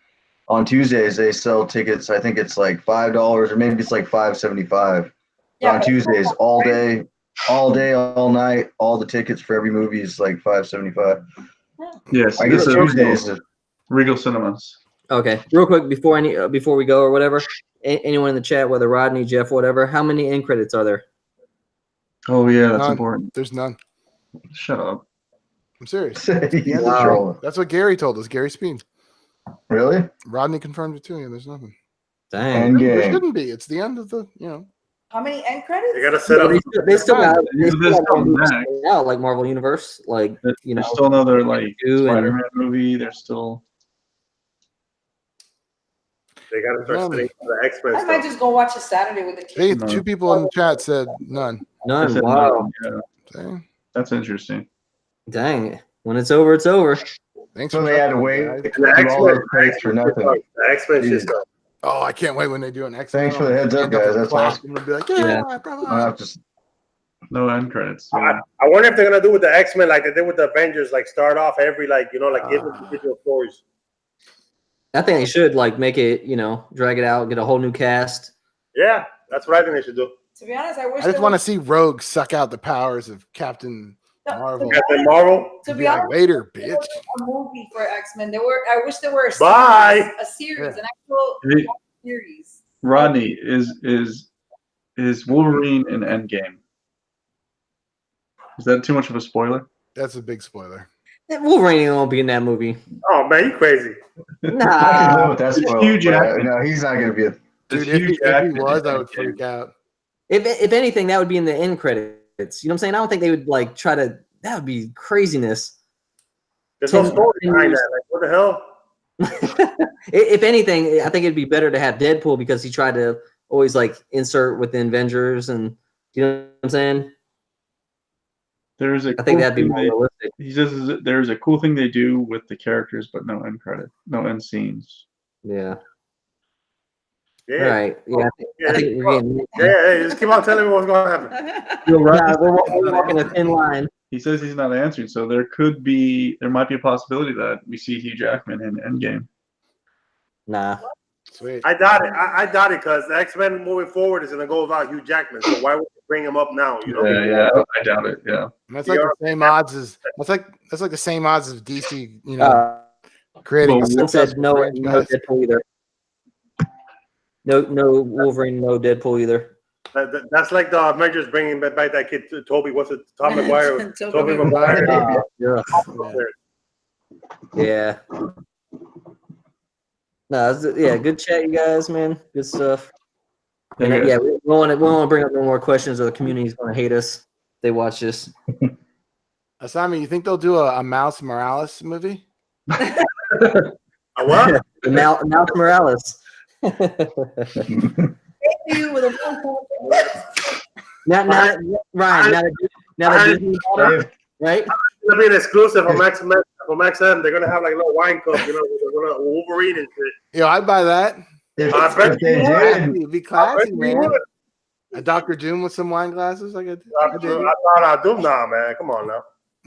on Tuesdays they sell tickets. I think it's like $5 or maybe it's like $5.75. Yeah, On Tuesdays, all day, all night, all the tickets for every movie is like $5.75. Yes, I guess this is Tuesdays. Regal Cinemas. Okay, real quick before we go or whatever, anyone in the chat, whether Rodney, Jeff, whatever, how many end credits are there? Oh yeah, that's None. important. There's none. Shut up. I'm serious. He's Yeah, trolling. that's what Gary told us. Gary Speen. Really? Rodney confirmed it too. Yeah, there's nothing. Dang. There Endgame. shouldn't be. It's the end of the. How many end credits? They gotta set up. They still got There's still next. out like Marvel Universe, like There's still another like two and- Spider-Man movie. There's still. They gotta start setting up the X-Men I might stuff. just go watch it Saturday with the Hey, kids. 2 people in the chat said none. none. I said Wow. none, yeah. Dang. That's interesting. Dang. When it's over, it's over. Thanks So for they had to jumping, wait guys. through all those credits for nothing. The X-Men shit Jeez. stuff. Oh, I can't wait when they do an X. Thanks for the heads up, guys. That's awesome. I'm gonna be like, Yeah. brother. I'll have to. No end credits. I wonder if they're gonna do with the X-Men like they did with the Avengers, like start off every like give individual stories. I think they should like make it, drag it out, get a whole new cast. Yeah, that's what I think they should do. To be honest, I wish I just there want to was- see Rogue suck out the powers of Captain Marvel. Captain Marvel. To Be be like, honest, later, there bitch. was a movie for X-Men. I wish there were a Bye. series, a series, an actual Hey, series. Rodney, is Wolverine in Endgame? Is that too much of a spoiler? That's a big spoiler. Wolverine won't be in that movie. Oh man, you crazy? I can live Nah. with that It's spoiler. Hugh but, Jackman. no, he's not going to be a. Dude, It's if Hugh he Jackman was, in I would Endgame. freak out. If anything, that would be in the end credits. You know what I'm saying? I don't think they would like try to. That would be craziness. There's no 10 story behind years. that. Like what the hell? If anything, I think it'd be better to have Deadpool because he tried to always like insert with the Avengers, and you know what I'm saying. There's a. I think cool that'd be thing more they- realistic. He says there's a cool thing they do with the characters, but no end credit, no end scenes. Yeah. Yeah. All right. Yeah. I think we're getting. Yeah, just keep on telling me what's gonna happen. You're right. Nah, we're walking a thin line. He says he's not answering, so there might be a possibility that we see Hugh Jackman in Endgame. Nah. Sweet. I doubt it. I doubt it because the X-Men moving forward is gonna go without Hugh Jackman. So why would you bring him up now? You know? Yeah, I doubt it. Yeah. And that's like the same odds as that's like the same odds as DC, creating a Well, One said successful no franchise. Deadpool either. No Wolverine, no Deadpool either. That's like the Avengers bringing back that kid, Toby. What's it? Tom McGuire. Toby Maguire. Yeah. Yeah. No, yeah, good chat, you guys, man. Good stuff. And Yeah. yeah, we want to bring up no more questions, or the community's going to hate us. They watch this. Asami, you think they'll do a Miles Morales movie? What? Mouse Morales. You with a Now, Ryan, now that Disney bought it, right? It's gonna be an exclusive from XM. They're gonna have like a little wine cup, with a Wolverine and shit. Yo, I'd buy that. I bet you would. It'd be classy, you man. would. A Dr. Doom with some wine glasses. I I thought I'd do nah, man. Come on now.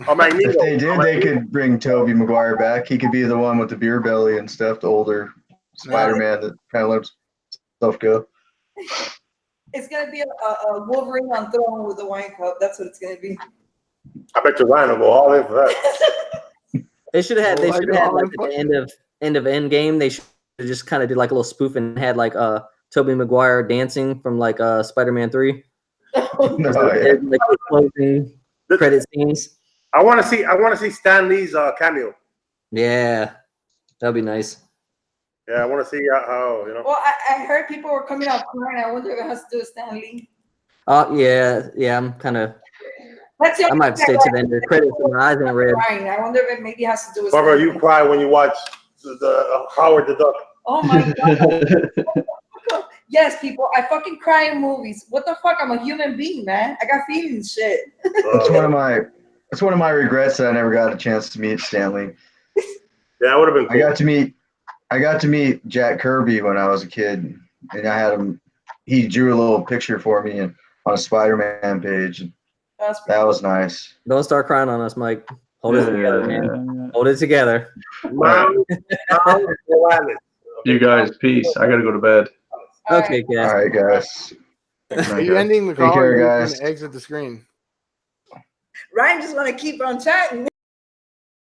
Oh, Magneto. If they did, they could bring Tobey Maguire back. He could be the one with the beer belly and stuff, the older Spider-Man that kind of lets stuff go. It's gonna be a Wolverine on throne with a wine cup. That's what it's gonna be. I bet your Ryan will go all in for that. They should have had. They Oh my should have had God, like I'm at the end of Endgame. They should have just kind of did like a little spoof and had like Tobey Maguire dancing from like Spider-Man 3. No, yeah. Like the closing credit scenes. I want to see Stan Lee's cameo. Yeah, that'd be nice. Yeah, I want to see how Well, I heard people were coming out crying. I wonder if it has to do with Stan Lee. Yeah. I'm kind of. That's the I only might thing stay I to like. the end. The credits in my eyes ain't red. Crying. I wonder if it maybe has to do with. Barbara, Stan you Lee. cry when you watch the Howard the Duck. Oh my god. Yes, people. I fucking cry in movies. What the fuck? I'm a human being, man. I got feelings, shit. That's one of my regrets that I never got a chance to meet Stanley. Yeah, that would have been cool. I got to meet Jack Kirby when I was a kid, and I had him. He drew a little picture for me on a Spider-Man page. That was nice. Don't start crying on us, Mike. Hold it together, man. Hold it together. Miles Morales. You guys, peace. I gotta go to bed. Okay, All guys. right, guys. Are you ending the Take call? care, Or are you guys. gonna exit the screen? Ryan just want to keep on chatting.